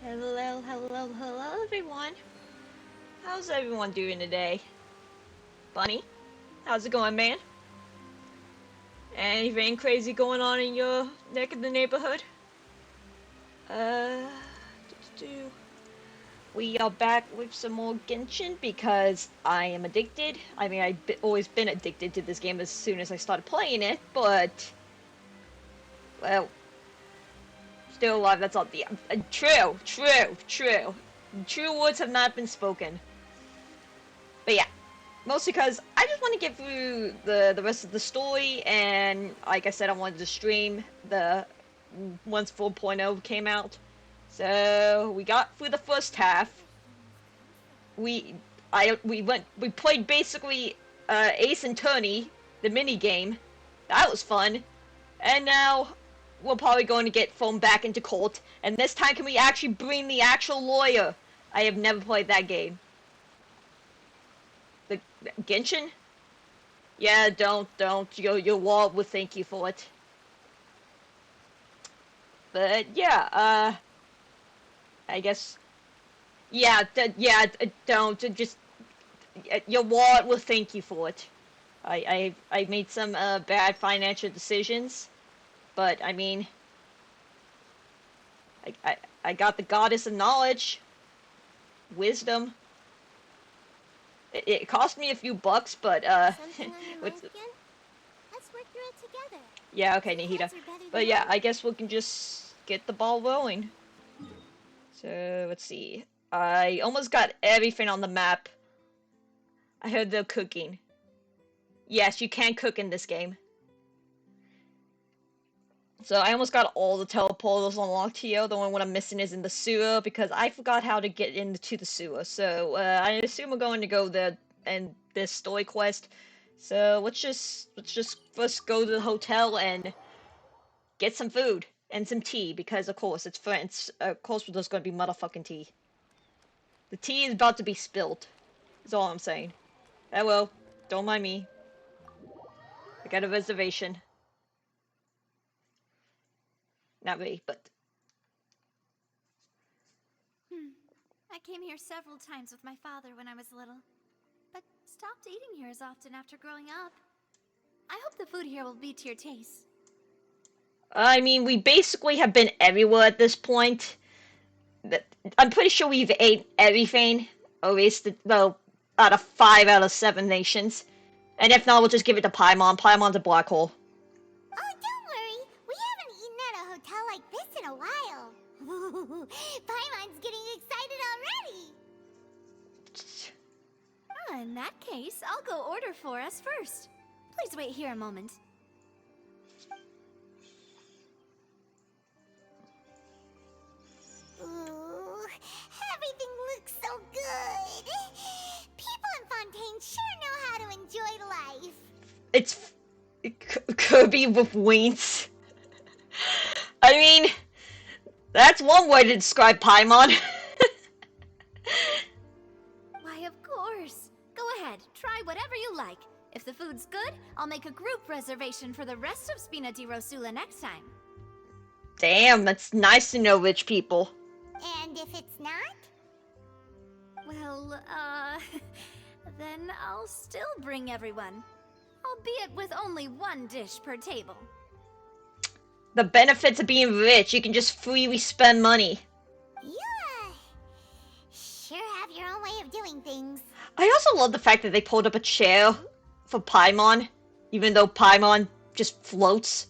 Hello, everyone. How's everyone doing today? Bunny, how's it going, man? Anything crazy going on in your neck of the neighborhood? Uh, we are back with some more Genshin because I am addicted. I mean, I've always been addicted to this game as soon as I started playing it, but, well, still alive, that's all the... True. True words have not been spoken. But yeah. Mostly because I just want to get through the rest of the story, and like I said, I wanted to stream the once 4.0 came out. So we got through the first half. We played basically Ace and Turney, the mini game. That was fun. And now we're probably going to get thrown back into court. And this time, can we actually bring the actual lawyer? I have never played that game. The Genshin? Yeah, don't. Your wallet will thank you for it. But yeah, I guess. Yeah, don't. Just your wallet will thank you for it. I made some bad financial decisions, but I mean, I got the goddess of knowledge, wisdom. It cost me a few bucks, but Let's work through it together. yeah, okay, Nihita. But yeah, I guess we can just get the ball rolling. So let's see. I almost got everything on the map. I heard they're cooking. Yes, you can cook in this game. So I almost got all the teleporters unlocked here. The only one I'm missing is in the sewer because I forgot how to get into the sewer. So I assume we're going to go there and this story quest. So let's just first go to the hotel and get some food and some tea because of course it's France. Of course there's going to be motherfucking tea. The tea is about to be spilled. Is all I'm saying. Hello, don't mind me. I got a reservation. Not really, but... I came here several times with my father when I was little, but stopped eating here as often after growing up. I hope the food here will be to your taste. I mean, we basically have been everywhere at this point. I'm pretty sure we've ate everything, or at least, well, out of 5 out of 7 nations. And if not, we'll just give it to Paimon. Paimon's a black hole. Oh, don't worry. We haven't eaten at a hotel like this in a while. Paimon's getting excited already. In that case, I'll go order for us first. Please wait here a moment. Ooh, everything looks so good. People in Fontaine sure know how to enjoy life. It's Kirby with wings. I mean, that's one way to describe Paimon. Why, of course. Go ahead, try whatever you like. If the food's good, I'll make a group reservation for the rest of Spina di Rosula next time. Damn, that's nice to know rich people. And if it's not? Well, then I'll still bring everyone. Albeit with only one dish per table. The benefits of being rich, you can just freely spend money. You, sure have your own way of doing things. I also love the fact that they pulled up a chair for Paimon, even though Paimon just floats.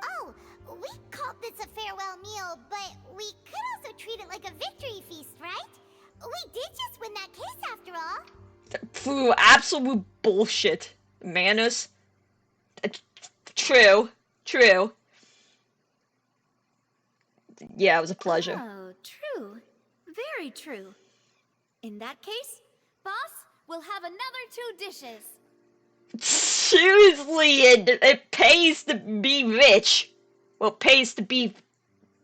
Oh, we called this a farewell meal, but we could also treat it like a victory feast, right? We did just win that case after all. Phew, absolute bullshit. Manners. True. Yeah, it was a pleasure. Oh, true. Very true. In that case, boss, we'll have another 2 dishes. Seriously, it pays to be rich. Well, it pays to be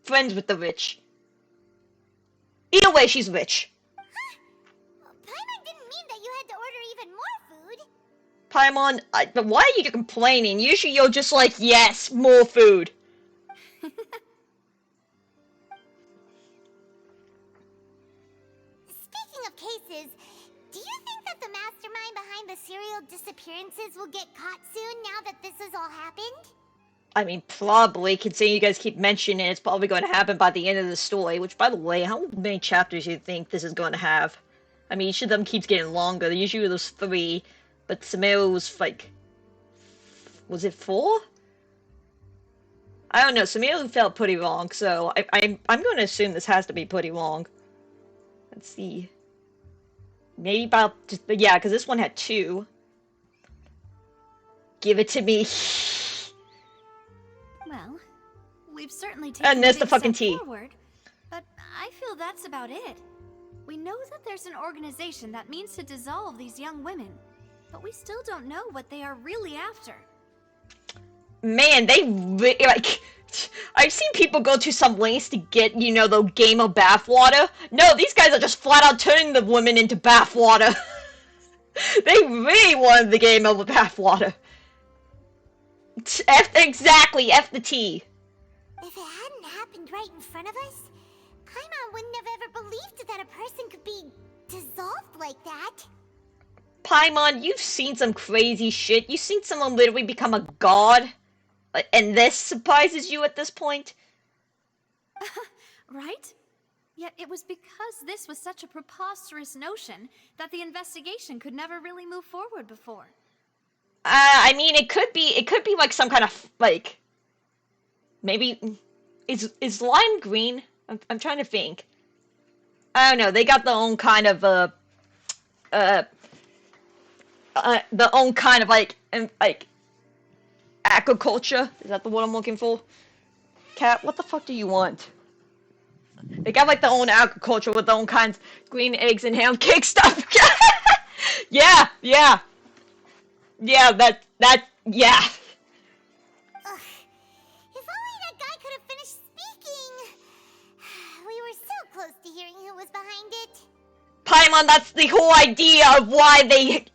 friends with the rich. Either way, she's rich. Huh? Paimon didn't mean that you had to order even more food. Paimon, why are you complaining? Usually you're just like, yes, more food. cases, do you think that the mastermind behind the serial disappearances will get caught soon now that this has all happened? I mean, probably, considering you guys keep mentioning it, it's probably going to happen by the end of the story, which, by the way, how many chapters do you think this is going to have? I mean, each of them keeps getting longer. Usually there's 3, but Samira was, like... Was it 4? I don't know, Samira felt pretty long, so I'm going to assume this has to be pretty long. Let's see. Maybe about... Yeah, because this one had 2. Give it to me. Well, we've certainly taken And there's a the big fucking step tea. forward, but I feel that's about it. We know that there's an organization that means to dissolve these young women, but we still don't know what they are really after. Man, like... I've seen people go to some lengths to get, you know, the game of bathwater. No, these guys are just flat out turning the women into bathwater. They really wanted the game of bathwater. Exactly, F the T. If it hadn't happened right in front of us, Paimon wouldn't have ever believed that a person could be dissolved like that. Paimon, you've seen some crazy shit. You've seen someone literally become a god. And this surprises you at this point? Right? Yet it was because this was such a preposterous notion that the investigation could never really move forward before. I mean, it could be like some kind of, like, maybe, is lime green? I'm trying to think. I don't know, they got their own kind of, their own kind of, like, agriculture? Is that the word I'm looking for? Cat, what the fuck do you want? They got, like, their own agriculture with their own kinds of green eggs and ham cake stuff. Yeah, yeah. Yeah, yeah. Ugh. If only that guy could have finished speaking. We were so close to hearing who was behind it. Paimon, that's the whole idea of why they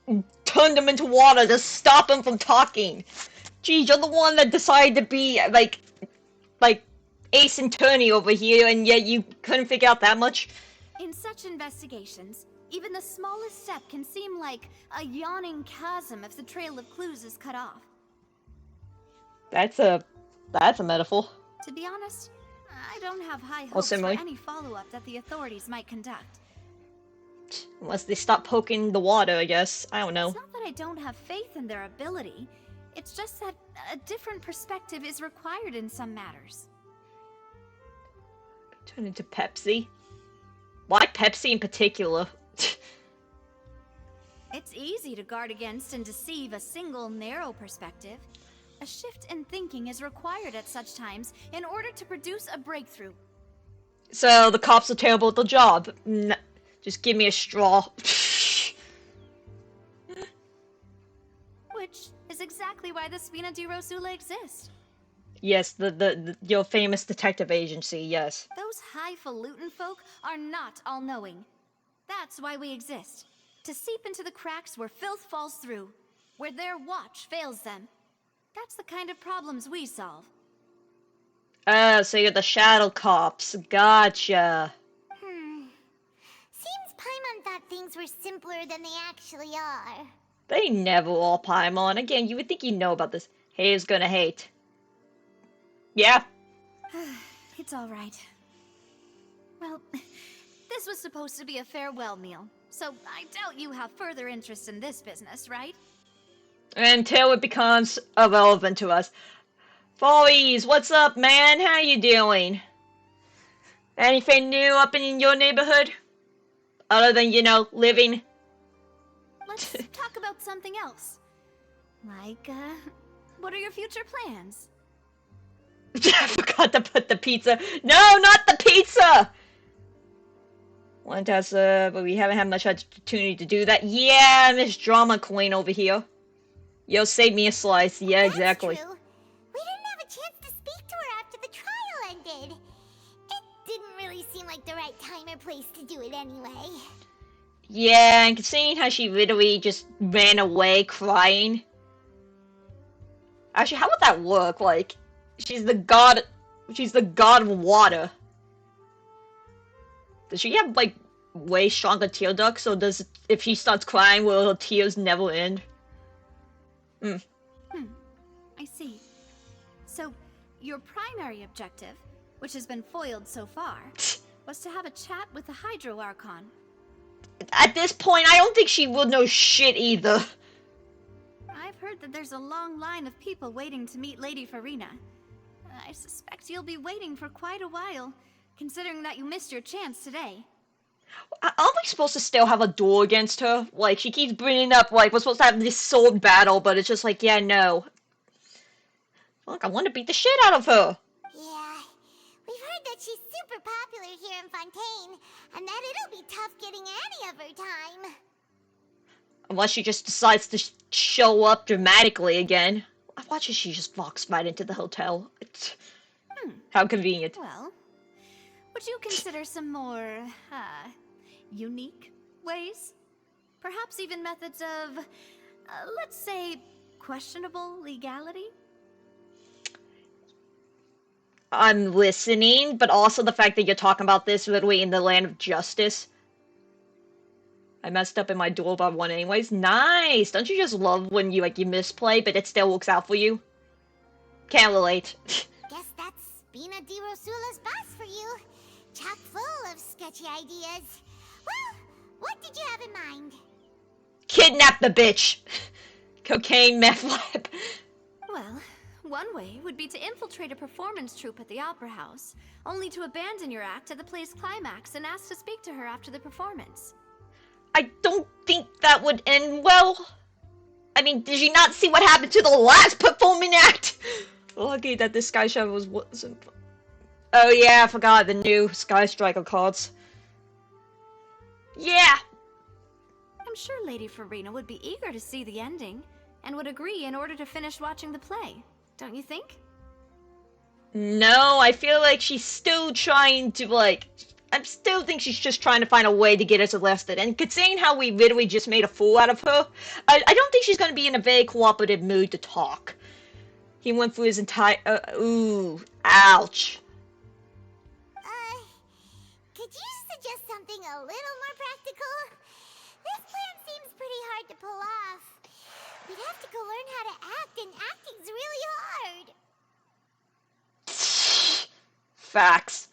turned him into water, to stop him from talking. Geez, you're the one that decided to be, like Ace Attorney over here, and yet you couldn't figure out that much? In such investigations, even the smallest step can seem like a yawning chasm if the trail of clues is cut off. That's a metaphor. To be honest, I don't have high hopes for any follow-up that the authorities might conduct. Unless they stop poking the water, I guess. I don't know. It's not that I don't have faith in their ability. It's just that a different perspective is required in some matters. Turn into Pepsi? Why Pepsi in particular? It's easy to guard against and deceive a single narrow perspective. A shift in thinking is required at such times in order to produce a breakthrough. So the cops are terrible at their job. Just give me a straw. Which is exactly why the Spina di Rosula exists. Yes, your famous detective agency, yes. Those highfalutin folk are not all-knowing. That's why we exist. To seep into the cracks where filth falls through, where their watch fails them. That's the kind of problems we solve. So you're the shadow cops. Gotcha. Seems Paimon thought things were simpler than they actually are. They never all Paimon. Again, you would think you know about this. Haters gonna hate. Yeah. It's alright. Well, this was supposed to be a farewell meal, so I doubt you have further interest in this business, right? Until it becomes irrelevant to us. Follies, what's up, man? How you doing? Anything new up in your neighborhood? Other than, you know, living? Let's talk about something else. Like, what are your future plans? I forgot to put the pizza. No, not the pizza! Want us, but we haven't had much opportunity to do that. Yeah, Miss Drama Queen over here. Yo, save me a slice. Yeah, exactly. That's true. We didn't have a chance to speak to her after the trial ended. It didn't really seem like the right time or place to do it anyway. Yeah, and seeing how she literally just ran away crying. Actually, how would that work? Like, she's the god of water. Does she have, like, way stronger tear duct, so does if she starts crying, will her tears never end? I see. So, your primary objective, which has been foiled so far, was to have a chat with the Hydro Archon. At this point, I don't think she will know shit either. I've heard that there's a long line of people waiting to meet Lady Farina. I suspect you'll be waiting for quite a while, considering that you missed your chance today. Aren't we supposed to still have a duel against her? Like, she keeps bringing up, like, we're supposed to have this sword battle, but it's just like, yeah, no. Look, I want to beat the shit out of her. Yeah, we've heard that she's super popular here in Fontaine, and that it'll be tough getting any of her time. Unless she just decides to show up dramatically again. I watch as she just walks right into the hotel. How convenient. Well, would you consider some more, unique ways? Perhaps even methods of, let's say, questionable legality? I'm listening, but also the fact that you're talking about this literally in the land of justice. I messed up in my duel by one anyways. Nice! Don't you just love when you misplay, but it still works out for you? Can't relate. Guess that's Spina di Rosula's boss for you. Chock full of sketchy ideas. Well, what did you have in mind? Kidnap the bitch! Cocaine meth lab. Well, one way would be to infiltrate a performance troupe at the Opera House, only to abandon your act at the play's climax and ask to speak to her after the performance. I don't think that would end well. I mean, did you not see what happened to the last performing act? Lucky that this Sky Show wasn't... Oh yeah, I forgot the new Sky Striker cards. Yeah! I'm sure Lady Farina would be eager to see the ending, and would agree in order to finish watching the play, don't you think? No, I feel like she's still trying to, like... I still think she's just trying to find a way to get us arrested. And considering how we literally just made a fool out of her, I don't think she's going to be in a very cooperative mood to talk. He went through his entire... ooh, ouch. Could you suggest something a little more practical? This plan seems pretty hard to pull off. We'd have to go learn how to act, and acting's really hard. Facts.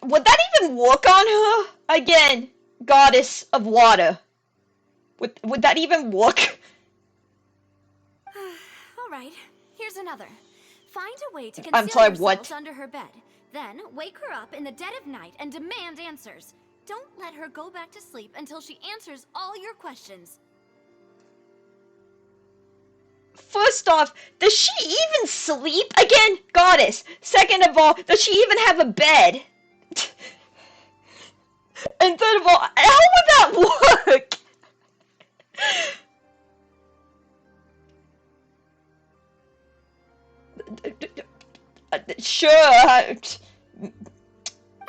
Would that even work on her? Again, goddess of water. Would that even work? Alright, here's another. Find a way to I'm conceal sorry, yourselves what? under her bed. Then, wake her up in the dead of night and demand answers. Don't let her go back to sleep until she answers all your questions. First off, does she even sleep? Again, goddess. Second of all, does she even have a bed? And third of all, how would that work? Sure. I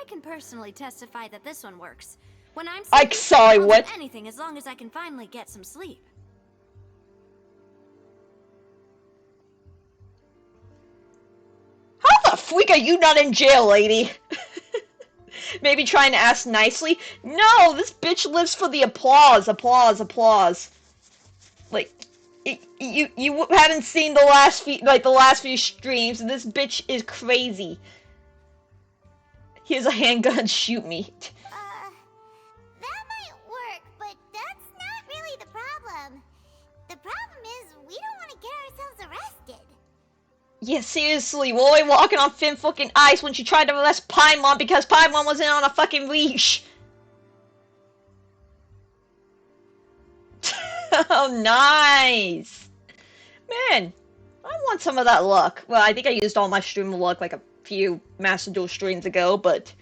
can personally testify that this one works. When I'm sleeping, sorry, I'll what? do anything as long as I can finally get some sleep. How the freak are you not in jail, lady? Maybe trying to ask nicely? No, this bitch lives for the applause, applause, applause. Like, you haven't seen the last few streams, and this bitch is crazy. Here's a handgun, shoot me. That might work, but that's not really the problem. The problem is we don't want to get ourselves arrested. Yeah, seriously, we're only walking on thin fucking ice when she tried to arrest Paimon because Paimon wasn't on a fucking leash. Oh, nice. Man, I want some of that luck. Well, I think I used all my stream luck like a few Master Duel streams ago, but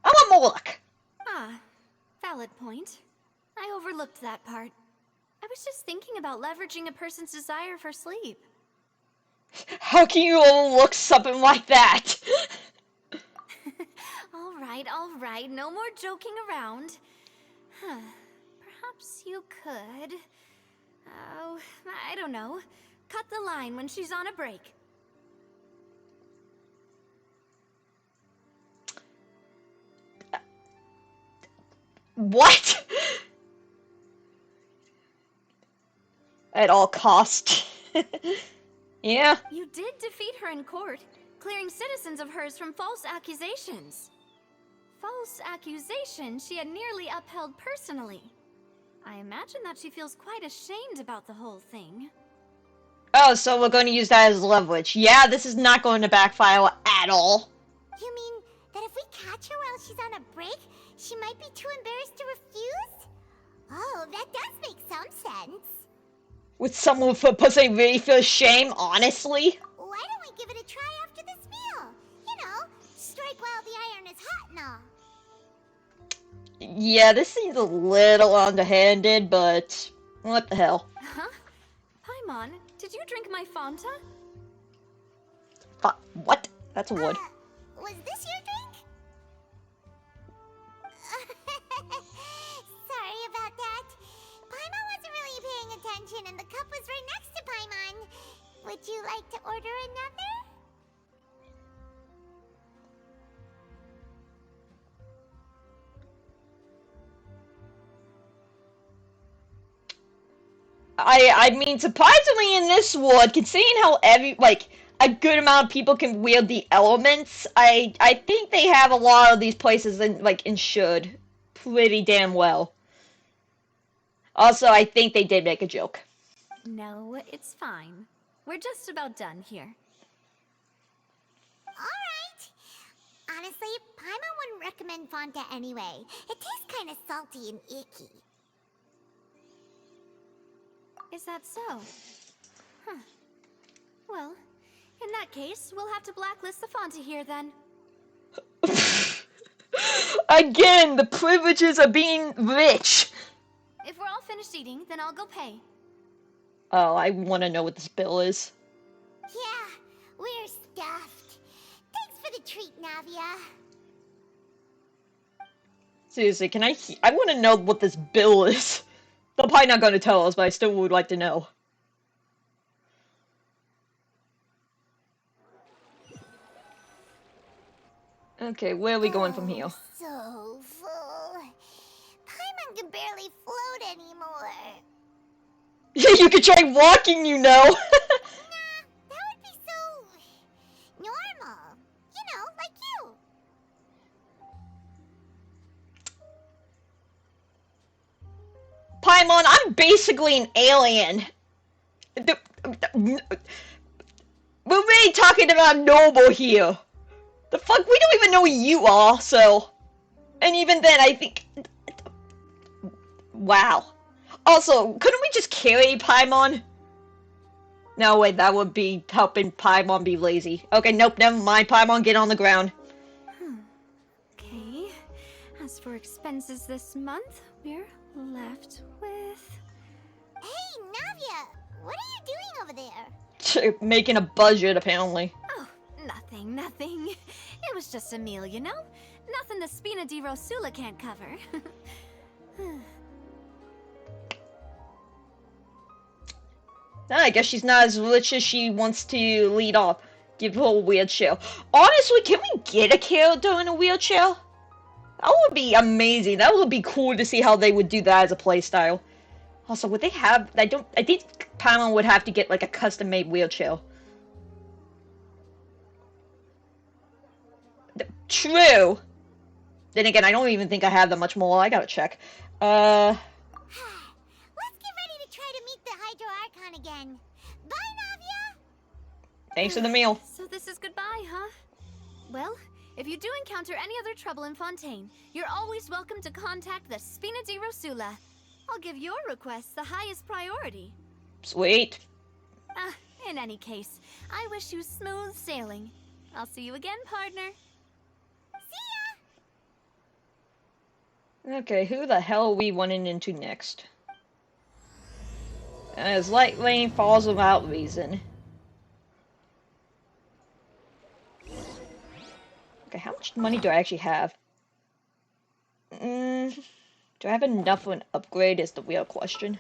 I want more luck. Ah, valid point. I overlooked that part. I was just thinking about leveraging a person's desire for sleep. How can you overlook something like that? All right, no more joking around. Perhaps you could... Oh, I don't know. Cut the line when she's on a break. What? At all cost. Yeah. You did defeat her in court, clearing citizens of hers from false accusations. False accusations she had nearly upheld personally. I imagine that she feels quite ashamed about the whole thing. Oh, so we're going to use that as leverage. Yeah, this is not going to backfire at all. You mean that if we catch her while she's on a break, she might be too embarrassed to refuse? Oh, that does make some sense. With someone for pussy really feel shame, honestly? Why don't we give it a try after this meal? You know, strike while the iron is hot and all. Yeah, this seems a little underhanded, but what the hell? Huh? Paimon, did you drink my Fanta? What? That's a wood. Was this your drink? Sorry about that. Paimon wasn't really paying attention and the cup was right next to Paimon. Would you like to order another? I mean, surprisingly in this world, considering how a good amount of people can wield the elements, I think they have a lot of these places insured pretty damn well. Also, I think they did make a joke. No, it's fine. We're just about done here. Alright. Honestly, Paimon wouldn't recommend Fanta anyway. It tastes kind of salty and icky. Is that so? Huh. Well, in that case, we'll have to blacklist the Fanta here then. Again, the privileges of being rich. If we're all finished eating, then I'll go pay. Oh, I want to know what this bill is. Yeah, we're stuffed. Thanks for the treat, Navia. Seriously, I want to know what this bill is. They're probably not going to tell us, but I still would like to know. Okay, where are we going from here? So full. Paimon can barely float anymore. Yeah, you could try walking, you know. Nah, that would be so normal. You know, like you. Paimon, I'm basically an alien. We're really talking about Noble here. The fuck? We don't even know who you are, so... And even then, I think... Wow. Also, couldn't we just carry Paimon? No, wait, that would be helping Paimon be lazy. Okay, nope, never mind. Paimon, get on the ground. Okay. As for expenses this month, we're left with... Hey, Navia, what are you doing over there? Making a budget, apparently. Oh, nothing. It was just a meal, you know? Nothing the Spina di Rosula can't cover. I guess she's not as rich as she wants to lead off. Give her a wheelchair. Honestly, can we get a character in a wheelchair? That would be amazing. That would be cool to see how they would do that as a playstyle. Also, would they have... I think Paimon would have to get, like, a custom-made wheelchair. True! Then again, I don't even think I have that much more. I gotta check. Let's get ready to try to meet the Hydro Archon again. Bye, Navia! Thanks for the meal. So this is goodbye, huh? Well, if you do encounter any other trouble in Fontaine, you're always welcome to contact the Spina di Rosula. I'll give your request the highest priority. Sweet. In any case, I wish you smooth sailing. I'll see you again, partner. See ya! Okay, who the hell are we running into next? As light rain falls without reason. Okay, how much money do I actually have? Do I have enough for an upgrade is the real question.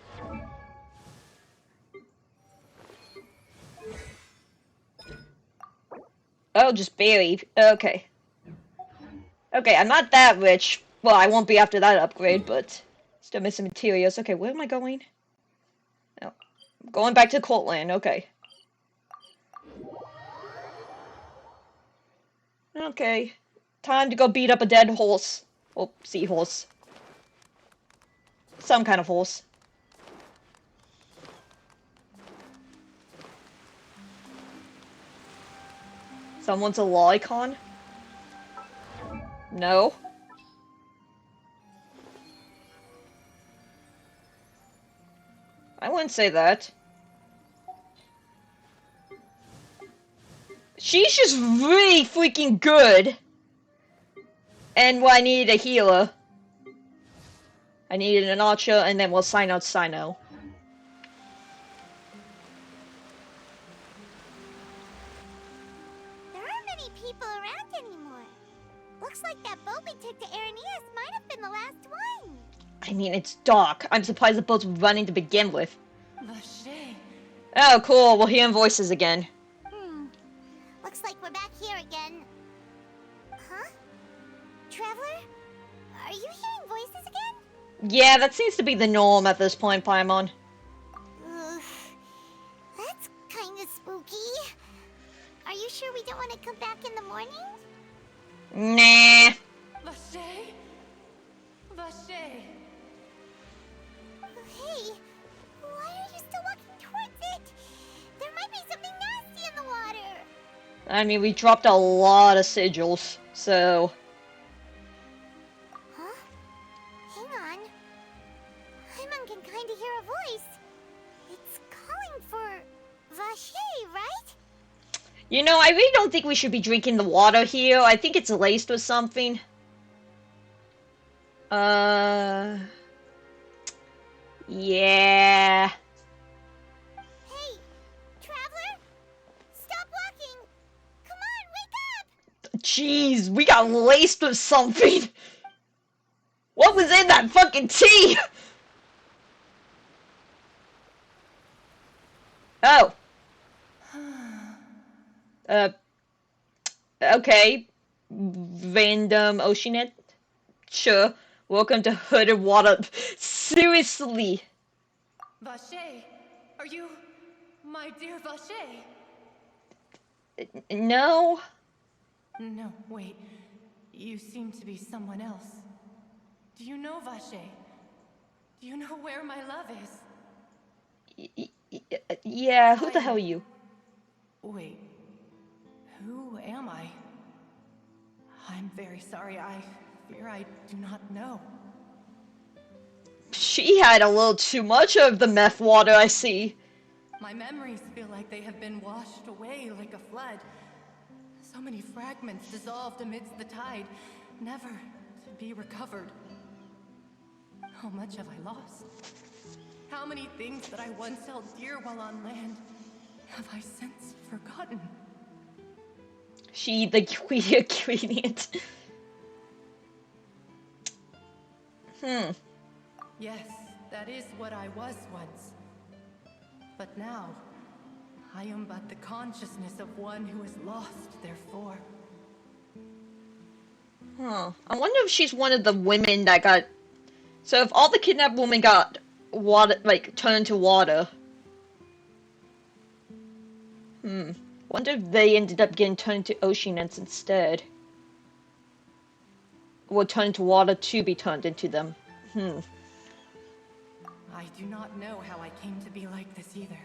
Oh, just barely. Okay. Okay, I'm not that rich, Well, I won't be after that upgrade, but still missing materials. Okay, where am I going? Oh, I'm going back to Cortland. Okay. Okay. Time to go beat up a dead horse. Oh, seahorse. Some kind of horse. Someone's a lolicon? No. I wouldn't say that. She's just really freaking good. And well, I needed a healer. I needed an archer, and then we'll sign out Sino. There aren't many people around anymore. Looks like that boat we took to Araneas might have been the last one. I mean, it's dark. I'm surprised the boat's running to begin with. Raye. Oh, cool. We're hearing voices again. Looks like we're back here again. Huh? Traveler? Are you hearing voices again? Yeah, that seems to be the norm at this point, Paimon. Ugh. That's kinda spooky. Are you sure we don't want to come back in the morning? Nah. Raye. Raye. Hey, why are you still walking towards it? There might be something nasty in the water. I mean, we dropped a lot of sigils, so... Huh? Hang on. Paimon can kinda hear a voice. It's calling for Raye, right? You know, I really don't think we should be drinking the water here. I think it's laced with something. Yeah. Hey, Traveler? Stop walking! Come on, wake up! Jeez, we got laced with something. What was in that fucking tea? Oh. Okay. Random oceanette? Sure. Welcome to Hooded Water. Seriously. Raye. Are you my dear Raye? No. No, wait. You seem to be someone else. Do you know Raye? Do you know where my love is? Yeah, who the hell are you? Wait. Who am I? I'm very sorry. I fear I do not know. She had a little too much of the meth water, I see. My memories feel like they have been washed away like a flood. So many fragments dissolved amidst the tide, never to be recovered. How much have I lost? How many things that I once held dear while on land have I since forgotten? She the ingredient. Yes, that is what I was once. But now, I am but the consciousness of one who is lost, therefore. Huh. I wonder if she's one of the women that got... So if all the kidnapped women got water, like, turned to water... Wonder if they ended up getting turned to oceanites instead. Or turned to water to be turned into them. I do not know how I came to be like this either.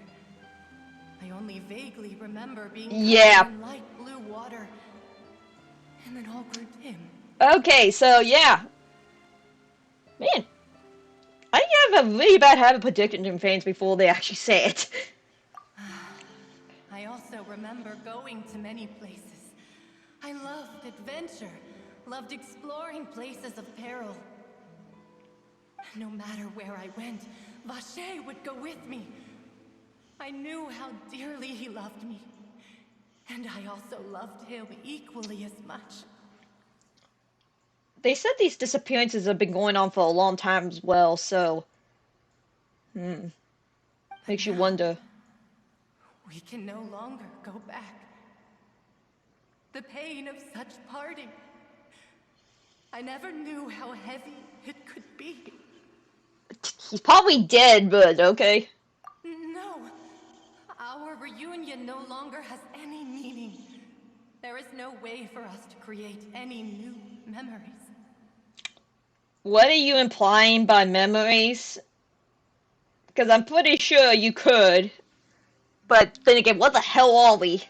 I only vaguely remember being covered in light blue water, and then all grew dim. Okay, so yeah. Man. I have a really bad habit of predicting things before they actually say it. I also remember going to many places. I loved adventure, loved exploring places of peril. No matter where I went, Raye would go with me. I knew how dearly he loved me, and I also loved him equally as much. They said these disappearances have been going on for a long time as well, so... Makes you wonder. We can no longer go back. The pain of such parting. I never knew how heavy it could be. He's probably dead, but okay. No. Our reunion no longer has any meaning. There is no way for us to create any new memories. What are you implying by memories? Because I'm pretty sure you could. But then again, what the hell are we?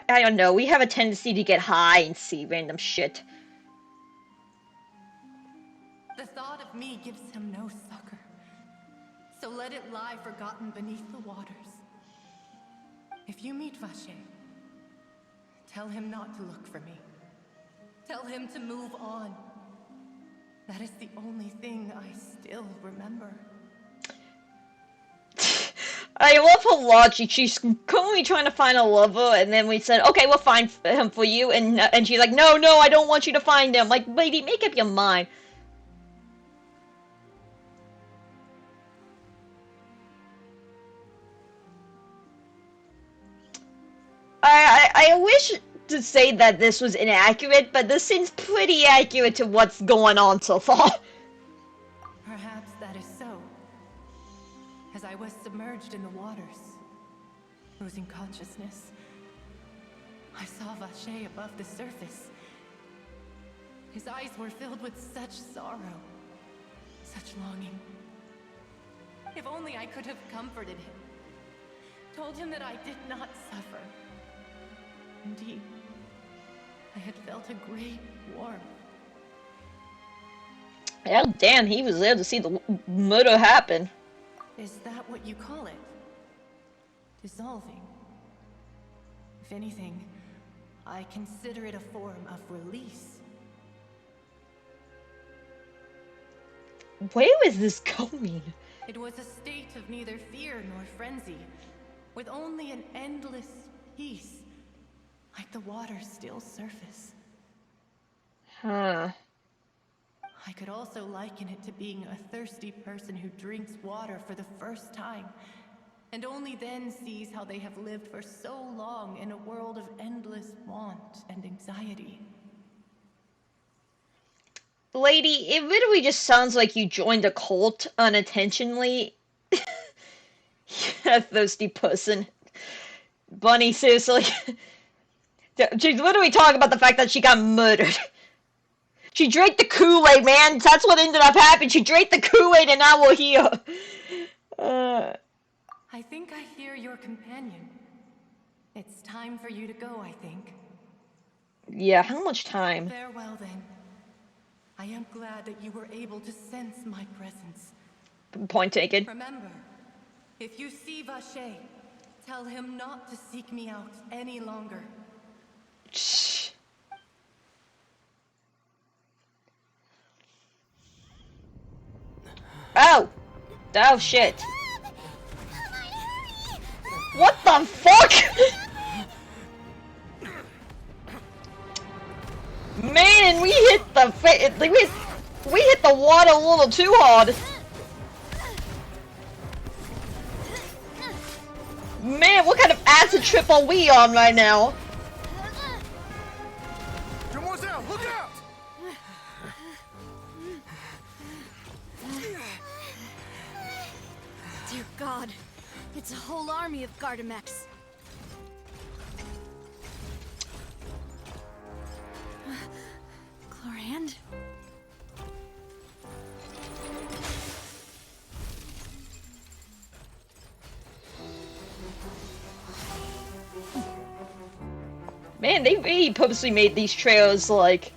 I don't know. We have a tendency to get high and see random shit. The thought of me gives him no succor. So let it lie forgotten beneath the waters. If you meet Vache, tell him not to look for me. Tell him to move on. That is the only thing I still remember. I love her logic. She's currently trying to find a lover, and then we said, okay, we'll find him for you, and she's like, no, I don't want you to find him. Like, lady, make up your mind. I wish to say that this was inaccurate, but this seems pretty accurate to what's going on so far. Perhaps that is so. As I was submerged in the waters, losing consciousness, I saw Vache above the surface. His eyes were filled with such sorrow, such longing. If only I could have comforted him, told him that I did not suffer. Indeed, I had felt a great warmth. Hell damn, he was there to see the murder happen. Is that what you call it? Dissolving? If anything, I consider it a form of release. Where is this going? It was a state of neither fear nor frenzy, with only an endless peace, like the water's still surface. Huh. I could also liken it to being a thirsty person who drinks water for the first time, and only then sees how they have lived for so long in a world of endless want and anxiety. Lady, it literally just sounds like you joined a cult unintentionally. A thirsty person. Bunny, seriously. She's literally talking about the fact that she got murdered. She drank the Kool-Aid, man. That's what ended up happening. She drank the Kool-Aid and now we're here. I think I hear your companion. It's time for you to go, I think. Yeah, how much time? Farewell, then. I am glad that you were able to sense my presence. Point taken. Remember, if you see Vache, tell him not to seek me out any longer. Shh. Oh! Oh shit. What the fuck? Man, we hit the we hit the water a little too hard. Man, what kind of acid trip are we on right now? Demoiselle, look out! Dear God, it's a whole army of Gardamex. Chlorand? Man, they really purposely made these trails, like,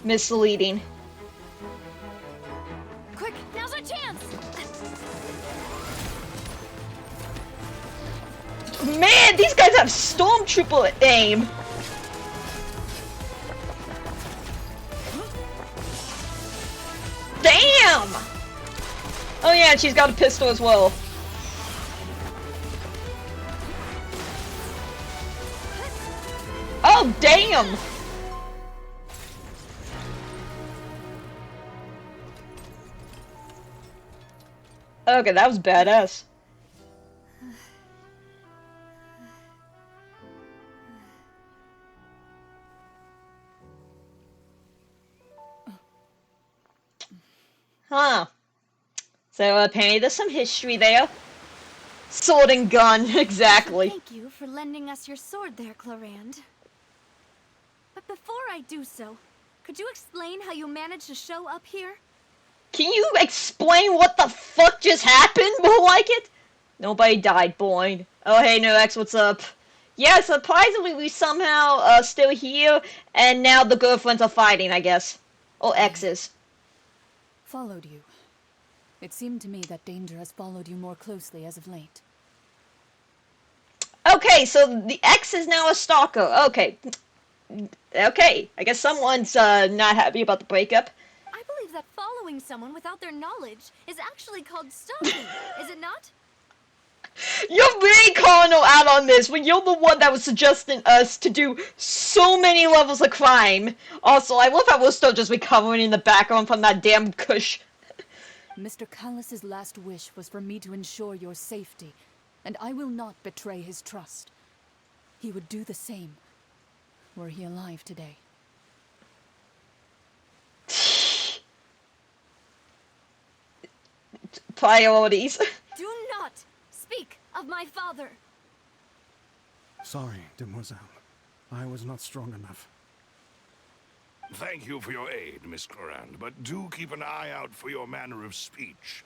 misleading. Quick, now's our chance! Man, these guys have stormtrooper aim! Damn! Oh yeah, she's got a pistol as well. Oh, damn! Okay, that was badass. Huh. So apparently there's some history there. Sword and gun, exactly. Thank you for lending us your sword there, Clarand. But before I do so, could you explain how you managed to show up here? Can you explain what the fuck just happened? More like it? Nobody died, boy. Oh hey, No X, what's up? Yeah, surprisingly we somehow still here, and now the girlfriends are fighting, I guess. Or exes. Followed you. It seemed to me that danger has followed you more closely as of late. Okay, so the ex is now a stalker. Okay. Okay, I guess someone's not happy about the breakup. I believe that following someone without their knowledge is actually called stalking, is it not? You're really calling her out on this when you're the one that was suggesting us to do so many levels of crime. Also, I love how we're still just recovering in the background from that damn kush. Mr. Callus's last wish was for me to ensure your safety, and I will not betray his trust. He would do the same, were he alive today. Priorities. Do not speak of my father. Sorry, demoiselle. I was not strong enough. Thank you for your aid, Miss Clarand, but do keep an eye out for your manner of speech.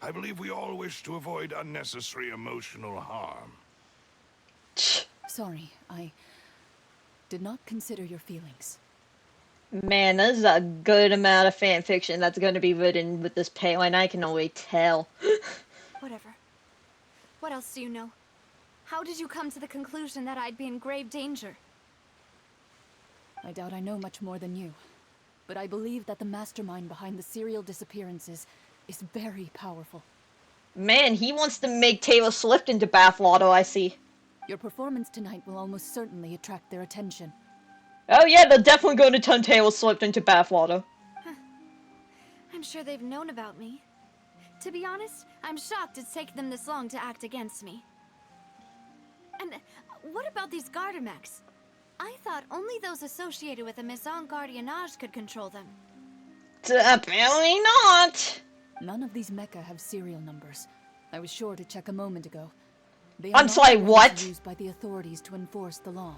I believe we all wish to avoid unnecessary emotional harm. Sorry, I did not consider your feelings. Man, there's a good amount of fanfiction that's going to be written with this pale, and I can already tell. Whatever. What else do you know? How did you come to the conclusion that I'd be in grave danger? I doubt I know much more than you, but I believe that the mastermind behind the serial disappearances is very powerful. Man, he wants to make Taylor Swift into bathwater, I see. Your performance tonight will almost certainly attract their attention. Oh yeah, they're definitely going to turn Taylor Swift into bathwater. I'm sure they've known about me. To be honest, I'm shocked it's taken them this long to act against me. And what about these Gardamex? I thought only those associated with the Maison Gardiennage could control them. Apparently not. None of these mecha have serial numbers. I was sure to check a moment ago. They I'm not sorry, weapons what? used by the authorities to enforce the law.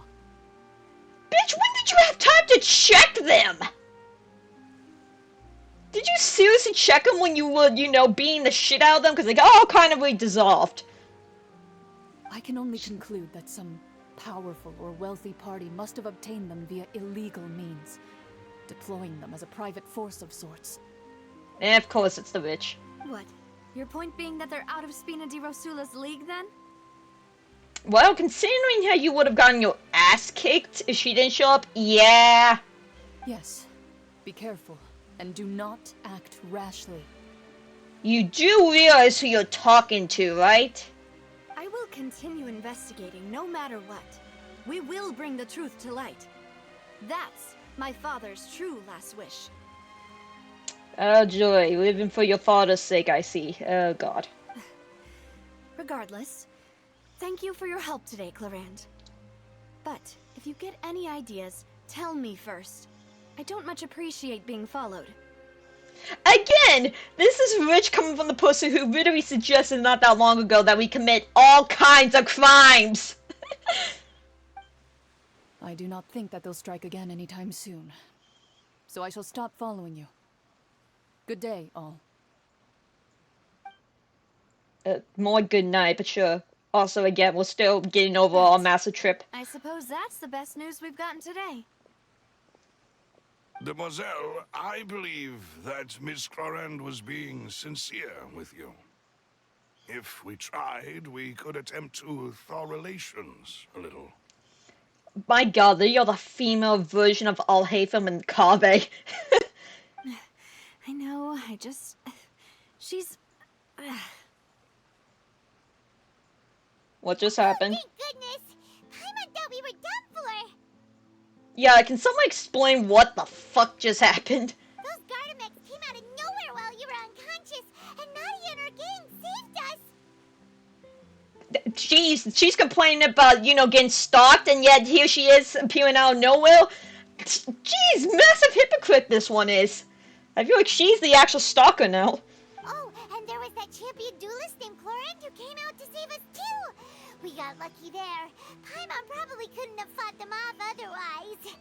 Bitch, when did you have time to check them? Did you seriously check them when you were, you know, beating the shit out of them? Because they got all kind of dissolved. I can only conclude that some powerful or wealthy party must have obtained them via illegal means, deploying them as a private force of sorts. And of course it's the rich. What? Your point being that they're out of Spina di Rosula's league, then? Well, considering how you would have gotten your ass kicked if she didn't show up, yeah. Yes. Be careful, and do not act rashly. You do realize who you're talking to, right? I will continue investigating no matter what. We will bring the truth to light. That's my father's true last wish. Oh joy, living for your father's sake, I see. Oh god. Regardless, thank you for your help today, Clarand. But if you get any ideas, tell me first. I don't much appreciate being followed. Again, this is Rich coming from the person who literally suggested not that long ago that we commit all kinds of crimes. I do not think that they'll strike again anytime soon. So I shall stop following you. Good day, all. More good night, but sure. Also, again, we're still getting over our massive trip. I suppose that's the best news we've gotten today. Demoiselle, I believe that Miss Clarand was being sincere with you. If we tried, we could attempt to thaw relations a little. My god, you're the female version of Al-Haytham and Kabe. I know, she's... What just happened? Thank goodness! Paimon thought we were done for! Yeah, can someone explain what the fuck just happened? Those Gardamex came out of nowhere while you were unconscious, and Navia and her gang saved us! Jeez, she's complaining about, you know, getting stalked, and yet here she is appearing out of nowhere. Jeez, massive hypocrite this one is. I feel like she's the actual stalker now. Oh, and there was that champion duelist named Chlorine who came out to save us too. We got lucky there. Paimon probably couldn't have fought them off otherwise.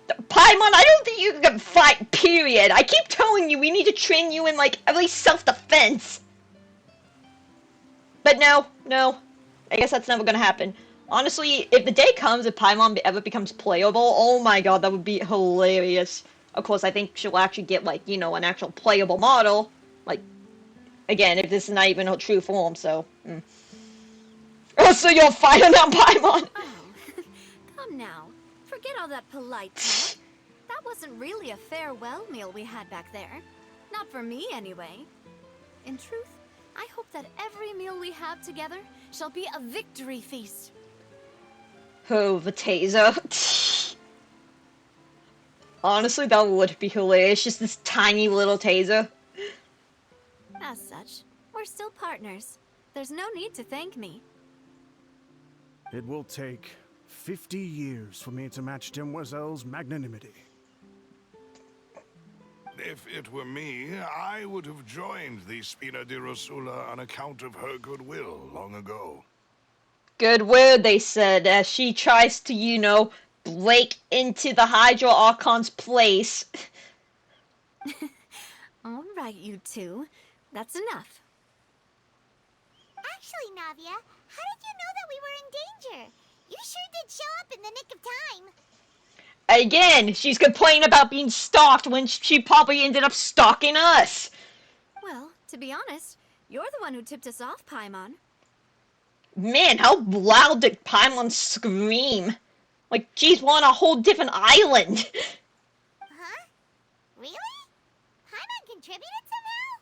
Paimon, I don't think you can fight, period. I keep telling you we need to train you in, like, at least self-defense. But no. I guess that's never gonna happen. Honestly, if the day comes if Paimon ever becomes playable, oh my god, that would be hilarious. Of course, I think she'll actually get, like, you know, an actual playable model. Like, again, if this is not even her true form, so... Oh, so you're fighting on Paimon! Oh, come now. Forget all that polite talk. That wasn't really a farewell meal we had back there. Not for me, anyway. In truth, I hope that every meal we have together shall be a victory feast. Oh, the taser. Honestly, that would be hilarious. Just this tiny little taser. As such, we're still partners. There's no need to thank me. It will take 50 years for me to match Demoiselle's magnanimity. If it were me, I would have joined the Spina di Rosula on account of her goodwill long ago. Good word, they said, as she tries to, you know, break into the Hydro Archon's place. All right, you two. That's enough. Actually, Navia, how did you know that we were in danger? You sure did show up in the nick of time. Again, she's complaining about being stalked when she probably ended up stalking us. Well, to be honest, you're the one who tipped us off, Paimon. Man, how loud did Paimon scream? Like, geez, we're on a whole different island. Huh? Really? Paimon contributed somehow?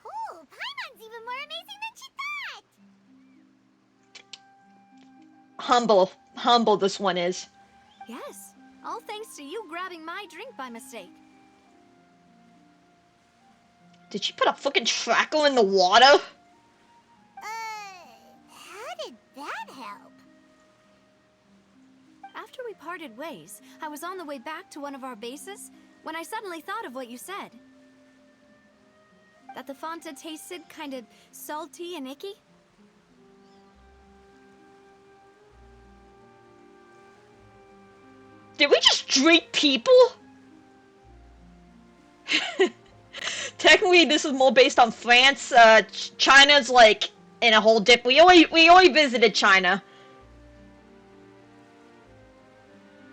Ooh, Paimon's even more amazing than she thought! Humble this one is. Yes, all thanks to you grabbing my drink by mistake. Did she put a fucking tracker in the water? How did that help? After we parted ways, I was on the way back to one of our bases when I suddenly thought of what you said. That the Fanta tasted kind of salty and icky. Did we just drink people? Technically, this is more based on France. China's like in a whole dip. We only visited China.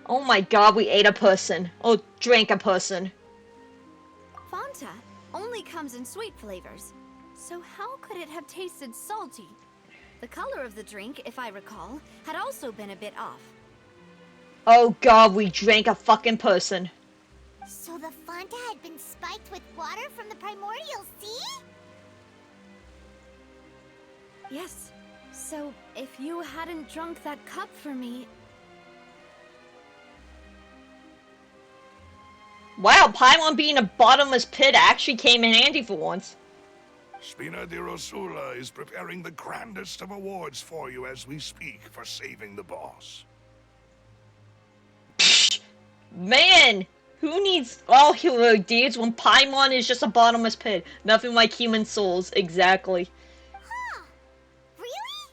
Oh my god, we ate a person. Oh, drank a person. Fanta only comes in sweet flavors. So how could it have tasted salty? The color of the drink, if I recall, had also been a bit off. Oh god, we drank a fucking person. So the Fanta had been spiked with water from the Primordial Sea? Yes. So if you hadn't drunk that cup for me... Wow, Paimon being a bottomless pit actually came in handy for once. Spina di Rosula is preparing the grandest of awards for you as we speak for saving the boss. Psh, man, who needs all hero deeds when Paimon is just a bottomless pit? Nothing like human souls, exactly. Huh. Really?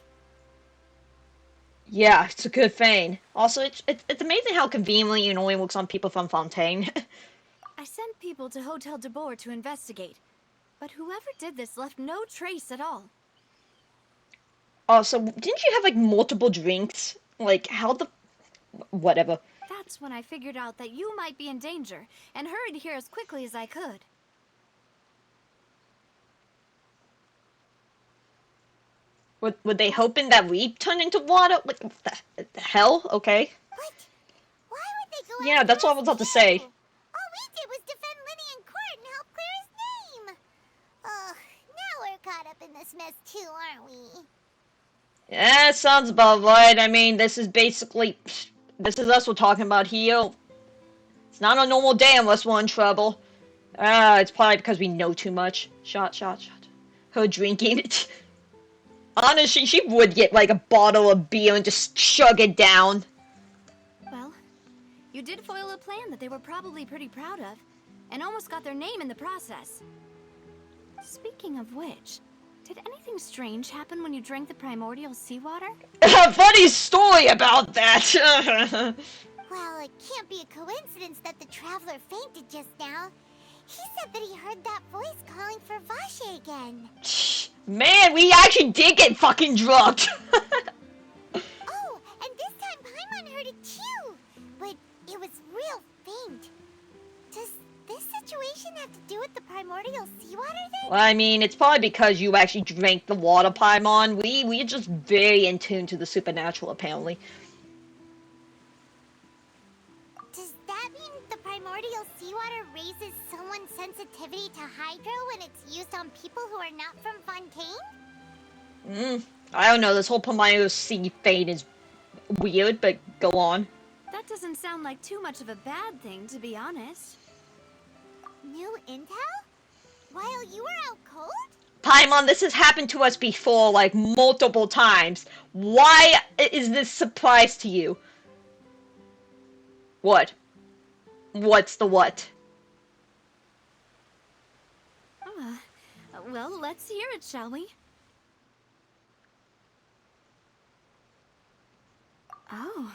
Yeah, it's a good thing. Also, it's amazing how conveniently it only works on people from Fontaine. I sent people to Hotel de Boer to investigate, but whoever did this left no trace at all. Oh, so didn't you have like multiple drinks? Like, how the... Whatever. That's when I figured out that you might be in danger, and hurried here as quickly as I could. Were they hoping that we turned into water? What the hell? Okay. What? Why would they go Yeah, after that's what I us was about to too? say. All we did was defend Linny in court and help clear his name. Ugh, now we're caught up in this mess too, aren't we? Yeah, sounds about right. I mean, this is basically... This is us we're talking about here. It's not a normal day unless we're in trouble. It's probably because we know too much. Shot. Her drinking it. Honestly, she would get like a bottle of beer and just chug it down. Well, you did foil a plan that they were probably pretty proud of. and almost got their name in the process. Speaking of which, did anything strange happen when you drank the primordial seawater? Funny story about that. Well, it can't be a coincidence that the traveler fainted just now. He said that he heard that voice calling for Vache again. Man, we actually did get fucking drugged. Oh, and this time Paimon heard it too. But it was real faint. Does this situation have to do with the primordial seawater then? Well, I mean, it's probably because you actually drank the water, Paimon. We're just very in tune to the supernatural, apparently. Does that mean the primordial seawater raises someone's sensitivity to hydro when it's used on people who are not from Fontaine? I don't know, this whole Primordial Sea fate is weird, but go on. That doesn't sound like too much of a bad thing, to be honest. New intel? While you were out cold? Paimon, this has happened to us before, like, multiple times. Why is this surprise to you? What? What's the what? Well, let's hear it, shall we? Oh,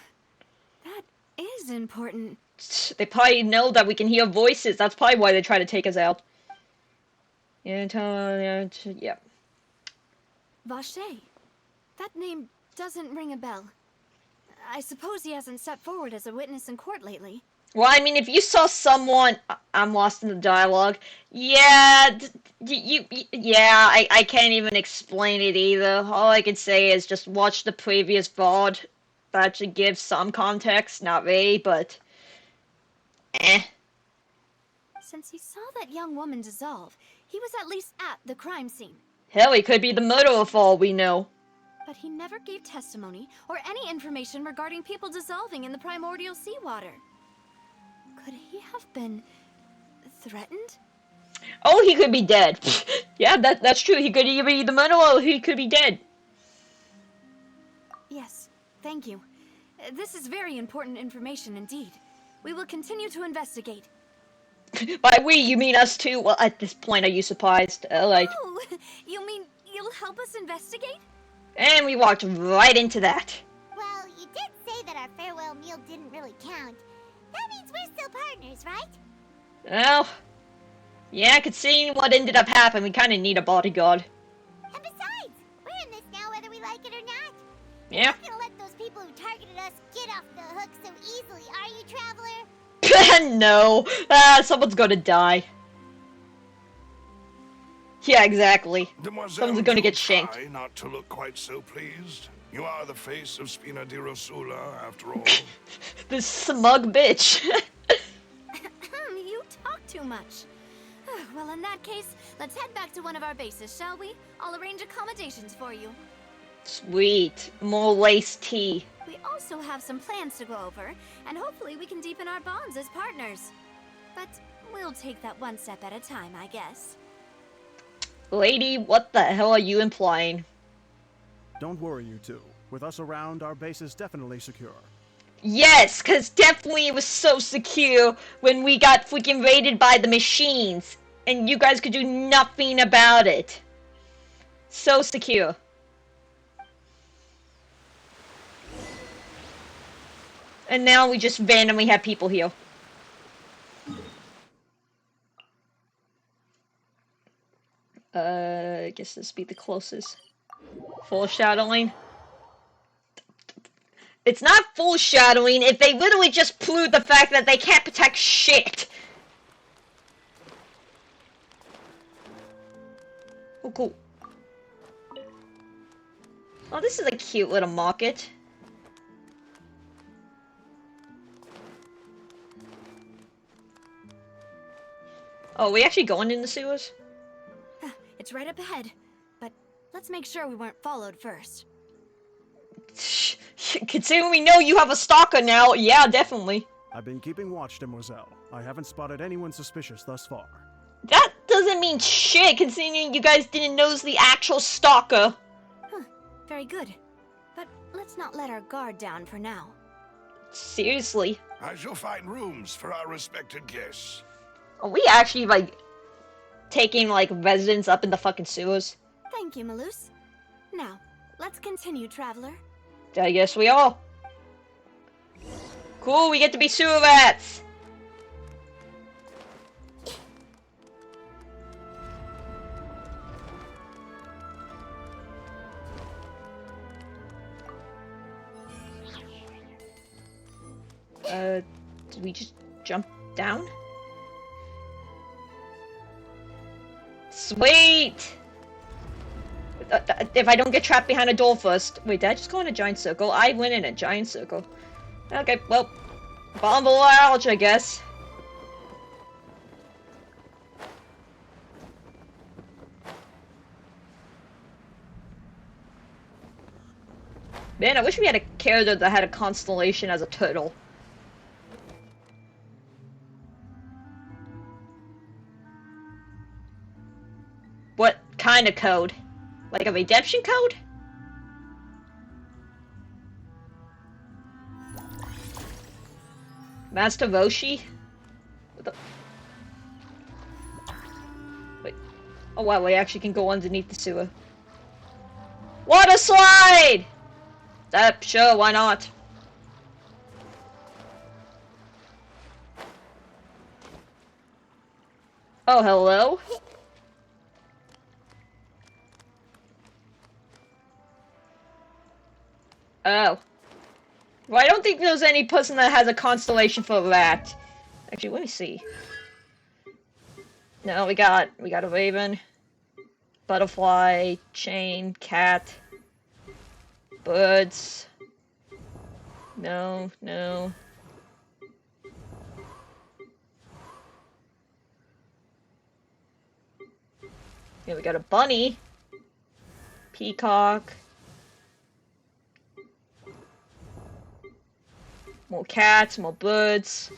that is important. They probably know that we can hear voices. That's probably why they try to take us out. Yeah. Vache. That name doesn't ring a bell. I suppose he hasn't stepped forward as a witness in court lately. Well, I mean, if you saw someone... I'm lost in the dialogue. Yeah, I can't even explain it either. All I can say is just watch the previous VOD. That should give some context. Not really, but... Since he saw that young woman dissolve, he was at least at the crime scene. Hell, he could be the murderer for all we know. But he never gave testimony or any information regarding people dissolving in the primordial seawater. Could he have been threatened? Oh, he could be dead. Yeah, that's true. He could either be the murderer or he could be dead. Yes, thank you. This is very important information indeed. We will continue to investigate. By we, you mean us too? Well, at this point, are you surprised? Like... Oh, you mean you'll help us investigate? And we walked right into that. Well, you did say that our farewell meal didn't really count. That means we're still partners, right? Well, yeah, considering what ended up happening, we kind of need a bodyguard. And besides, we're in this now whether we like it or not. Yeah. You're not gonna let those people who targeted us get off the hook so easily, are you, Traveler? No. Someone's gonna die. Yeah, exactly. Someone's gonna get shanked. Try not to look quite so pleased. You are the face of Spina di Rosula, after all. This smug bitch. You talk too much. Well, in that case, let's head back to one of our bases, shall we? I'll arrange accommodations for you. Sweet. More lace tea. We also have some plans to go over, and hopefully we can deepen our bonds as partners. But we'll take that one step at a time, I guess. Lady, what the hell are you implying? Don't worry, you two. With us around, our base is definitely secure. Yes, because definitely it was so secure when we got freaking raided by the machines. And you guys could do nothing about it. So secure. And now we just randomly have people here. I guess this would be the closest. Foreshadowing. It's not foreshadowing if they literally just proved the fact that they can't protect shit. Oh, cool. Oh, this is a cute little market. Oh, are we actually going in the sewers? It's right up ahead, but let's make sure we weren't followed first. Considering we know you have a stalker now, yeah, definitely. I've been keeping watch, Demoiselle. I haven't spotted anyone suspicious thus far. That doesn't mean shit, considering you guys didn't notice the actual stalker. Huh, very good. But let's not let our guard down for now. Seriously. I shall find rooms for our respected guests. Are we actually, like, taking, like, residents up in the fucking sewers? Thank you, Malus. Now, let's continue, traveler. I guess we are. Cool, we get to be sewer rats! Did we just jump down? Sweet! If I don't get trapped behind a door first. Wait, did I just go in a giant circle? I went in a giant circle. Okay, well, bottom of the large, I guess. Man, I wish we had a character that had a constellation as a turtle. What kind of code? Like a redemption code? Master Roshi? What the... Wait. Oh wow, we actually can go underneath the sewer. Water slide! Sure, why not? Oh, hello? Oh. Well, I don't think there's any person that has a constellation for that. Actually, let me see. No, we got a raven, butterfly, chain, cat, birds. No. Yeah, we got a bunny, peacock, more cats, more birds,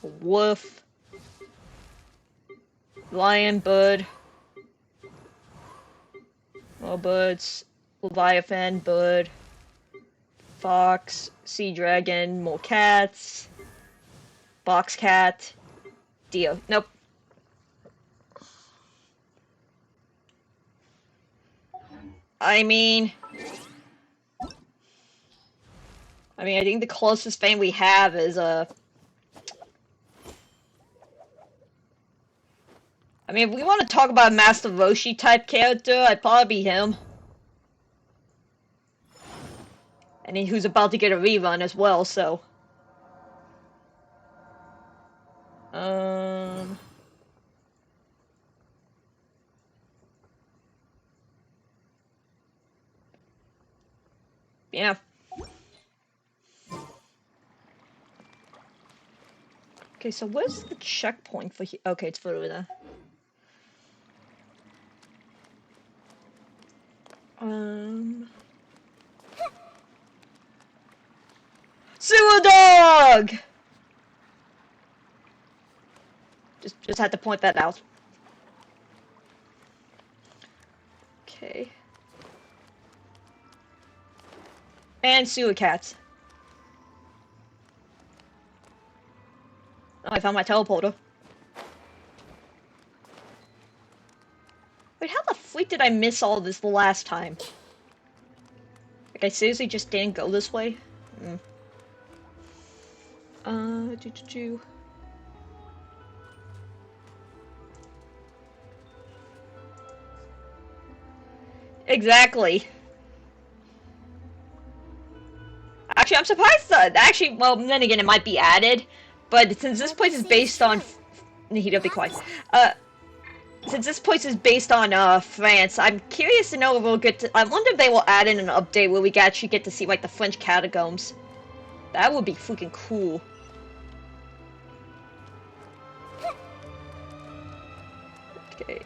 a wolf, lion, bird, more birds, leviathan, bird, fox, sea dragon, more cats, box cat, deer. Nope. I mean, I think the closest thing we have is I mean, if we want to talk about a Master Roshi type character, I'd probably be him. And who's about to get a rerun as well, so. Yeah. Okay, so where's the checkpoint for here? Okay, it's further there. Sewer dog! Just had to point that out. Okay. And sewer cats. Oh, I found my teleporter. Wait, how the freak did I miss all this the last time? Like, I seriously just didn't go this way? Exactly. Actually, I'm surprised that, actually, well, then again, it might be added, but since this place is based on... Don't be quiet. Since this place is based on, France, I'm curious to know if we'll get to... I wonder if they will add in an update where we actually get to see, like, the French catacombs. That would be freaking cool. Okay.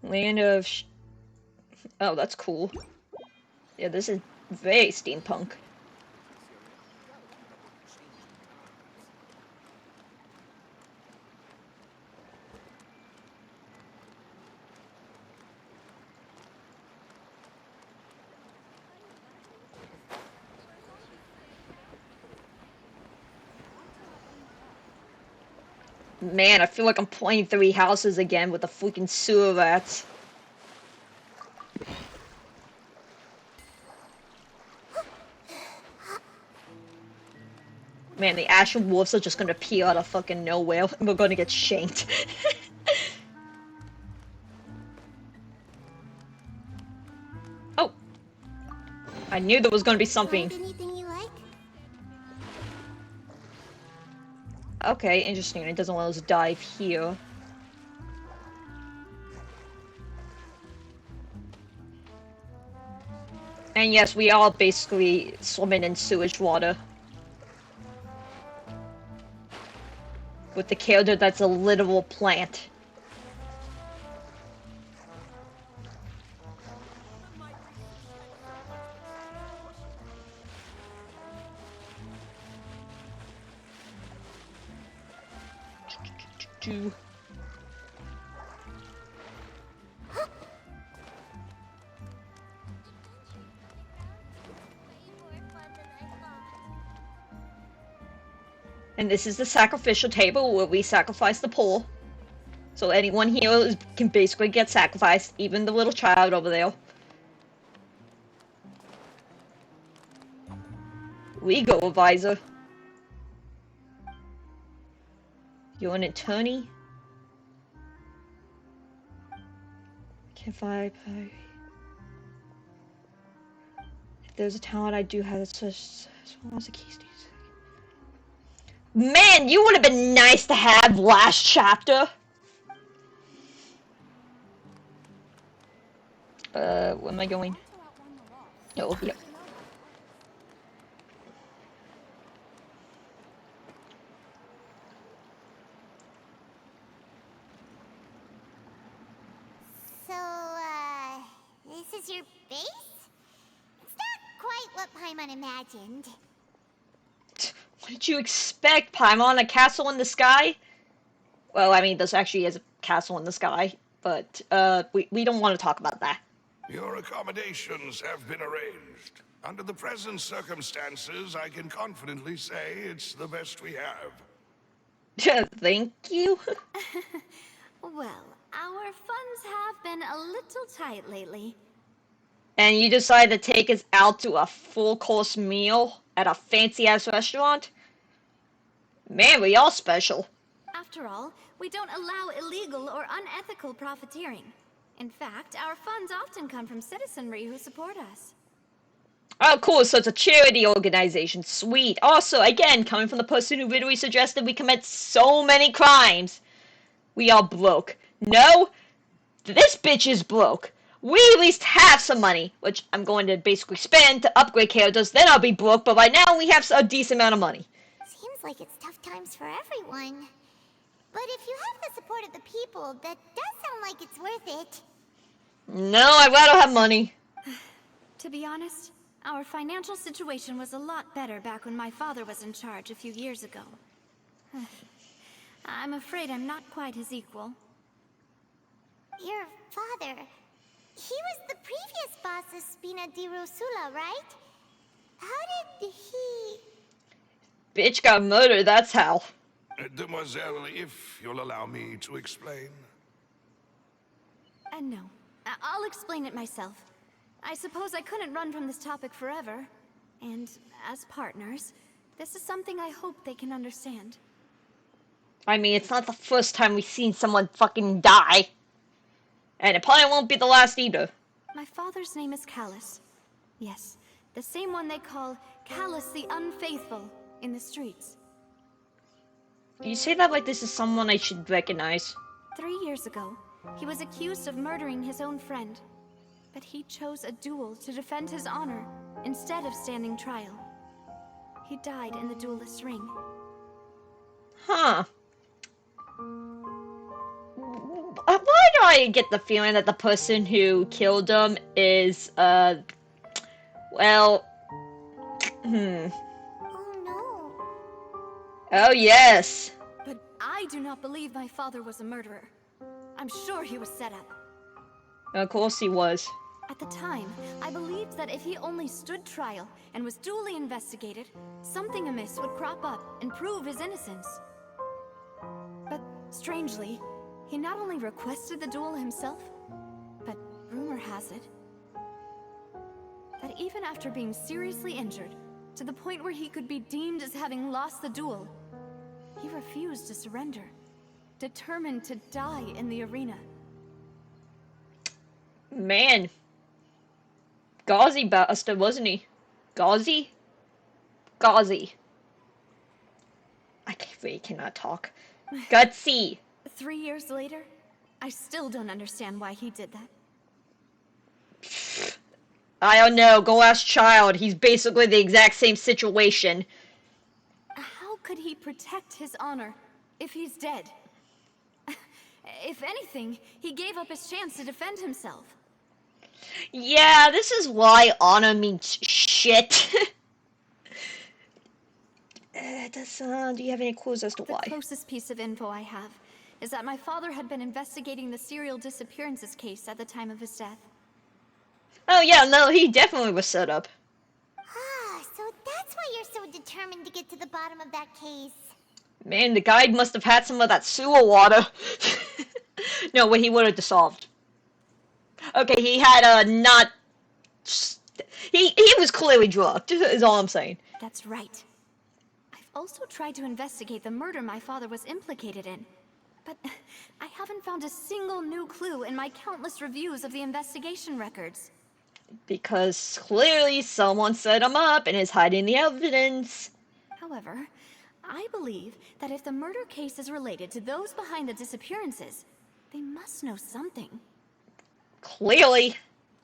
Land of... Oh, that's cool. Yeah, this is very steampunk. Man, I feel like I'm playing Three Houses again with the freaking sewer rats. Man, the Ashen Wolves are just gonna appear out of fucking nowhere, and we're gonna get shanked. Oh! I knew there was gonna be something. Find anything you like? Okay, interesting. It doesn't let us dive here. And yes, we are basically swimming in sewage water. With the character that's a literal plant. And this is the sacrificial table where we sacrifice the poor. So anyone here can basically get sacrificed, even the little child over there. Legal advisor. You're an attorney? If there's a talent I do have that's as well as the keys. Man, you would have been nice to have last chapter. Where am I going? Oh, yep. So, this is your base? It's not quite what Paimon imagined. What did you expect, Paimon? A castle in the sky? Well, I mean, this actually is a castle in the sky, but, we don't want to talk about that. Your accommodations have been arranged. Under the present circumstances, I can confidently say it's the best we have. Thank you. Well, our funds have been a little tight lately. And you decide to take us out to a full-course meal at a fancy-ass restaurant? Man, we all special. After all, we don't allow illegal or unethical profiteering. In fact, our funds often come from citizenry who support us. Oh, cool, so it's a charity organization. Sweet. Also, again, coming from the person who literally suggested we commit so many crimes. We are broke. No, this bitch is broke. We at least have some money, which I'm going to basically spend to upgrade characters, then I'll be broke, but right now we have a decent amount of money. Seems like it's tough times for everyone. But if you have the support of the people, that does sound like it's worth it. No, I'd rather have money. To be honest, our financial situation was a lot better back when my father was in charge a few years ago. I'm afraid I'm not quite his equal. Your father... He was the previous boss of Spina di Rosula, right? How did he... Bitch got murdered, that's how. Demoiselle, if you'll allow me to explain. No. I'll explain it myself. I suppose I couldn't run from this topic forever. And as partners, this is something I hope they can understand. I mean, it's not the first time we've seen someone fucking die. And it probably won't be the last either. My father's name is Callus. Yes, the same one they call Callus the Unfaithful in the streets. You say that like this is someone I should recognize. 3 years ago, he was accused of murdering his own friend. But he chose a duel to defend his honor, instead of standing trial. He died in the duelist's ring. Huh. Why do I get the feeling that the person who killed him is, well... Oh no. Oh, yes. But I do not believe my father was a murderer. I'm sure he was set up. Of course he was. At the time, I believed that if he only stood trial and was duly investigated, something amiss would crop up and prove his innocence. But Strangely, he not only requested the duel himself, but rumor has it that even after being seriously injured, to the point where he could be deemed as having lost the duel, he refused to surrender, determined to die in the arena. Man. Gauzy bastard, wasn't he? Gauzy? Gauzy. I really cannot talk. Gutsy. 3 years later, I still don't understand why he did that. I don't know. Go ask Child. He's basically the exact same situation. How could he protect his honor if he's dead? If anything, he gave up his chance to defend himself. Yeah, this is why honor means shit. Do you have any clues as to why? The closest piece of info I have is that my father had been investigating the serial disappearances case at the time of his death. Oh yeah, no, he definitely was set up. Ah, so that's why you're so determined to get to the bottom of that case. Man, the guy must have had some of that sewer water. No, what he would have dissolved. Okay, he had not... He was clearly drugged, is all I'm saying. That's right. I've also tried to investigate the murder my father was implicated in, but I haven't found a single new clue in my countless reviews of the investigation records. Because clearly someone set him up and is hiding the evidence. However, I believe that if the murder case is related to those behind the disappearances, they must know something. Clearly.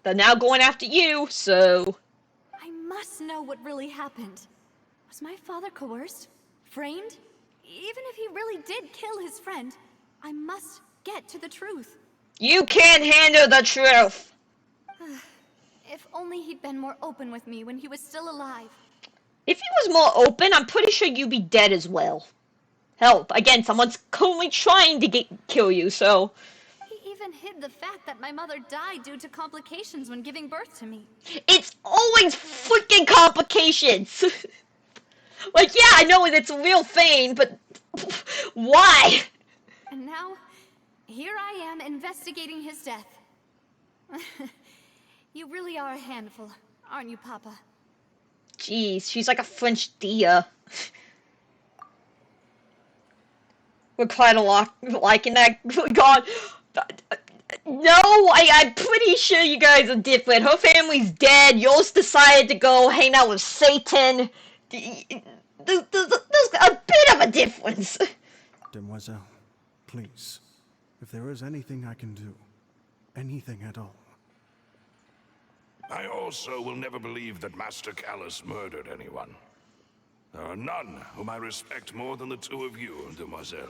They're now going after you, so... I must know what really happened. Was my father coerced? Framed? Even if he really did kill his friend, I must get to the truth. You can't handle the truth! If only he'd been more open with me when he was still alive. If he was more open, I'm pretty sure you'd be dead as well. Hell, again, someone's currently trying to kill you, so... He even hid the fact that my mother died due to complications when giving birth to me. It's always freaking complications! Like, yeah, I know it's a real thing, but... Why? And now, here I am investigating his death. You really are a handful, aren't you, Papa? Jeez, she's like a French Dia. We're quite a lot liking that. God. No, I'm pretty sure you guys are different. Her family's dead. Yours decided to go hang out with Satan. There's a bit of a difference. Demoiselle, please, if there is anything I can do, anything at all. I also will never believe that Master Callus murdered anyone. There are none whom I respect more than the two of you, Demoiselle.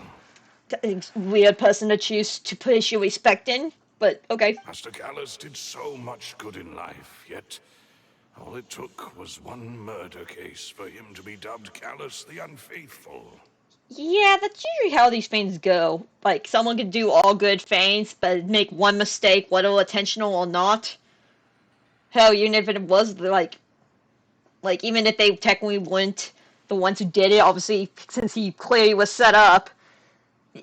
Weird person to choose to place your respect in, but okay. Master Callus did so much good in life, yet all it took was one murder case for him to be dubbed Callus the Unfaithful. Yeah, that's usually how these things go. Like, someone can do all good things, but make one mistake, whether intentional or not. Hell, even if it was, like, even if they technically weren't the ones who did it, obviously, since he clearly was set up,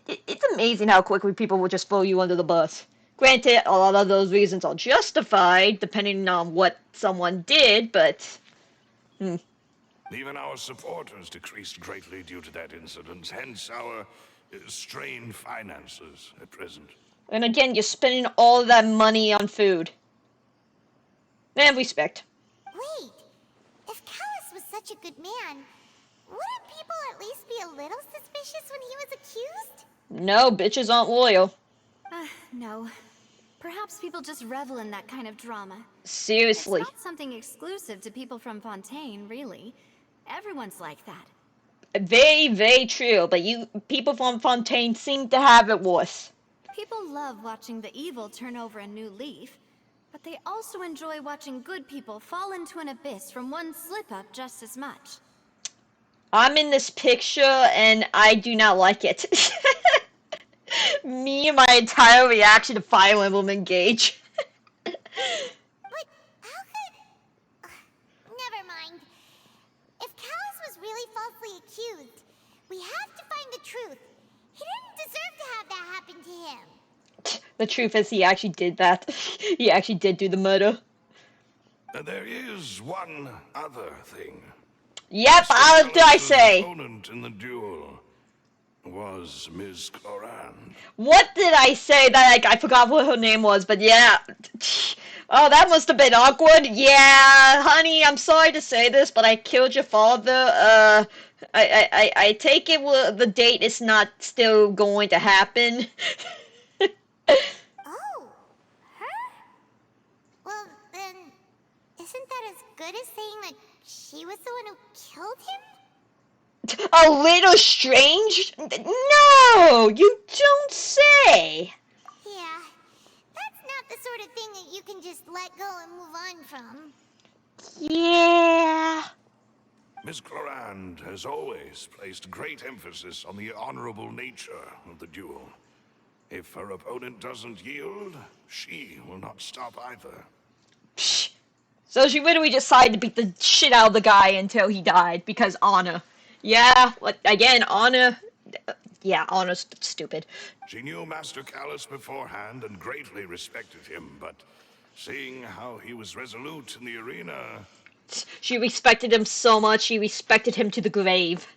it's amazing how quickly people will just throw you under the bus. Granted, a lot of those reasons are justified, depending on what someone did, but... Even our supporters decreased greatly due to that incident, hence our strained finances at present. And again, you're spending all that money on food. Man, respect. Wait, if Callus was such a good man, wouldn't people at least be a little suspicious when he was accused? No, bitches aren't loyal. No. Perhaps people just revel in that kind of drama. Seriously. It's not something exclusive to people from Fontaine, really. Everyone's like that. Very, very true, but people from Fontaine seem to have it worse. People love watching the evil turn over a new leaf, but they also enjoy watching good people fall into an abyss from one slip-up just as much. I'm in this picture, and I do not like it. Me and my entire reaction to Fire Emblem Engage. But how could... never mind. If Callus was really falsely accused, we have to find the truth. He didn't deserve to have that happen to him. The truth is, he actually did that. He actually did do the murder. There is one other thing. Yep, Mr. what did I Callus's say? opponent in the duel was Ms. Clorand. What did I say? That I forgot what her name was, but yeah. Oh, that must have been awkward. Yeah, honey, I'm sorry to say this, but I killed your father. I take it the date is not still going to happen. Oh, her? Well, then, isn't that as good as saying that she was the one who killed him? A little strange? No, you don't say. Yeah, that's not the sort of thing that you can just let go and move on from. Yeah. Ms. Clorand has always placed great emphasis on the honorable nature of the duel. If her opponent doesn't yield, she will not stop either. Psh. So she literally decided to beat the shit out of the guy until he died because honor. Yeah, again, honor. Yeah, honor's stupid. She knew Master Callus beforehand and greatly respected him, but seeing how he was resolute in the arena, She respected him so much, she respected him to the grave.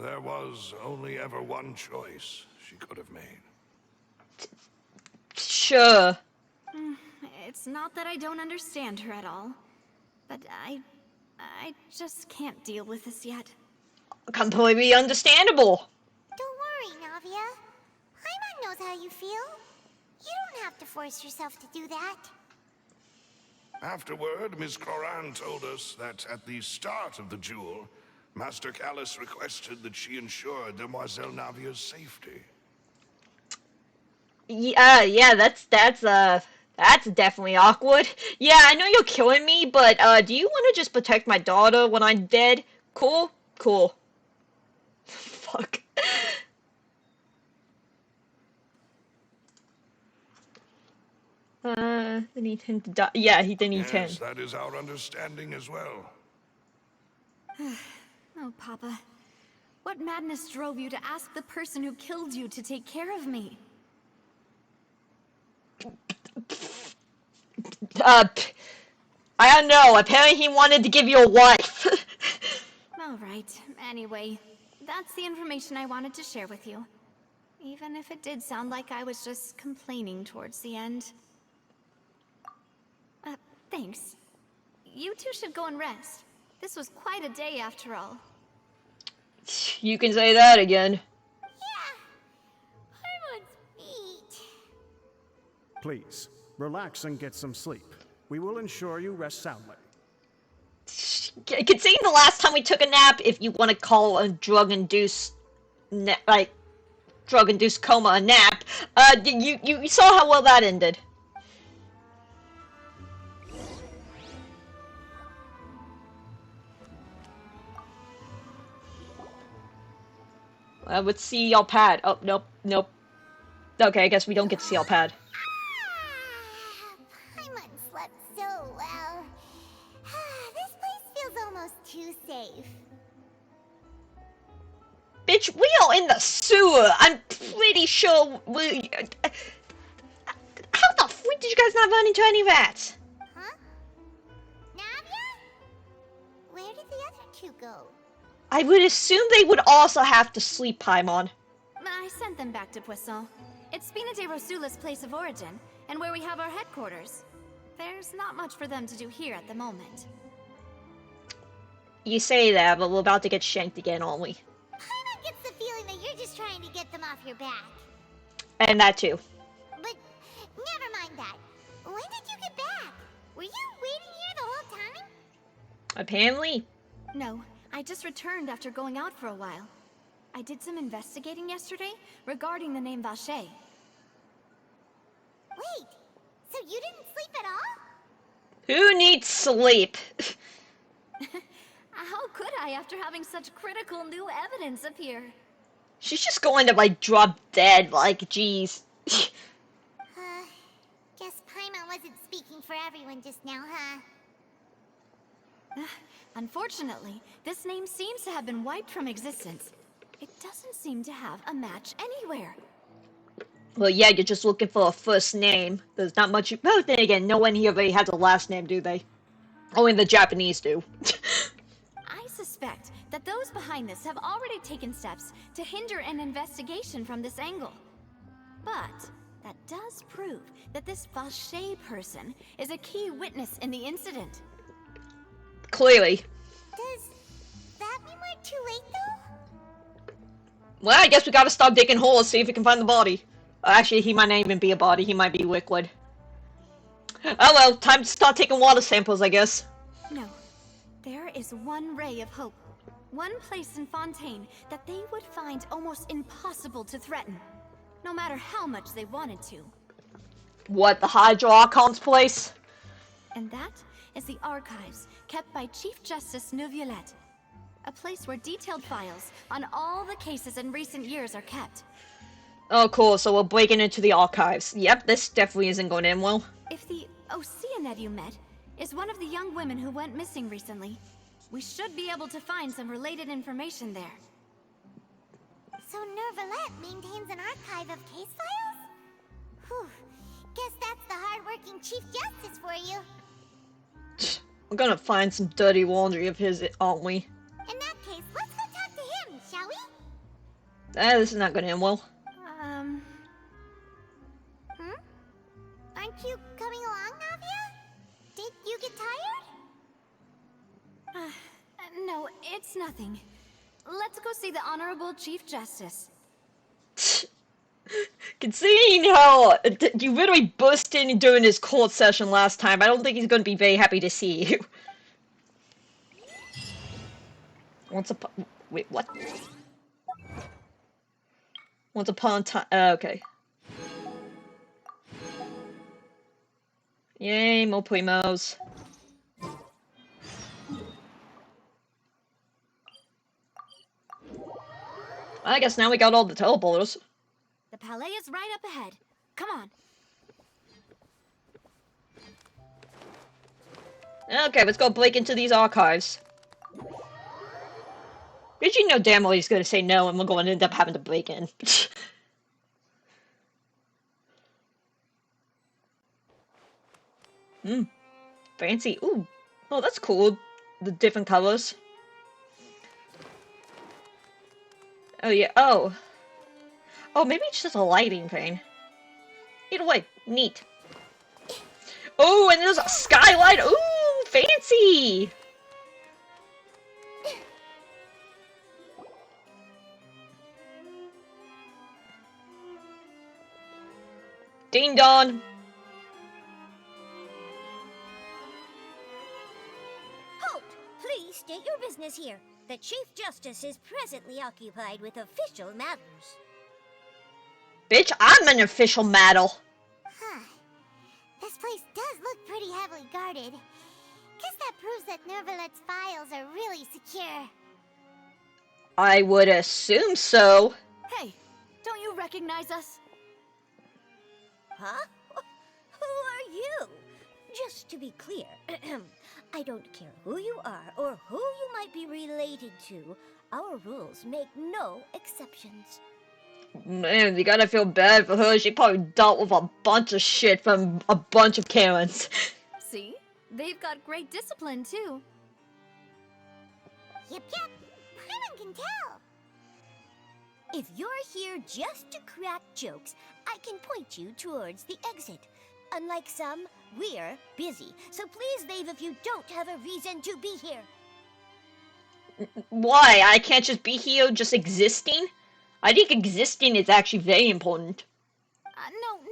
there was only ever one choice she could have made. Sure. It's not that I don't understand her at all, but I just can't deal with this yet. Completely understandable. Don't worry, Navia. Paimon knows how you feel. You don't have to force yourself to do that. Afterward, Ms. Clorand told us that at the start of the duel, Master Callus requested that she ensure Demoiselle Navia's safety. Yeah, that's definitely awkward. Yeah, I know you're killing me, but do you want to just protect my daughter when I'm dead? Cool? Cool. Fuck. They need him to die. Yeah, they need him. Yes, that is our understanding as well. Oh, Papa. What madness drove you to ask the person who killed you to take care of me? I don't know. Apparently he wanted to give you a wife. Alright, anyway, that's the information I wanted to share with you. Even if it did sound like I was just complaining towards the end. Thanks. You two should go and rest. This was quite a day after all. You can say that again. Yeah. Paimon's feet. Please, relax and get some sleep. We will ensure you rest soundly. Considering the last time we took a nap, if you want to call a drug-induced coma a nap, you saw how well that ended. Let's see y'all pad. Oh, nope, nope. Okay, I guess we don't get to see y'all pad. Paimon slept so well. This place feels almost too safe. Bitch, we are in the sewer. I'm pretty sure we... How the freak did you guys not run into any rats? Huh? Navia? Where did the other two go? I would assume they would also have to sleep, Paimon. I sent them back to Poisson. It's Spina de Rosula's place of origin, and where we have our headquarters. There's not much for them to do here at the moment. You say that, but we're about to get shanked again, aren't we? Paimon gets the feeling that you're just trying to get them off your back. And that too. But never mind that. When did you get back? Were you waiting here the whole time? Apparently. No, I just returned after going out for a while. I did some investigating yesterday regarding the name Vache. Wait, so you didn't sleep at all? Who needs sleep? How could I after having such critical new evidence appear? She's just going to, drop dead, jeez. Guess Paimon wasn't speaking for everyone just now, huh? Unfortunately, this name seems to have been wiped from existence. it doesn't seem to have a match anywhere. Well, yeah, you're just looking for a first name. There's not much. Well, then again, no one here really has a last name, do they? Only the Japanese do. I suspect that those behind this have already taken steps to hinder an investigation from this angle. But that does prove that this Vache person is a key witness in the incident. Clearly. Does that mean we're too late, though? Well, I guess we gotta stop digging holes, see if we can find the body. Actually, he might not even be a body, he might be liquid. Oh well, time to start taking water samples, I guess. No. There is one ray of hope. One place in Fontaine that they would find almost impossible to threaten. No matter how much they wanted to. What, the Hydro Archon's place? And that is the archives kept by Chief Justice Navia. A place where detailed files on all the cases in recent years are kept. Oh, cool, so we're breaking into the archives. Yep, this definitely isn't going to end well. If the Oceanid you met is one of the young women who went missing recently, we should be able to find some related information there. So Nervalet maintains an archive of case files? Whew. Guess that's the hard-working Chief Justice for you. We're gonna find some dirty laundry of his, aren't we? In that case, let's go talk to him, shall we? This is not gonna end well. Aren't you coming along, Navia? Did you get tired? No, it's nothing. Let's go see the Honorable Chief Justice. Considering how you literally burst in during his court session last time, I don't think he's going to be very happy to see you. Wait, what? Once upon a time. Okay. Yay, more primos. I guess now we got all the teleporters. The Palais is right up ahead. Come on. Okay, let's go break into these archives. Did you know damn well he's gonna say no and we're going to end up having to break in? Fancy. Ooh. Oh, that's cool. The different colors. Oh, yeah. Oh. Oh, maybe it's just a lighting thing. Either way, neat. Oh, and there's a skylight. Ooh, fancy. Ding dong. Halt! Please state your business here. The Chief Justice is presently occupied with official matters. Bitch, I'm an official matter. Huh. This place does look pretty heavily guarded. Guess that proves that Nervalet's files are really secure. I would assume so. Hey, don't you recognize us? Huh? Who are you? Just to be clear, I don't care who you are or who you might be related to. Our rules make no exceptions. Man, you gotta feel bad for her. She probably dealt with a bunch of shit from a bunch of Karens. See? They've got great discipline, too. Yep. Paimon can tell. If you're here just to crack jokes, I can point you towards the exit. Unlike some, we're busy, so please leave if you don't have a reason to be here. Why? I can't just be here just existing? I think existing is actually very important.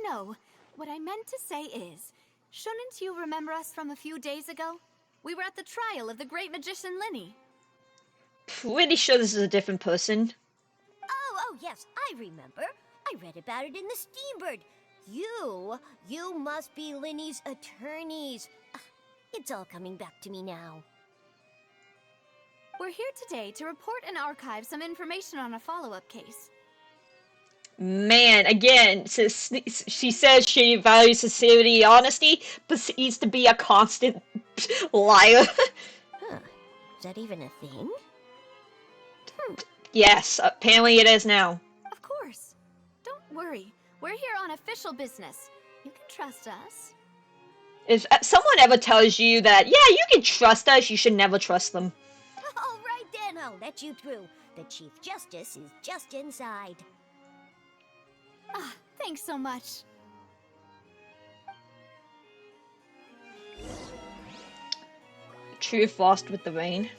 No. What I meant to say is, shouldn't you remember us from a few days ago? We were at the trial of the great magician Linny. Pretty sure this is a different person. Oh, yes, I remember. I read about it in the Steambird. You must be Linny's attorneys. It's all coming back to me now. We're here today to report and archive some information on a follow-up case. Man, again, she says she values sincerity and honesty, but seems to be a constant liar. Huh. Is that even a thing? Yes, apparently it is now. Of course. Don't worry. We're here on official business. You can trust us. If someone ever tells you that, yeah, you can trust us, you should never trust them. All right then, I'll let you through. The Chief Justice is just inside. Ah, thanks so much. True frost with the rain.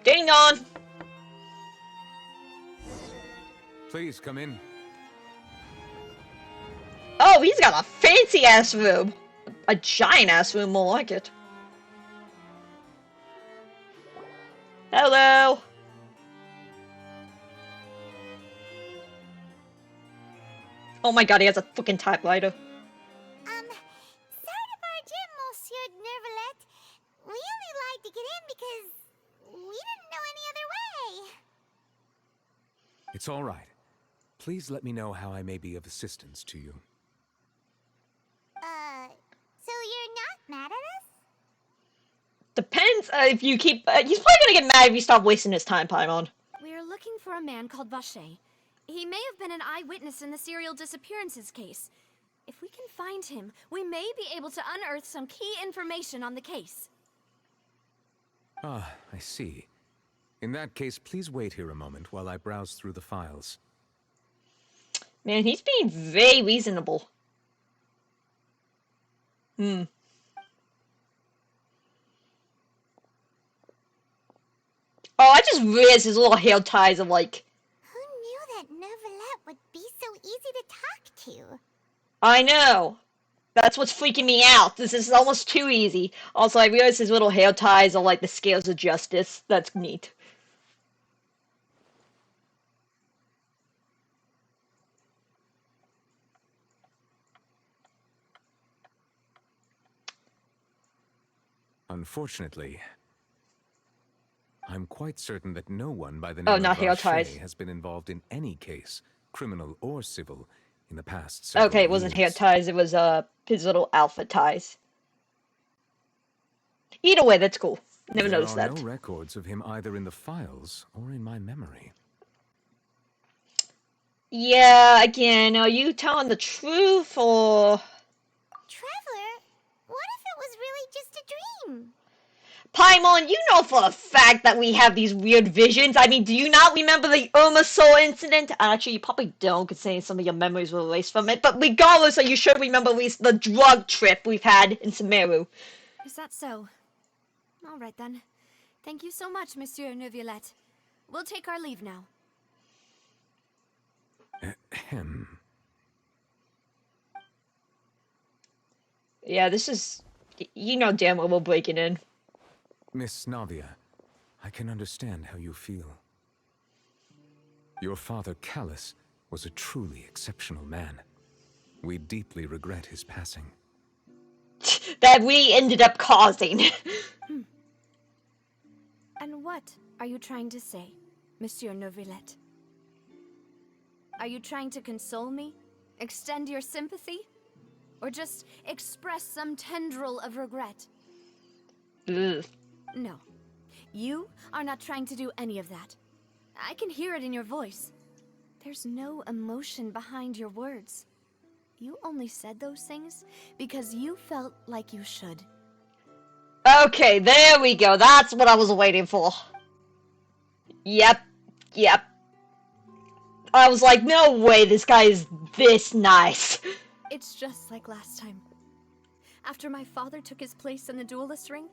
Ding on! Please come in. Oh, he's got a fancy ass room. A giant ass room, more like it. Hello! Oh my god, he has a fucking typewriter. Sorry to barge in, Monsieur Nervalet. We only lied to get in because we didn't know any other way. It's all right. Please let me know how I may be of assistance to you. So you're not mad at us? Depends if you keep. He's probably gonna get mad if you stop wasting his time, Paimon. We're looking for a man called Raye. He may have been an eyewitness in the serial disappearances case. If we can find him, we may be able to unearth some key information on the case. Ah, I see. In that case, please wait here a moment while I browse through the files. Man, he's being very reasonable. Oh, I just realized his little hair ties are like... Who knew that Nervalet would be so easy to talk to? I know. That's what's freaking me out. This is almost too easy. Also, I realized his little hair ties are like the scales of justice. That's neat. Unfortunately, I'm quite certain that no one by the Oh, name not of hair Raye ties. has been involved in any case, criminal or civil, in the past several Okay, it wasn't hair years. ties, it was his little alpha ties. Either way, that's cool. Never There noticed are that. no records of him either in the files or in my memory. Yeah, again, are you telling the truth or... Traveler, what if it was really just a dream? Paimon, you know for a fact that we have these weird visions. I mean, do you not remember the Irma Soul incident? Actually, you probably don't, considering some of your memories were erased from it. But regardless, you should remember at least the drug trip we've had in Sumeru. Is that so? All right then. Thank you so much, Monsieur Neuvillette. We'll take our leave now. Ahem. Yeah, this is... You know damn well we're breaking in. Miss Navia, I can understand how you feel. Your father, Callus, was a truly exceptional man. We deeply regret his passing. That we ended up causing. And what are you trying to say, Monsieur Neuvillette? Are you trying to console me? Extend your sympathy? Or just express some tendril of regret? Ugh. No. You are not trying to do any of that. I can hear it in your voice. There's no emotion behind your words. You only said those things because you felt like you should. Okay, there we go. That's what I was waiting for. Yep. I was like, no way this guy is this nice. It's just like last time. After my father took his place in the duelist ring,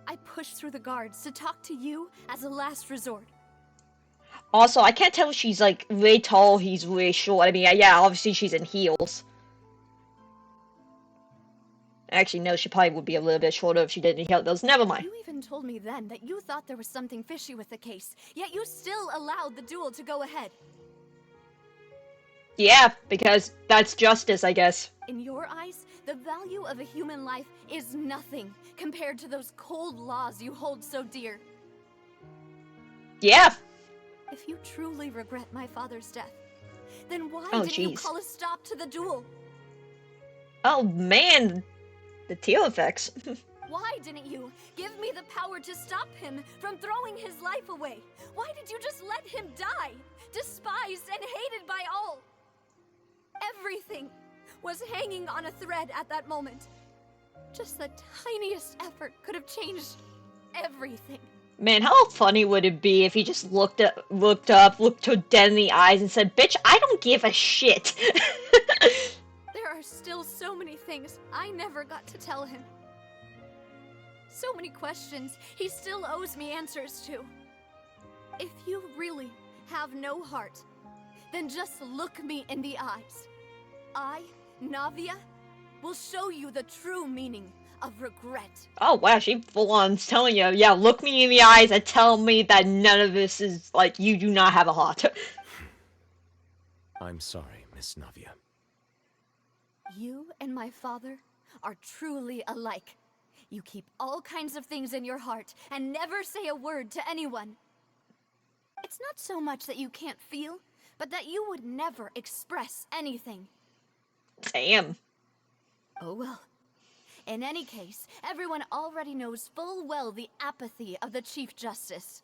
I pushed through the guards to talk to you as a last resort. Also, I can't tell if she's like way tall, he's way short. I mean, yeah, obviously she's in heels. Actually, no, she probably would be a little bit shorter if she didn't heal those. Never mind. You even told me then that you thought there was something fishy with the case, yet you still allowed the duel to go ahead. Yeah, because that's justice, I guess. In your eyes, the value of a human life is nothing compared to those cold laws you hold so dear. Yeah. If you truly regret my father's death, then why Oh, didn't you jeez. call a stop to the duel? Oh, man. The teal effects. Why didn't you give me the power to stop him from throwing his life away? Why did you just let him die, despised and hated by all? Everything was hanging on a thread at that moment. Just the tiniest effort could have changed everything. Man, how funny would it be if he just looked her dead in the eyes and said, "Bitch, I don't give a shit." There are still so many things I never got to tell him. So many questions he still owes me answers to. If you really have no heart, then just look me in the eyes. I, Navia, will show you the true meaning of regret. Oh wow, she full on telling you, yeah, look me in the eyes and tell me that none of this is, like, you do not have a heart. I'm sorry, Miss Navia. You and my father are truly alike. You keep all kinds of things in your heart and never say a word to anyone. It's not so much that you can't feel, but that you would never express anything. Damn. Oh well. In any case, everyone already knows full well the apathy of the Chief Justice.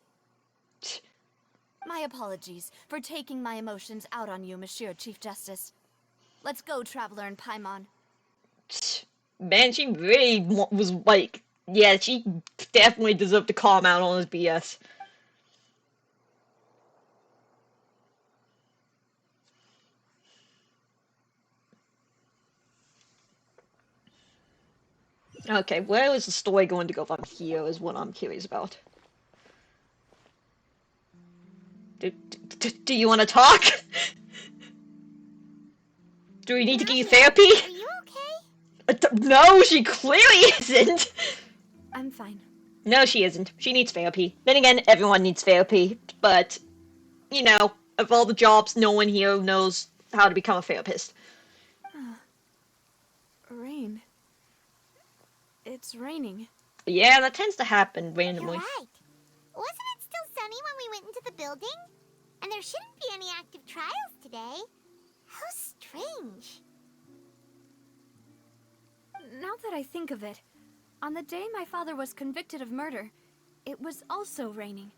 My apologies for taking my emotions out on you, Monsieur Chief Justice. Let's go, Traveler and Paimon. Man, she really was like, yeah, she definitely deserved to calm out on his BS. Okay, where is the story going to go from here is what I'm curious about. Do you want to talk? Do we need to give you therapy? Are you okay? No, she clearly isn't! I'm fine. No, she isn't. She needs therapy. Then again, everyone needs therapy, but, you know, of all the jobs, no one here knows how to become a therapist. Rain. It's raining. Yeah, that tends to happen randomly. You're right. Wasn't it still sunny when we went into the building? And there shouldn't be any active trials today. How strange. Now that I think of it, on the day my father was convicted of murder, it was also raining.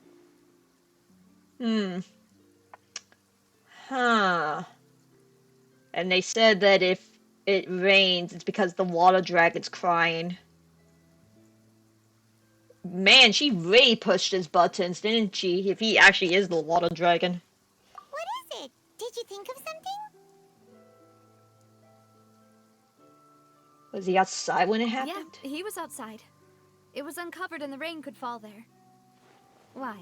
Huh. And they said that if it rains, it's because the water dragon's crying. Man, she really pushed his buttons, didn't she? If he actually is the water dragon. What is it? Did you think of something? Was he outside when it happened? Yeah, he was outside. It was uncovered and the rain could fall there. Why?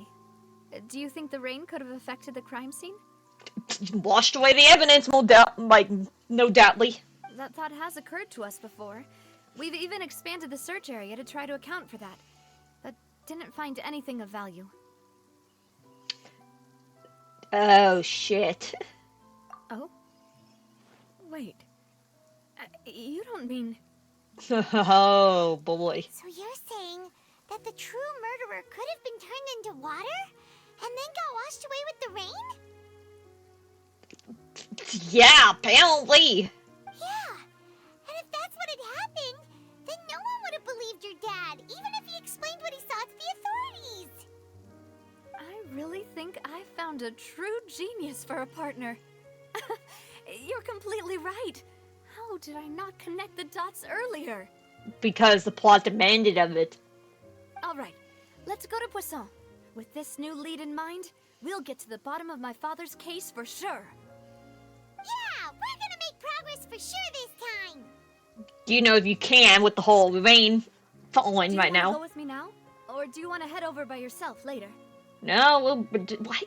Do you think the rain could have affected the crime scene? Washed away the evidence, no doubtly. That thought has occurred to us before. We've even expanded the search area to try to account for that, but didn't find anything of value. Oh, shit. Oh? Wait. You don't mean... Oh, boy. So you're saying that the true murderer could have been turned into water? And then got washed away with the rain? Yeah, apparently. Yeah. And if that's what had happened, then no one would have believed your dad, even if he explained what he saw to the authorities. I really think I found a true genius for a partner. You're completely right. How did I not connect the dots earlier? Because the plot demanded of it. All right, let's go to Poisson. With this new lead in mind, we'll get to the bottom of my father's case for sure. Yeah, we're gonna make progress for sure this time. You know, if you can, with the whole rain falling right Do you now. want to go with me now? Or do you want to head over by yourself later? No, what?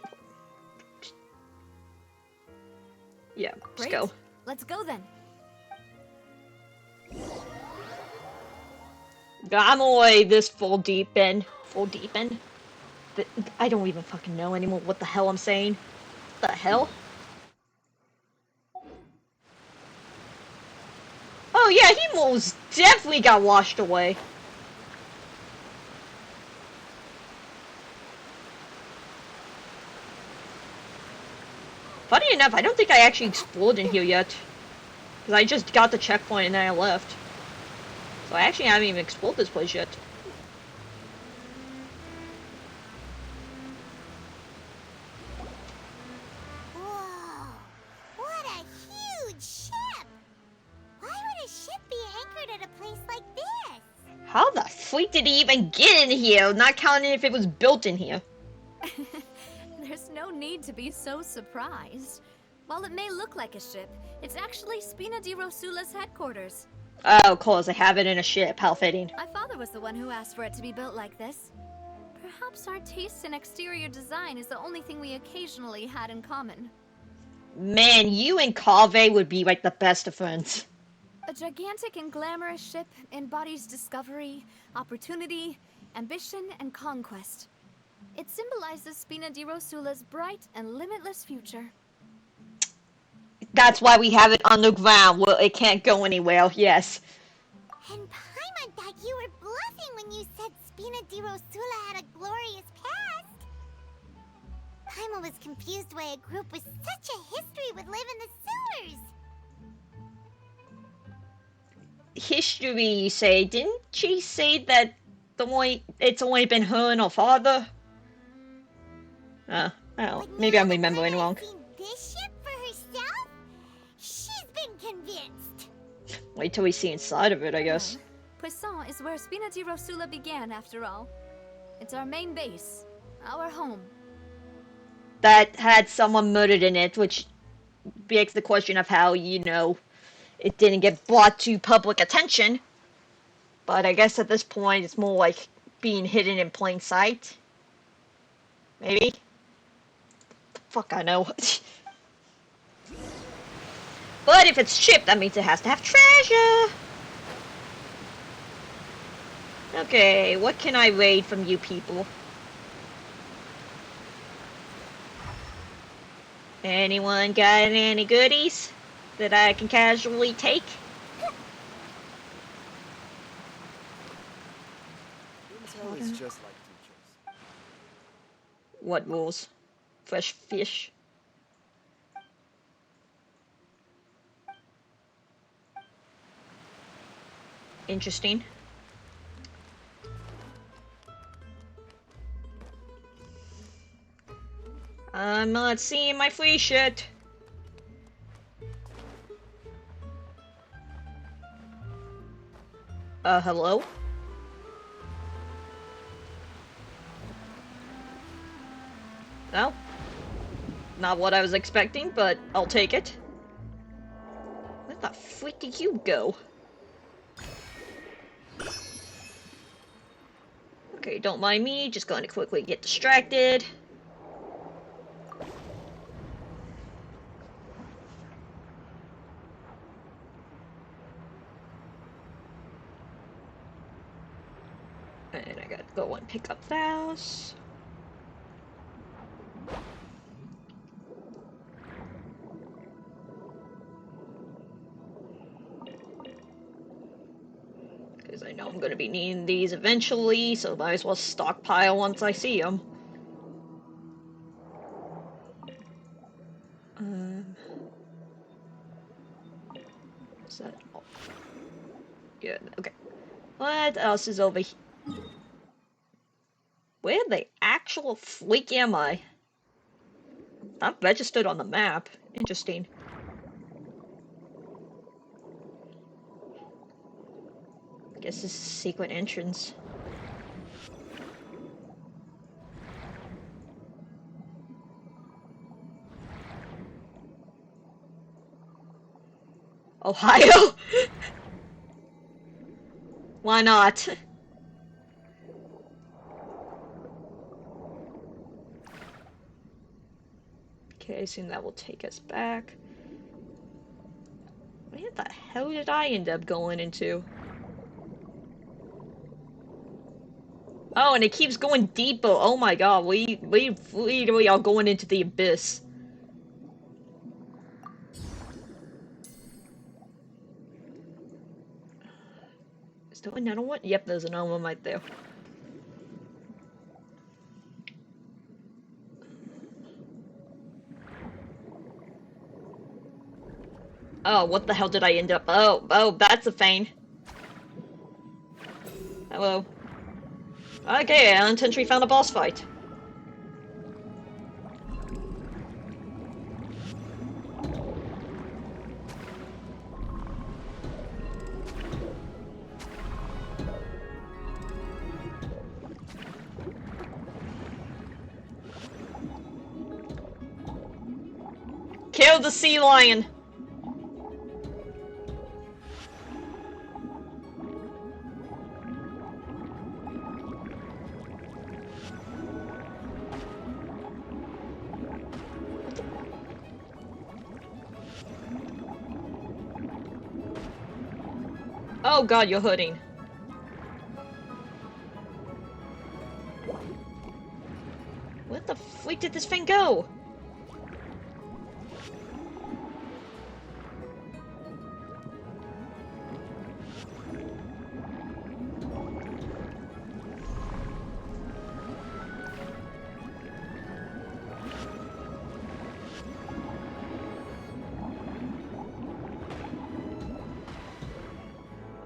Yeah, let's Great. go. Let's go then. I'm already this full deep in. I don't even fucking know anymore what the hell I'm saying. What the hell? Oh yeah, he most definitely got washed away. Funny enough, I don't think I actually explored in here yet. Because I just got the checkpoint and then I left. So I actually haven't even explored this place yet. Whoa! What a huge ship! Why would a ship be anchored at a place like this? How the freak did he even get in here? Not counting if it was built in here. There's no need to be so surprised. While it may look like a ship, it's actually Spina di Rosula's headquarters. Oh, of course, I have it in a ship. How fitting. My father was the one who asked for it to be built like this. Perhaps our taste in exterior design is the only thing we occasionally had in common. Man, you and Kave would be like the best of friends. A gigantic and glamorous ship embodies discovery, opportunity, ambition, and conquest. It symbolizes Spina di Rosula's bright and limitless future. That's why we have it underground, where it can't go anywhere, yes. And Paimon thought you were bluffing when you said Spina di Rosula had a glorious past. Paimon was confused why a group with such a history would live in the sewers. History, you say? Didn't she say that it's only been her and her father? Oh, But maybe now I'm that remembering Paimon wrong. has seen this ship for herself, she's been convinced. Wait till we see inside of it, I guess. Poisson is where Spina di Rosula began, after all. It's our main base, our home. That had someone murdered in it, which begs the question of how, it didn't get brought to public attention. But I guess at this point, it's more like being hidden in plain sight. Maybe? The fuck I know. But if it's shipped, that means it has to have treasure! Okay, what can I raid from you people? Anyone got any goodies that I can casually take? Intel is just like teachers. What rules? Fresh fish. Interesting. I'm not seeing my free shit. Hello? No? Not what I was expecting, but I'll take it. Where the frick did you go? Okay, don't mind me, just going to quickly get distracted. And I gotta go and pick up those. Because I know I'm gonna be needing these eventually, so might as well stockpile once I see them. Is that all? Good, okay. What else is over here? Where the actual freak am I? Not registered on the map. Interesting. I guess this is a secret entrance. Ohio? Why not? Okay, I assume that will take us back. Where the hell did I end up going into? Oh, and it keeps going deeper. Oh my god, we are going into the abyss. Is there another one? Yep, there's another one right there. Oh, what the hell did I end up? Oh, that's a feign. Okay, I unintentionally found a boss fight. Kill the sea lion! Oh god, you're hurting. Where the freak did this thing go?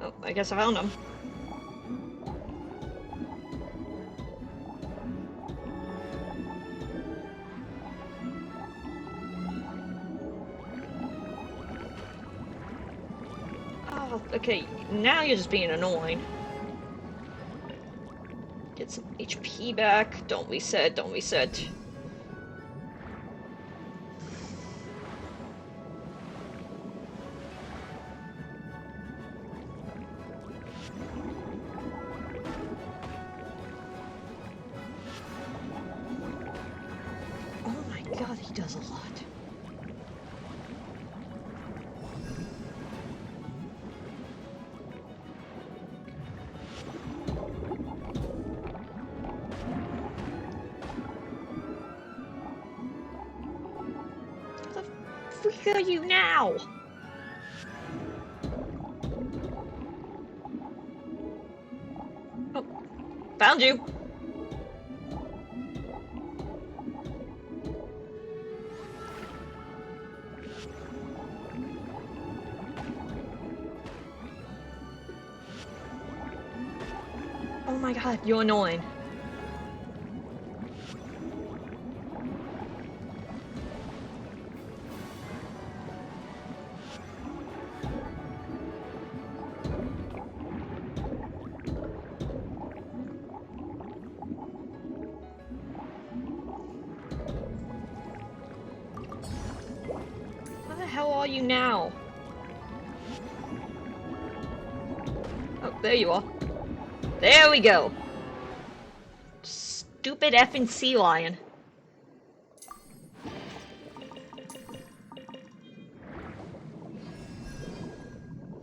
Oh, I guess I found him. Oh, okay, now you're just being annoying. Get some HP back. Don't reset, don't reset. Oh my god, he does a lot. Where are you now? Oh, found you. Oh my god, you're annoying. Where the hell are you now? Oh, there you are. There we go. Stupid effing sea lion.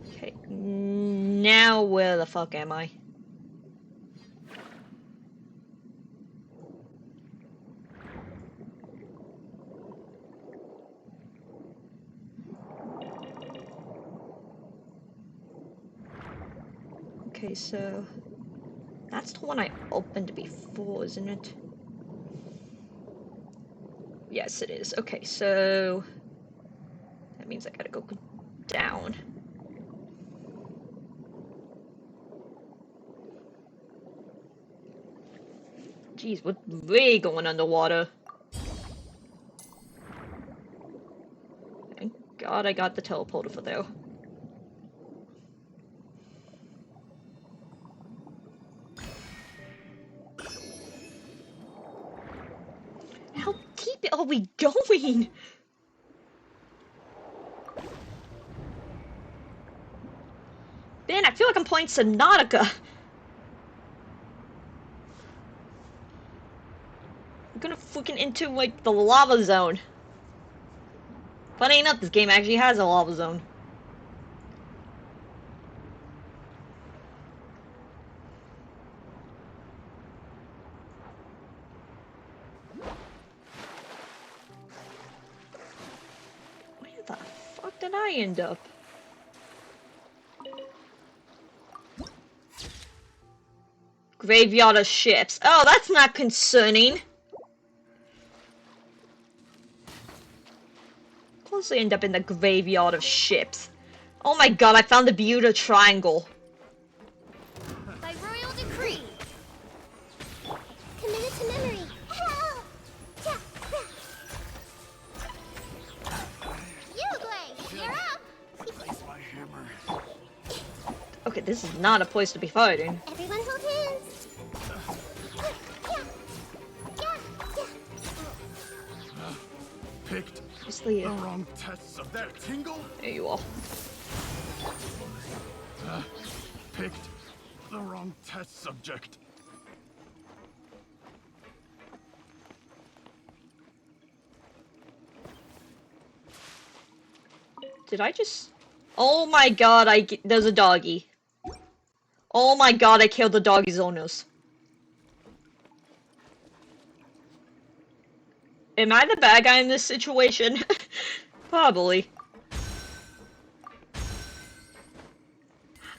Okay, now where the fuck am I? Okay, so that's the one I opened before, isn't it? Yes, it is. Okay, so that means I gotta go down. Jeez, we're way going underwater. Thank God I got the teleporter for though. How deep are we going? Man, I feel like I'm playing Subnautica. I'm gonna fucking into like the lava zone. Funny enough, this game actually has a lava zone. Where the fuck did I end up? Graveyard of ships. Oh, that's not concerning. Of course I end up in the graveyard of ships. Oh my god, I found the Bermuda Triangle. By royal decree. this is not a place to be fighting. Everyone hold hands. Picked Obviously, the wrong tests of that tingle. there you are. Picked the wrong test subject. Did I just... Oh my god, there's a doggy. Oh my god, I killed the doggy's owners. Am I the bad guy in this situation? Probably.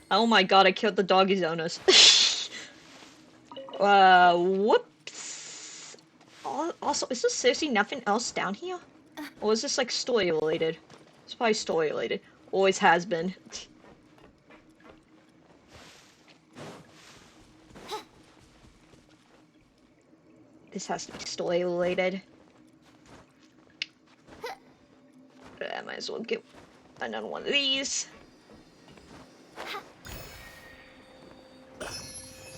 Oh my god, I killed the doggy's owners. Whoops. Also, is there seriously nothing else down here? Or is this like story related? It's probably story related. Always has been. This has to be story related. I might as well get another one of these.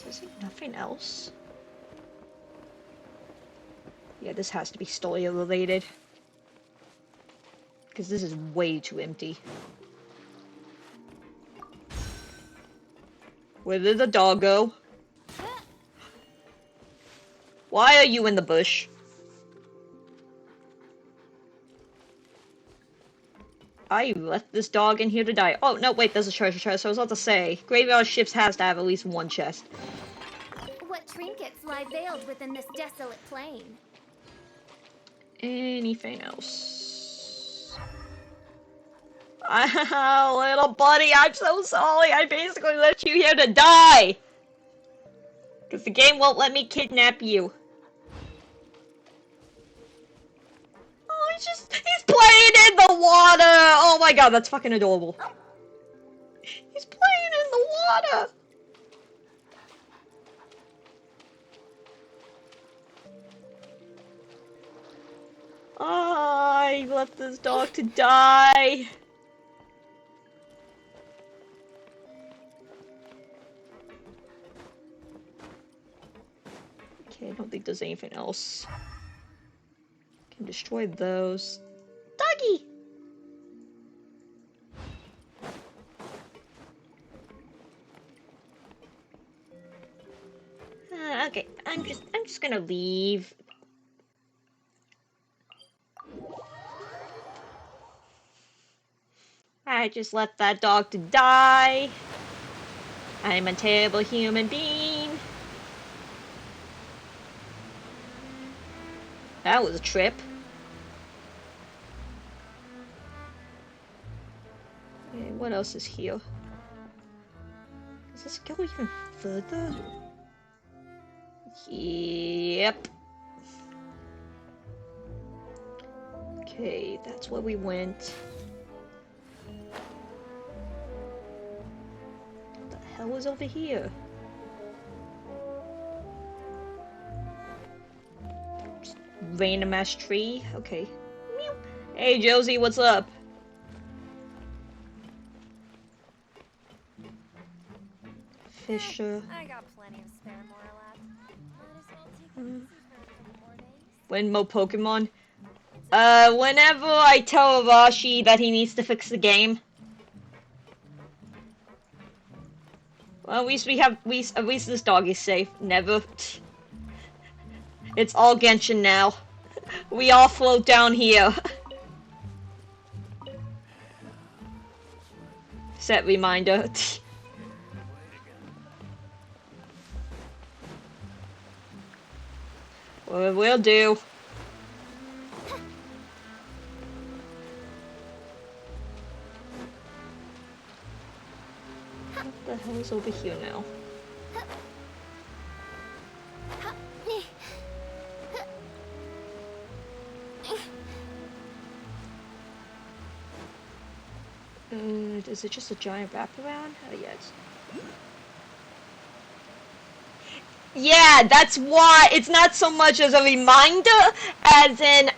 Is there nothing else? Yeah, this has to be story related. Because this is way too empty. Where did the dog go? Why are you in the bush? I left this dog in here to die. Oh, no, wait, there's a treasure chest. I was about to say, graveyard ships has to have at least one chest. What trinkets lie veiled within this desolate plain? Anything else? Little buddy, I'm so sorry. I basically left you here to die. Because the game won't let me kidnap you. Oh, he's playing in the water. Oh my god, that's fucking adorable. He's playing in the water. I left this dog to die. Okay, I don't think there's anything else. Can destroy those. Doggy! Okay, I'm just gonna leave. I just left that dog to die. I'm a terrible human being. That was a trip. Okay, what else is here? Does this go even further? Yep. Okay, that's where we went. What the hell is over here? Just random ass tree. Okay. Meow. Hey Josie, what's up? Fisher. I got plenty of spare more left. Might as well take it easy for a couple more days. When more Pokemon? Whenever I tell Rashi that he needs to fix the game. Well, at least at least this dog is safe. Never. It's all Genshin now. We all float down here. Set reminder. Well, will do. What the hell is over here now? Is it just a giant wraparound? Oh, yeah, it's... Yeah, that's why it's not so much as a reminder as in, if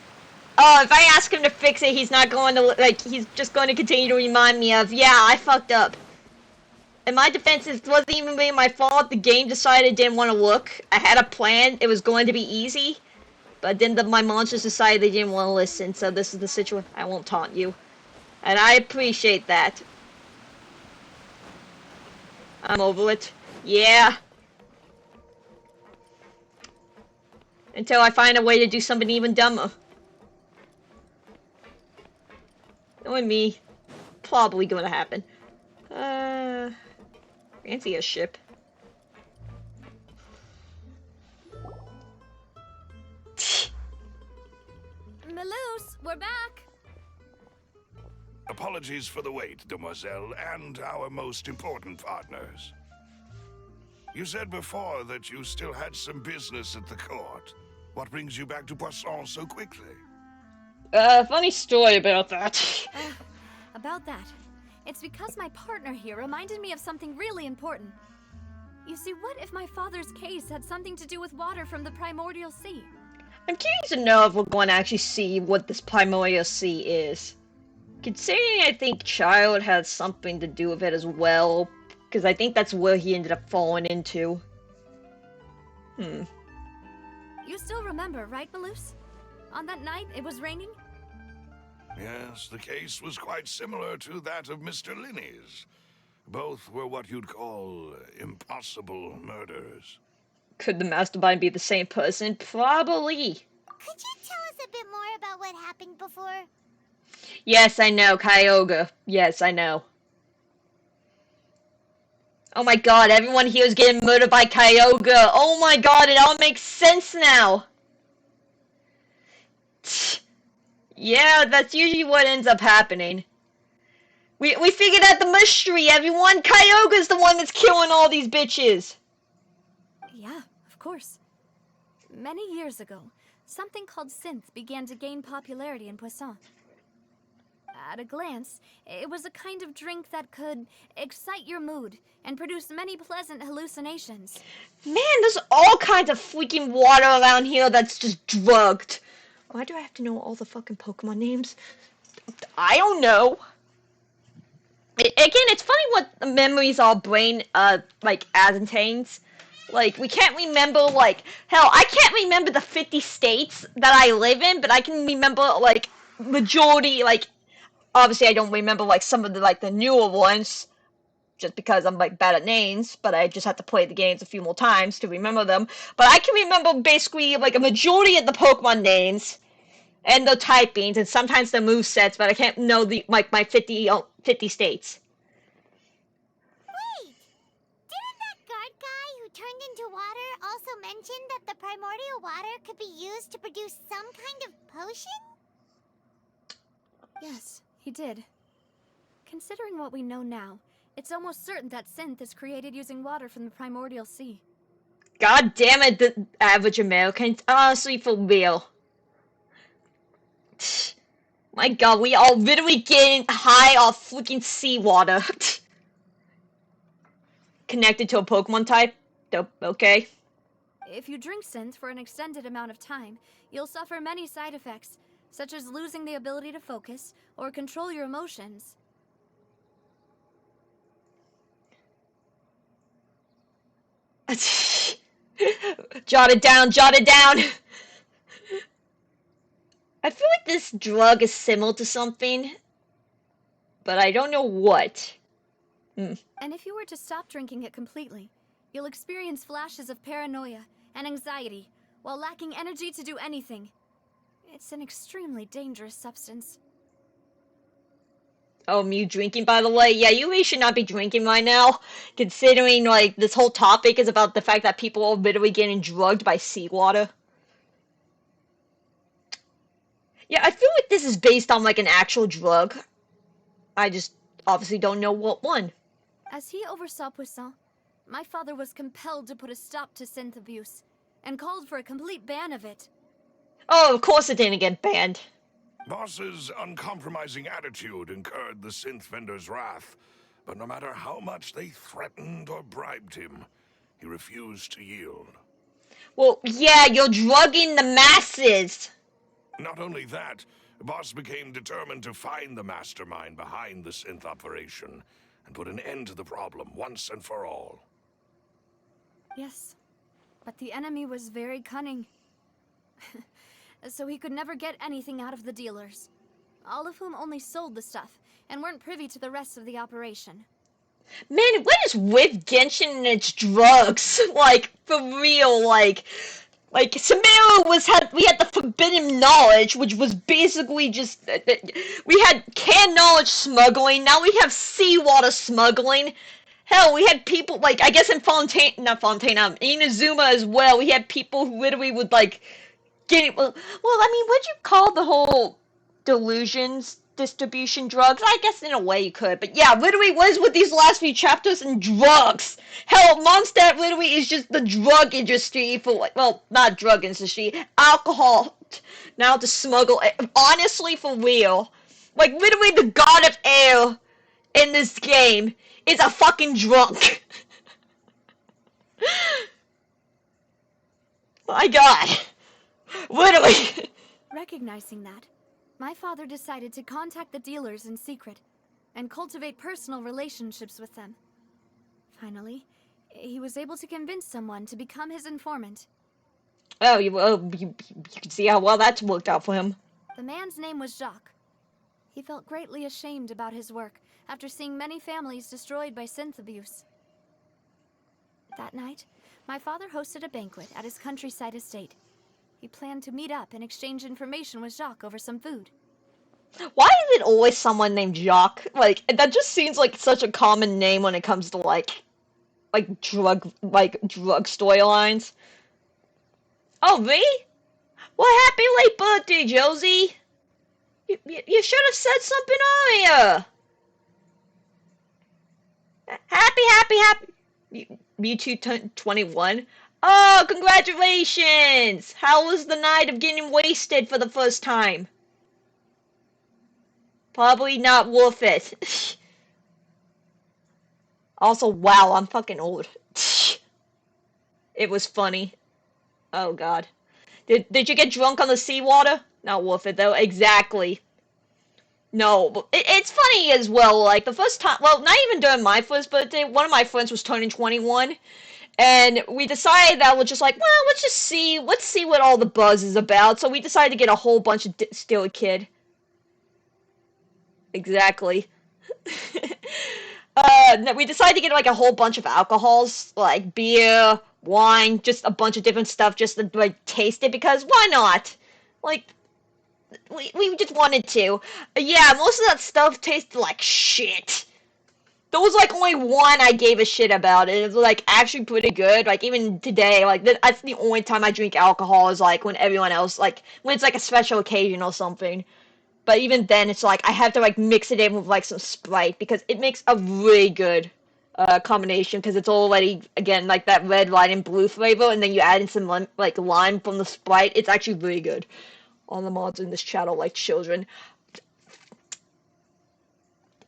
I ask him to fix it, he's not going to, like, he's just going to continue to remind me of, yeah, I fucked up. in my defense, it wasn't even really my fault. The game decided it didn't want to look. I had a plan. It was going to be easy. But then my monsters decided they didn't want to listen. So this is the situation. I won't taunt you. And I appreciate that. I'm over it. Yeah. Until I find a way to do something even dumber. Knowing me, probably gonna happen. Fancy a ship. Maloose, we're back. Apologies for the wait, demoiselle, and our most important partners. You said before that you still had some business at the court. What brings you back to Poisson so quickly? Funny story about that. About that. It's because my partner here reminded me of something really important. You see, what if my father's case had something to do with water from the Primordial Sea? I'm curious to know if we're going to actually see what this Primordial Sea is. Considering I think Child has something to do with it as well, because I think that's where he ended up falling into. You still remember, right, Maloose? On that night, it was raining? Yes, the case was quite similar to that of Mr. Linney's. Both were what you'd call impossible murders. Could the mastermind be the same person? Probably. Could you tell us a bit more about what happened before? Yes, I know, Kyogre. Yes, I know. Oh my god, everyone here is getting murdered by Kyogre. Oh my god, it all makes sense now. Yeah, that's usually what ends up happening. We figured out the mystery, everyone. Kyogre's the one that's killing all these bitches. Yeah, of course. Many years ago, something called synth began to gain popularity in Poisson. At a glance, it was a kind of drink that could excite your mood and produce many pleasant hallucinations. Man, there's all kinds of freaking water around here that's just drugged. Why do I have to know all the fucking Pokemon names? I don't know. Again, it's funny what memories our brain, like, contains. Like, we can't remember, like, hell, I can't remember the 50 states that I live in, but I can remember, like, majority, like, obviously I don't remember, like, some of the, like, the newer ones, just because I'm, like, bad at names, but I just have to play the games a few more times to remember them. But I can remember, basically, like, a majority of the Pokemon names, and the typings, and sometimes the movesets, but I can't know the, like, my 50 states. Wait! Didn't that guard guy who turned into water also mention that the primordial water could be used to produce some kind of potion? Yes, he did. Considering what we know now, it's almost certain that synth is created using water from the Primordial Sea. God damn it, the average American. Honestly, for real. My god, we are literally getting high off freaking seawater. Connected to a Pokemon type? Dope, okay. If you drink synth for an extended amount of time, you'll suffer many side effects, such as losing the ability to focus or control your emotions. Jot it down, jot it down! I feel like this drug is similar to something, but I don't know what. And if you were to stop drinking it completely, you'll experience flashes of paranoia and anxiety while lacking energy to do anything. It's an extremely dangerous substance. Oh, me drinking, by the way? Yeah, you really should not be drinking right now, considering, like, this whole topic is about the fact that people are literally getting drugged by seawater. Yeah, I feel like this is based on, like, an actual drug. I just obviously don't know what one. As he oversaw Poisson, my father was compelled to put a stop to synth abuse, and called for a complete ban of it. Oh, of course it didn't get banned. Boss's uncompromising attitude incurred the synth vendor's wrath, but no matter how much they threatened or bribed him, he refused to yield. Well, yeah, you're drugging the masses. Not only that, Boss became determined to find the mastermind behind the synth operation, and put an end to the problem once and for all. Yes, but the enemy was very cunning. So he could never get anything out of the dealers, all of whom only sold the stuff and weren't privy to the rest of the operation. Man, what is with Genshin and its drugs? Like, for real, like Samira we had the forbidden knowledge, which was basically just, we had canned knowledge smuggling, now we have seawater smuggling. Hell, we had people, like, I guess in Inazuma as well, we had people who literally would, like, well, I mean, what'd you call the whole delusions distribution drugs? I guess in a way you could, but yeah, literally what is with these last few chapters and drugs? Hell, Mondstadt literally is just the drug industry for, like, well, not drug industry, alcohol now to smuggle. Honestly, for real, like, literally the god of air in this game is a fucking drunk. My god. Literally. Recognizing that, my father decided to contact the dealers in secret and cultivate personal relationships with them. Finally, he was able to convince someone to become his informant. Oh, you can see how well that's worked out for him. The man's name was Jacques. He felt greatly ashamed about his work after seeing many families destroyed by synth abuse. That night, my father hosted a banquet at his countryside estate. He planned to meet up and exchange information with Jacques over some food. Why is it always someone named Jacques? Like, that just seems like such a common name when it comes to, like drug storylines. Oh, really? Well, happy late birthday, Josie! You should have said something earlier! Happy! Mewtwo 21? Oh, congratulations! How was the night of getting wasted for the first time? Probably not worth it. Also, wow, I'm fucking old. It was funny. Oh god. Did you get drunk on the seawater? Not worth it though, exactly. No, but it's funny as well, like, the first time, well, not even during my first birthday, one of my friends was turning 21, and we decided that we're just like, well, let's see what all the buzz is about, so we decided to get a whole bunch of Steal a Kid. Exactly. We decided to get, like, a whole bunch of alcohols, like beer, wine, just a bunch of different stuff just to, like, taste it, because why not? Like, we just wanted to. Yeah, most of that stuff tasted like shit. There was, like, only one I gave a shit about. It was, like, actually pretty good. Like, even today, like, that's the only time I drink alcohol is, like, when everyone else, like, when it's, like, a special occasion or something. But even then, it's, like, I have to, like, mix it in with, like, some Sprite, because it makes a really good combination, because it's already, again, like, that red, white, and blue flavor, and then you add in some, lime from the Sprite. It's actually really good. All the mods in this channel like children.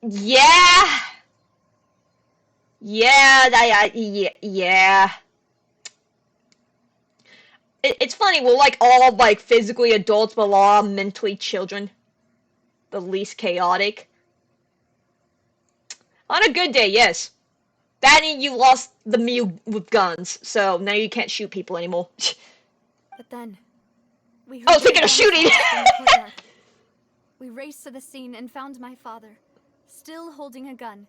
Yeah! Yeah. It's funny, we're, like, all, like, physically adults, but we're all mentally children. The least chaotic. On a good day, yes. Danny, you lost the Mew with guns, so now you can't shoot people anymore. But then, we heard oh, thinking of shooting! We raced to the scene and found my father, still holding a gun,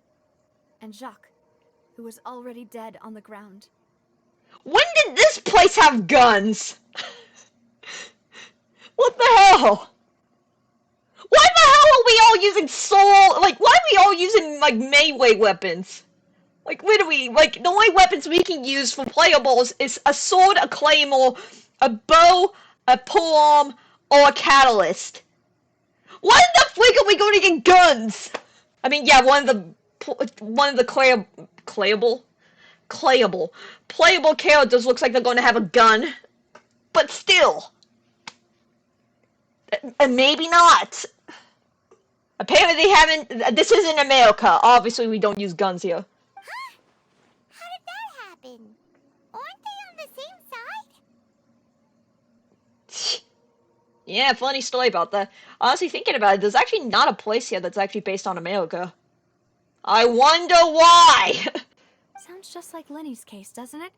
and Jacques, who was already dead on the ground. When did this place have guns? What the hell? Why the hell are we all using why are we all using, like, melee weapons? Like, literally, like, the only weapons we can use for playables is a sword, a claymore, a bow, a polearm, or a catalyst. Why the freak are we going to get guns? I mean, yeah, one of the playable characters looks like they're going to have a gun, but still, maybe not. Apparently they haven't. This isn't America. Obviously, we don't use guns here. Huh? How did that happen? Aren't they on the same side? Yeah, funny story about that. Honestly, thinking about it, there's actually not a place here that's actually based on America. I wonder why! Sounds just like Lenny's case, doesn't it?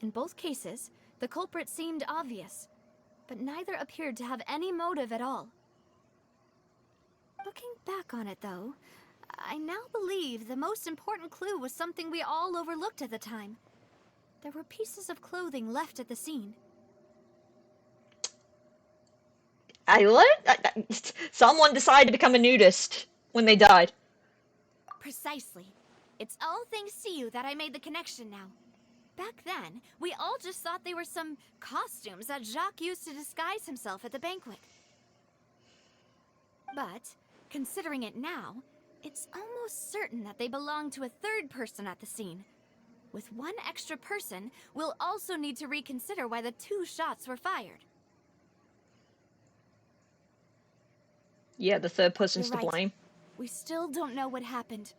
In both cases, the culprit seemed obvious, but neither appeared to have any motive at all. Looking back on it, though, I now believe the most important clue was something we all overlooked at the time. There were pieces of clothing left at the scene. Someone decided to become a nudist when they died. Precisely. It's all thanks to you that I made the connection now. Back then, we all just thought they were some costumes that Jacques used to disguise himself at the banquet. But, considering it now, it's almost certain that they belong to a third person at the scene. With one extra person, we'll also need to reconsider why the 2 shots were fired. Yeah, the third person's You're to right. blame. We still don't know what happened.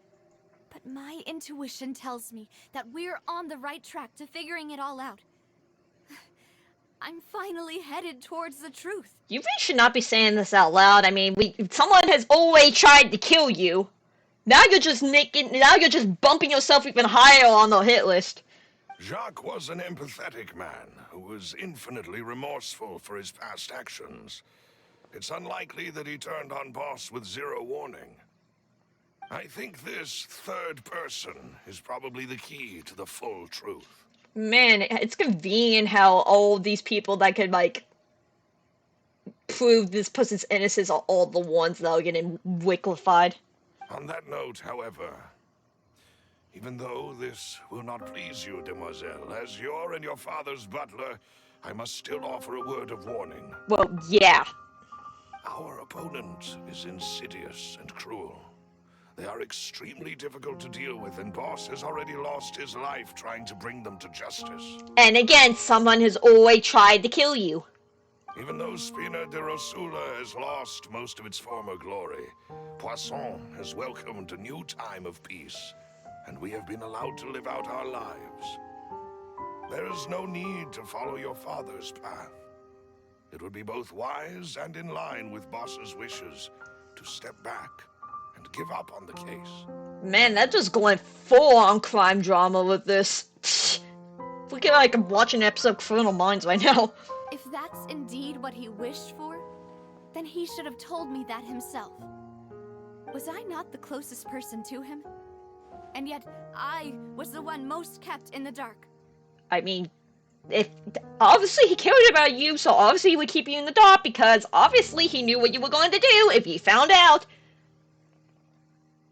But my intuition tells me that we're on the right track to figuring it all out. I'm finally headed towards the truth. You really should not be saying this out loud. I mean, someone has always tried to kill you. Now you're just bumping yourself even higher on the hit list. Jacques was an empathetic man who was infinitely remorseful for his past actions. It's unlikely that he turned on Boss with zero warning. I think this third person is probably the key to the full truth. Man, it's convenient how all these people that could, like, prove this person's innocence are all the ones that are getting wicklified. On that note, however, even though this will not please you, demoiselle, as your and your father's butler, I must still offer a word of warning. Well, yeah. Our opponent is insidious and cruel. They are extremely difficult to deal with, and Boss has already lost his life trying to bring them to justice. And again, someone has always tried to kill you. Even though Spina de Rosula has lost most of its former glory, Poisson has welcomed a new time of peace, and we have been allowed to live out our lives. There is no need to follow your father's path. It would be both wise and in line with Boss's wishes to step back and give up on the case. Man, that's just going full on crime drama with this. Look at like I'm watching an episode of Criminal Minds right now. If that's indeed what he wished for, then he should have told me that himself. Was I not the closest person to him? And yet, I was the one most kept in the dark. I mean, if obviously he cared about you, so obviously he would keep you in the dark because obviously he knew what you were going to do if he found out.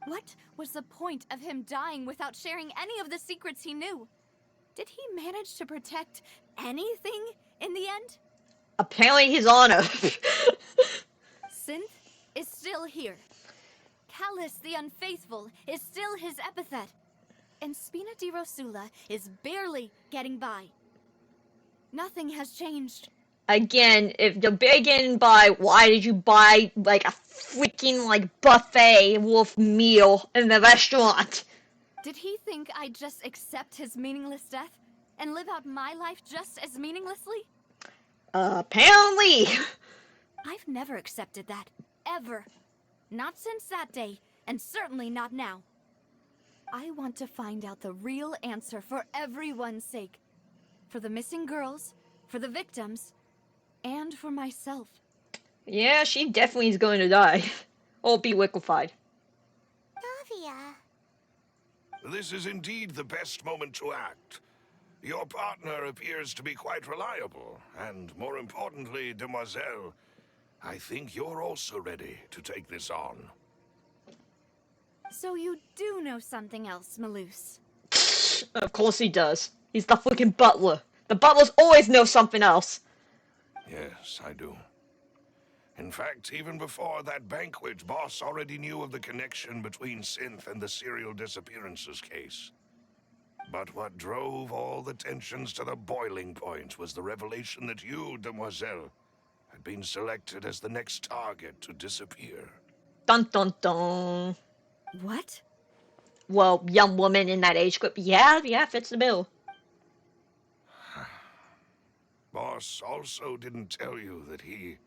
What was the point of him dying without sharing any of the secrets he knew? Did he manage to protect anything in the end? Apparently his honor. Synth is still here. Callus the Unfaithful is still his epithet. And Spina di Rosula is barely getting by. Nothing has changed. Again, if you're begging by why did you buy like a freaking like buffet wolf meal in the restaurant? Did he think I'd just accept his meaningless death and live out my life just as meaninglessly? Apparently. I've never accepted that. Ever. Not since that day, and certainly not now. I want to find out the real answer for everyone's sake. For the missing girls, for the victims, and for myself. Yeah, she definitely is going to die. Or be liquefied. Navia. This is indeed the best moment to act. Your partner appears to be quite reliable, and more importantly, demoiselle, I think you're also ready to take this on. So you do know something else, Maloose? Of course he does. He's the freaking butler. The butlers always know something else. Yes, I do. In fact, even before that banquet, Boss already knew of the connection between Synth and the serial disappearances case. But what drove all the tensions to the boiling point was the revelation that you, demoiselle, had been selected as the next target to disappear. Dun dun dun. What? Well, young woman in that age group. Yeah, fits the bill. Boss also didn't tell you that he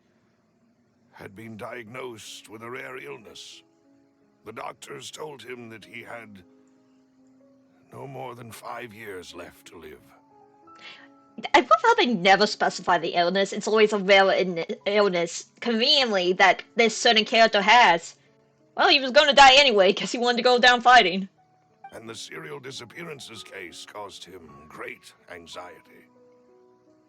had been diagnosed with a rare illness. The doctors told him that he had no more than 5 years left to live. I love how they never specify the illness. It's always a rare illness, conveniently, that this certain character has. Well, he was going to die anyway, because he wanted to go down fighting. And the serial disappearances case caused him great anxiety.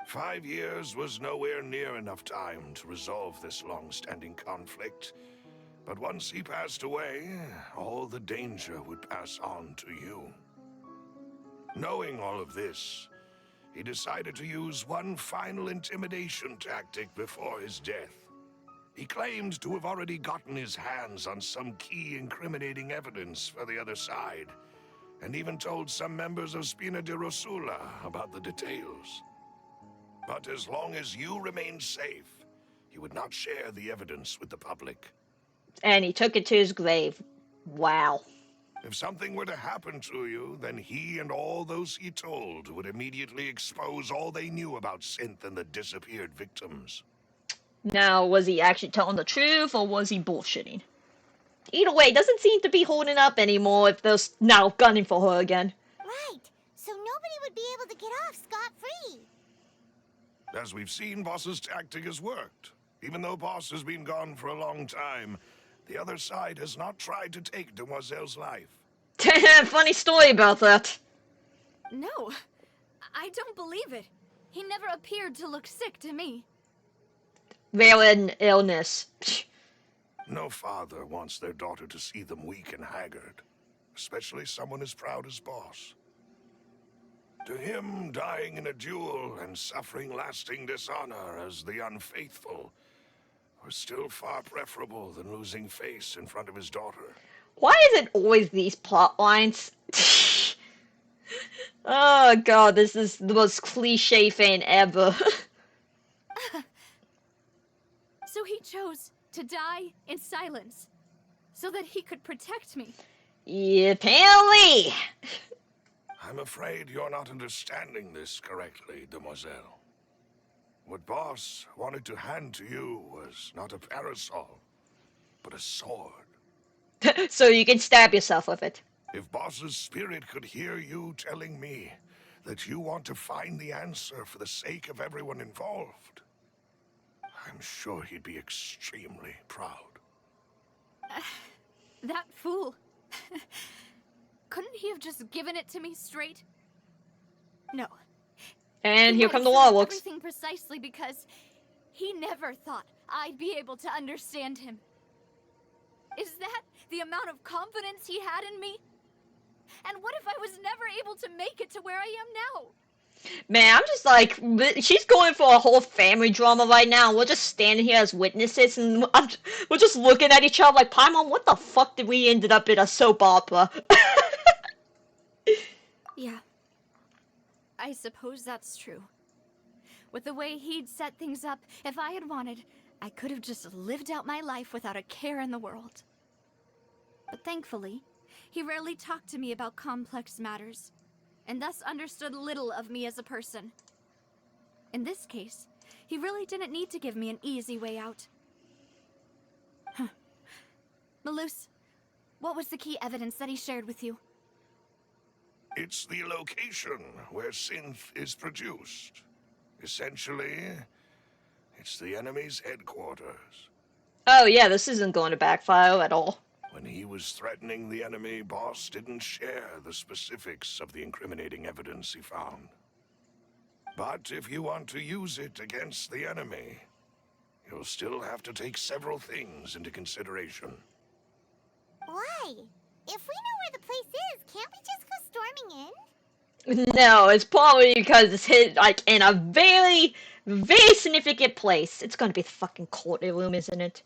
5 years was nowhere near enough time to resolve this long-standing conflict. But once he passed away, all the danger would pass on to you. Knowing all of this, he decided to use one final intimidation tactic before his death. He claimed to have already gotten his hands on some key incriminating evidence for the other side, and even told some members of Spina di Rosula about the details. But as long as you remained safe, he would not share the evidence with the public. And he took it to his grave. Wow. If something were to happen to you, then he and all those he told would immediately expose all they knew about Synth and the disappeared victims. Now, was he actually telling the truth, or was he bullshitting? Either way, it doesn't seem to be holding up anymore if they're now gunning for her again. Right. So nobody would be able to get off scot-free. As we've seen, Boss's tactic has worked. Even though Boss has been gone for a long time, the other side has not tried to take Demoiselle's life. Funny story about that. No, I don't believe it. He never appeared to look sick to me. Rare an illness. No father wants their daughter to see them weak and haggard, especially someone as proud as Boss. To him, dying in a duel and suffering lasting dishonor as the unfaithful were still far preferable than losing face in front of his daughter. Why is it always these plot lines? Oh god, this is the most cliche thing ever. So he chose to die in silence, so that he could protect me. Yeah, apparently. I'm afraid you're not understanding this correctly, Demoiselle. What Boss wanted to hand to you was not a parasol, but a sword. So you can stab yourself with it. If Boss's spirit could hear you telling me that you want to find the answer for the sake of everyone involved, I'm sure he'd be extremely proud. That fool. Couldn't he have just given it to me straight? No. And He here might come the have said Warlocks. everything precisely because he never thought I'd be able to understand him. Is that the amount of confidence he had in me? And what if I was never able to make it to where I am now? Man, I'm just like, she's going for a whole family drama right now. We're just standing here as witnesses, and we're just looking at each other like, Paimon, what the fuck did we ended up in a soap opera? Yeah. I suppose that's true. With the way he'd set things up, if I had wanted, I could have just lived out my life without a care in the world. But thankfully, he rarely talked to me about complex matters, and thus understood little of me as a person. In this case, he really didn't need to give me an easy way out. Malus, what was the key evidence that he shared with you? It's the location where synth is produced. Essentially, it's the enemy's headquarters. Oh yeah, this isn't going to backfire at all. When he was threatening the enemy, Boss didn't share the specifics of the incriminating evidence he found. But if you want to use it against the enemy, you'll still have to take several things into consideration. Why? If we know where the place is, can't we just go storming in? No, it's probably because it's hit like in a very, very significant place. It's gonna be the fucking courtroom, isn't it?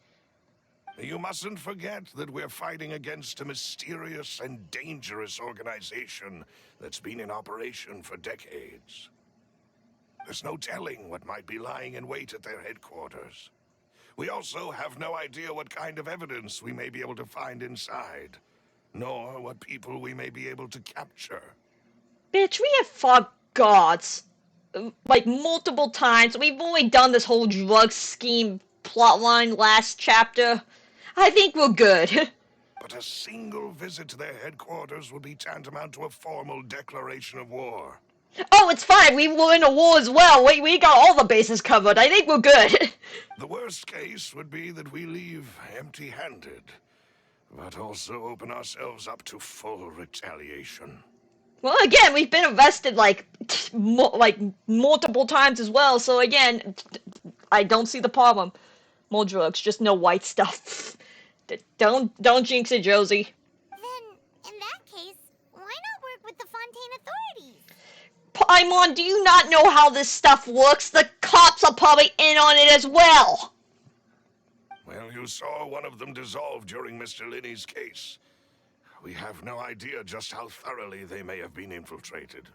You mustn't forget that we're fighting against a mysterious and dangerous organization that's been in operation for decades. There's no telling what might be lying in wait at their headquarters. We also have no idea what kind of evidence we may be able to find inside, nor what people we may be able to capture. Bitch, we have fought gods like multiple times. We've only done this whole drug scheme plotline last chapter. I think we're good. but a single visit to their headquarters would be tantamount to a formal declaration of war. Oh, it's fine. We were in a war as well. We got all the bases covered. I think we're good. The worst case would be that we leave empty-handed, but also open ourselves up to full retaliation. Well, again, we've been arrested like multiple times as well. So again, I don't see the problem. More drugs, just no white stuff. Don't jinx it, Josie. Then, in that case, why not work with the Fontaine authorities? Paimon, do you not know how this stuff works? The cops are probably in on it as well. Well, you saw one of them dissolve during Mr. Linney's case. We have no idea just how thoroughly they may have been infiltrated.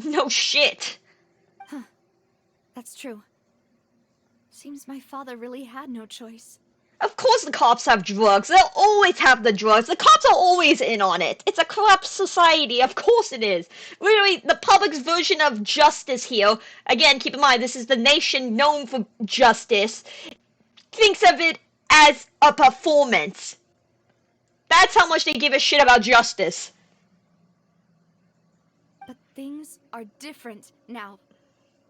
No shit. Huh. That's true. Seems my father really had no choice. Of course the cops have drugs. They'll always have the drugs. The cops are always in on it. It's a corrupt society. Of course it is. Really, the public's version of justice here, again, keep in mind, this is the nation known for justice, thinks of it as a performance. That's how much they give a shit about justice. But things are different now.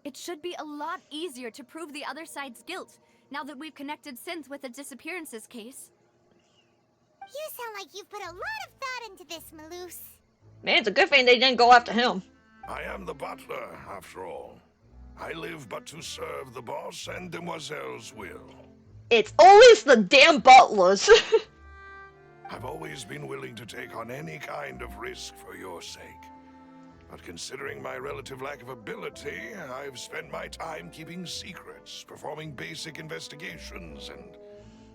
It should be a lot easier to prove the other side's guilt, now that we've connected Synth with the disappearances case. You sound like you've put a lot of thought into this, Maloose. Man, it's a good thing they didn't go after him. I am the butler, after all. I live but to serve the boss and Demoiselle's will. It's always the damn butlers. I've always been willing to take on any kind of risk for your sake. But considering my relative lack of ability, I've spent my time keeping secrets, performing basic investigations, and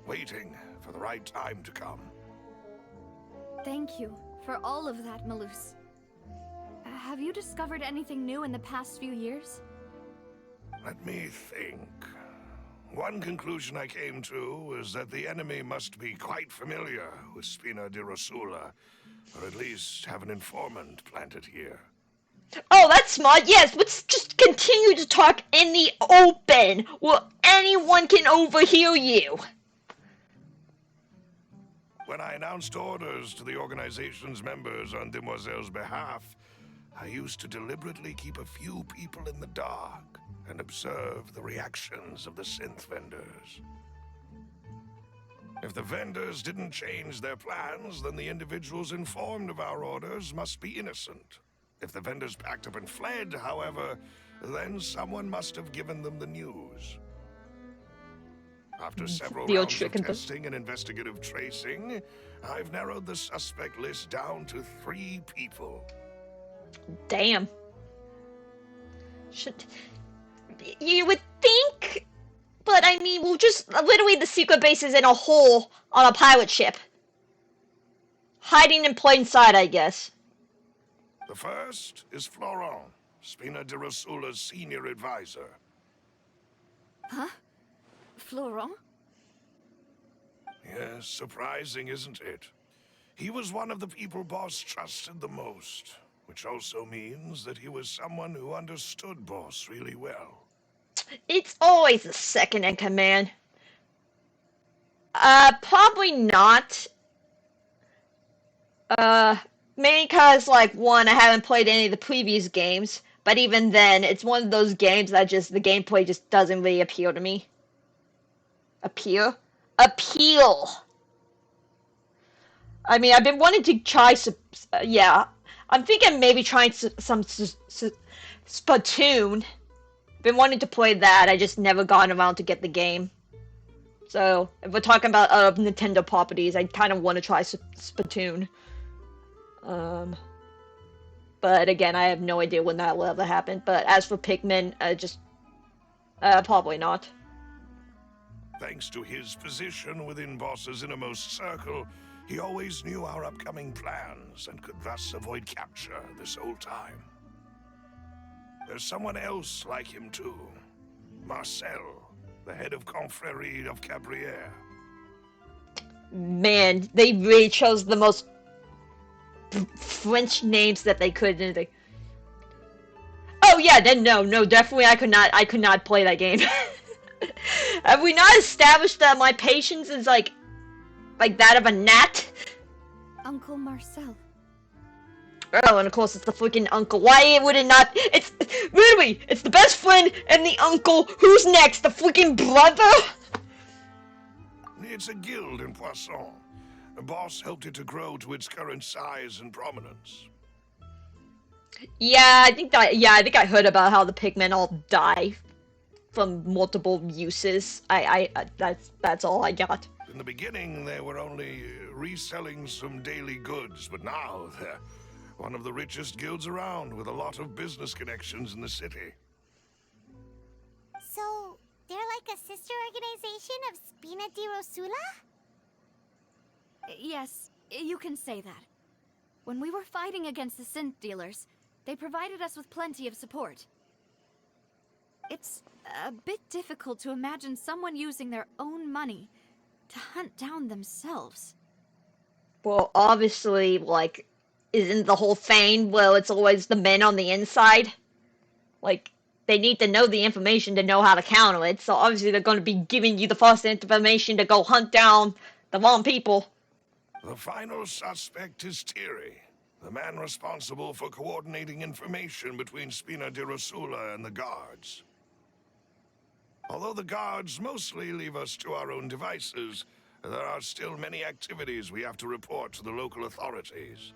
waiting for the right time to come. Thank you for all of that, Maloose. Have you discovered anything new in the past few years? Let me think. One conclusion I came to is that the enemy must be quite familiar with Spina di Rosula, or at least have an informant planted here. Oh, that's smart. Yes, let's just continue to talk in the open, where anyone can overhear you. When I announced orders to the organization's members on Demoiselle's behalf, I used to deliberately keep a few people in the dark and observe the reactions of the synth vendors. If the vendors didn't change their plans, then the individuals informed of our orders must be innocent. If the vendors packed up and fled, however, then someone must have given them the news. After several rounds of testing and investigative tracing, I've narrowed the suspect list down to 3 people. Damn. You would think, but I mean, we'll just literally the secret base is in a hole on a pirate ship, hiding in plain sight, I guess. The first is Florent, Spina di Rosula's senior advisor. Huh? Florent? Yes, surprising, isn't it? He was one of the people Boss trusted the most, which also means that he was someone who understood Boss really well. It's always the second in command. Probably not. Mainly because, like, one, I haven't played any of the previous games, but even then, it's one of those games that just, the gameplay just doesn't really appeal to me. Appeal? I mean, I've been wanting to try yeah. I'm thinking maybe trying some Splatoon. Been wanting to play that, I just never gotten around to get the game. So, if we're talking about Nintendo properties, I kind of want to try Splatoon. But again, I have no idea when that will ever happen. But as for Pikmin, probably not. Thanks to his position within Boss's innermost circle, he always knew our upcoming plans and could thus avoid capture this whole time. There's someone else like him too. Marcel, the head of Confrérie of Cabrières. Man, they really chose the most French names that they could, didn't they? Oh yeah, then no, definitely I could not play that game. Have we not established that my patience is like that of a gnat? Uncle Marcel. Oh, and of course it's the freaking uncle. Why would it not? It's really, it's the best friend and the uncle. Who's next? The freaking brother? It's a guild in Poisson. A boss helped it to grow to its current size and prominence. Yeah, I think I heard about how the pigmen all die from multiple uses. That's all I got. In the beginning, they were only reselling some daily goods, but now they're one of the richest guilds around, with a lot of business connections in the city. So, they're like a sister organization of Spina di Rosula? Yes, you can say that. When we were fighting against the synth dealers, they provided us with plenty of support. It's a bit difficult to imagine someone using their own money to hunt down themselves. Well, obviously, like, isn't the whole thing, well, it's always the men on the inside? Like, they need to know the information to know how to counter it, so obviously they're going to be giving you the false information to go hunt down the wrong people. The final suspect is Thierry, the man responsible for coordinating information between Spina di Rosula and the guards. Although the guards mostly leave us to our own devices, there are still many activities we have to report to the local authorities.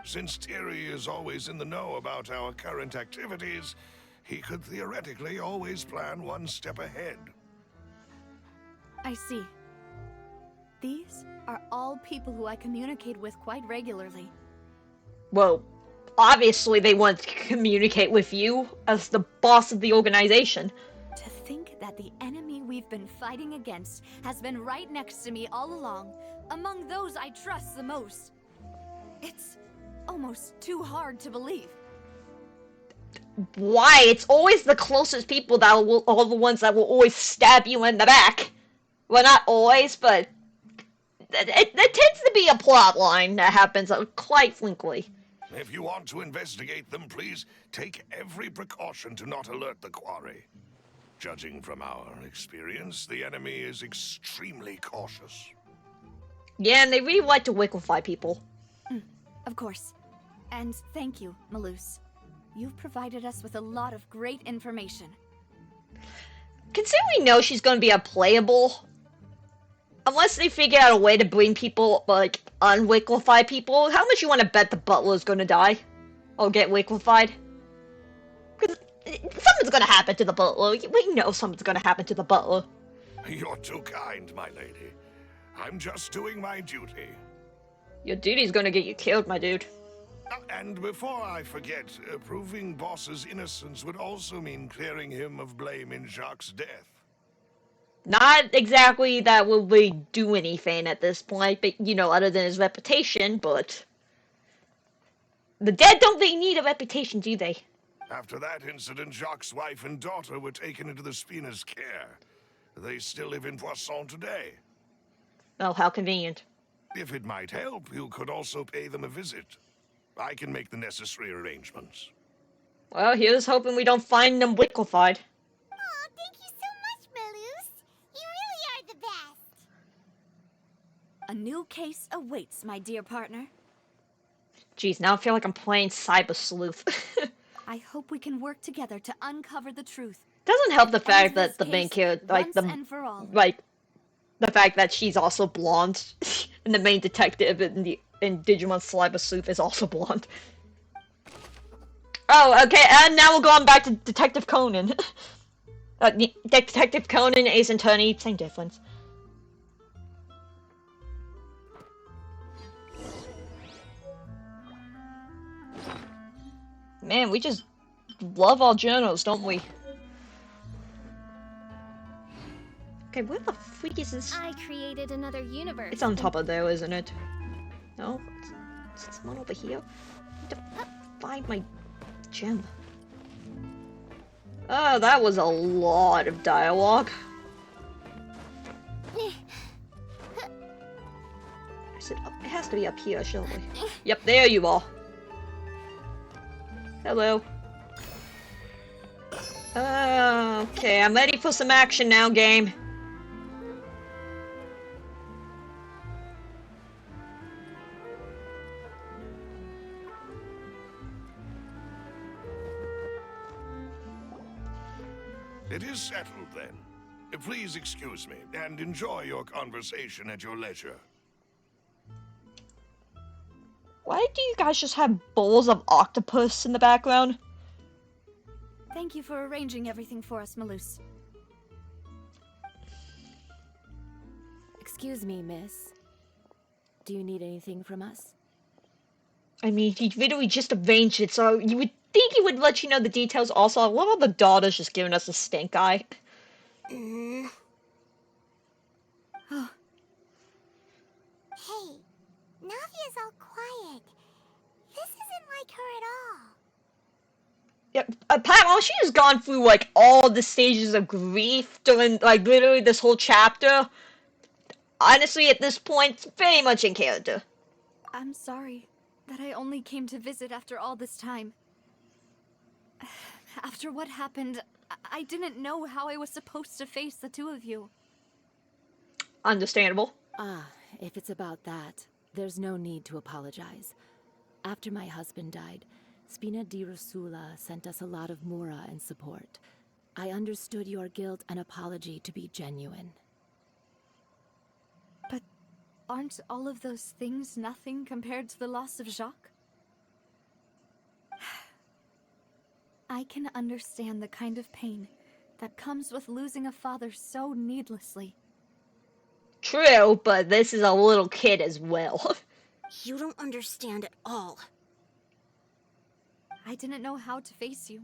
Since Thierry is always in the know about our current activities, he could theoretically always plan one step ahead. I see. These are all people who I communicate with quite regularly. Well, obviously they want to communicate with you as the boss of the organization. To think that the enemy we've been fighting against has been right next to me all along, among those I trust the most. It's almost too hard to believe. Why? It's always the closest people that will, are the ones that will always stab you in the back. Well, not always, but it tends to be a plot line that happens quite frequently. If you want to investigate them, please take every precaution to not alert the quarry. Judging from our experience, the enemy is extremely cautious. Yeah, and they really like to liquefy people. Of course. And thank you, Malus. You've provided us with a lot of great information. Considering we know she's going to be unplayable, unless they figure out a way to bring people, like, unliquefy people, how much you want to bet the butler's going to die? Or get liquefied? Because something's going to happen to the butler. We know something's going to happen to the butler. You're too kind, my lady. I'm just doing my duty. Your duty's going to get you killed, my dude. And before I forget, proving Boss's innocence would also mean clearing him of blame in Jacques' death. Not exactly that will really do anything at this point, but, you know, other than his reputation, but... The dead don't really need a reputation, do they? After that incident, Jacques' wife and daughter were taken into the Spina's care. They still live in Poisson today. Oh, how convenient. If it might help, you could also pay them a visit. I can make the necessary arrangements. Well, here's hoping we don't find them liquefied. Aw, thank you so much, Malus. You really are the best. A new case awaits, my dear partner. Jeez, now I feel like I'm playing Cyber Sleuth. I hope we can work together to uncover the truth. Doesn't help the And fact end that the this main case character, like, once the... and for all. Like, the fact that she's also blonde, and the main detective in Digimon Cyber Sleuth is also blonde. Oh, okay, and now we're going back to Detective Conan. Detective Conan, Ace Attorney, same difference. Man, we just love our journals, don't we? Okay, where the freak is this? I created another universe. It's on top of there, isn't it? No? It's one over here? I need to find my gem. Oh, that was a lot of dialogue. Is it up? It has to be up here, surely. Yep, there you are. Hello. Okay, I'm ready for some action now, game. It is settled, then. Please excuse me, and enjoy your conversation at your leisure. Why do you guys just have bowls of octopus in the background? Thank you for arranging everything for us, Malus. Excuse me, miss. Do you need anything from us? I mean, he literally just arranged it, so you would think he would let you know the details. Also, one of the daughters just giving us a stink eye. Hey, Navia's all quiet. This isn't like her at all. Yeah, Paimon, she has gone through, like, all the stages of grief during, like, literally this whole chapter. Honestly, at this point, it's very much in character. I'm sorry that I only came to visit after all this time. After what happened, I didn't know how I was supposed to face the two of you. Understandable. Ah, if it's about that, there's no need to apologize. After my husband died, Spina di Rosula sent us a lot of mura and support. I understood your guilt and apology to be genuine. But aren't all of those things nothing compared to the loss of Jacques? I can understand the kind of pain that comes with losing a father so needlessly. True, but this is a little kid as well. You don't understand at all. I didn't know how to face you,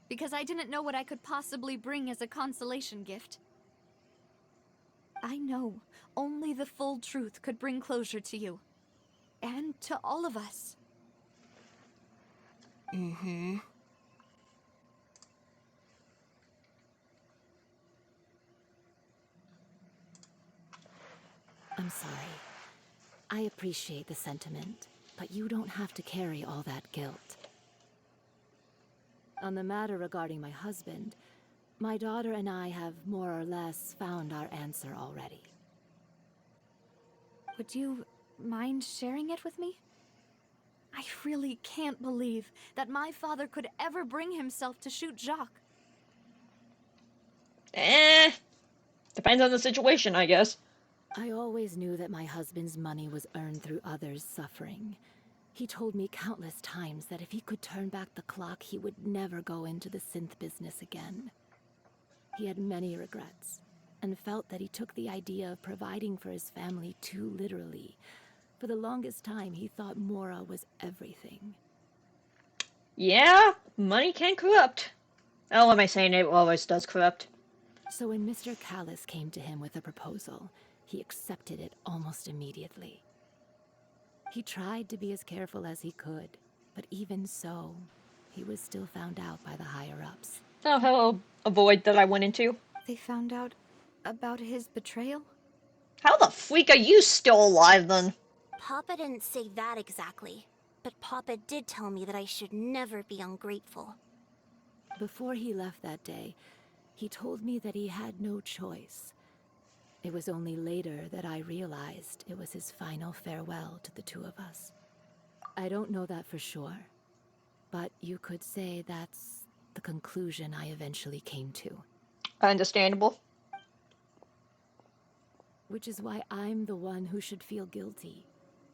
because I didn't know what I could possibly bring as a consolation gift. I know only the full truth could bring closure to you, and to all of us. Mm-hmm. I'm sorry. I appreciate the sentiment, but you don't have to carry all that guilt. On the matter regarding my husband, my daughter and I have more or less found our answer already. Would you mind sharing it with me? I really can't believe that my father could ever bring himself to shoot Jacques. Depends on the situation, I guess. I always knew that my husband's money was earned through others' suffering. He told me countless times that if he could turn back the clock, he would never go into the synth business again. He had many regrets, and felt that he took the idea of providing for his family too literally. For the longest time, he thought Mora was everything. Yeah, money can corrupt. Oh, what am I saying? It always does corrupt. So when Mr. Callis came to him with a proposal, he accepted it almost immediately. He tried to be as careful as he could, but even so, he was still found out by the higher-ups. Oh, hello, a void that I went into. They found out about his betrayal? How the freak are you still alive, then? Papa didn't say that exactly, but Papa did tell me that I should never be ungrateful. Before he left that day, he told me that he had no choice. It was only later that I realized it was his final farewell to the two of us. I don't know that for sure, but you could say that's the conclusion I eventually came to. Understandable. Which is why I'm the one who should feel guilty.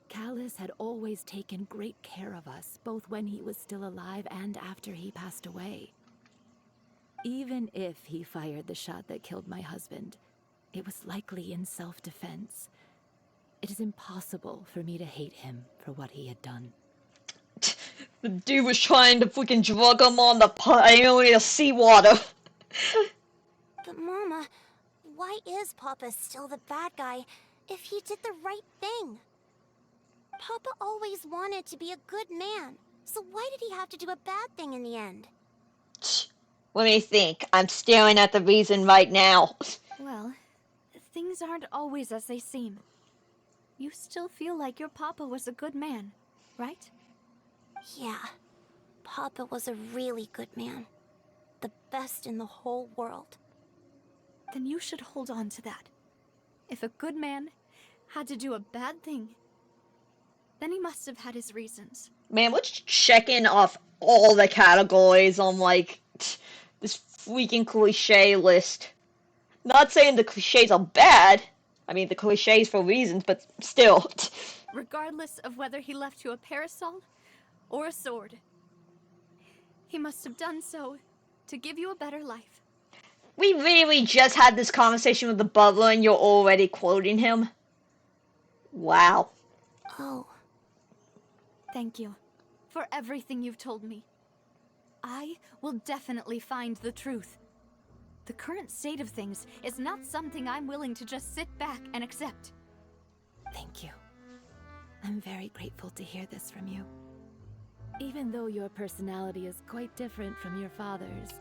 Callis had always taken great care of us, both when he was still alive and after he passed away. Even if he fired the shot that killed my husband, it was likely in self-defense. It is impossible for me to hate him for what he had done. The dude was trying to freaking drug him on the Primordial Sea water. But Mama, why is Papa still the bad guy if he did the right thing? Papa always wanted to be a good man, so why did he have to do a bad thing in the end? Let me think. I'm staring at the reason right now. Well, things aren't always as they seem. You still feel like your papa was a good man, right? Yeah, Papa was a really good man. The best in the whole world. Then you should hold on to that. If a good man had to do a bad thing, then he must have had his reasons. Man, let's check in off all the categories on, like, this freaking cliche list. Not saying the cliches are bad. I mean, the cliches for reasons, but still. Regardless of whether he left you a parasol or a sword, he must have done so to give you a better life. We really just had this conversation with the butler and you're already quoting him? Wow. Oh, Thank you for everything you've told me. I will definitely find the truth. The current state of things is not something I'm willing to just sit back and accept. Thank you. I'm very grateful to hear this from you. Even though your personality is quite different from your father's,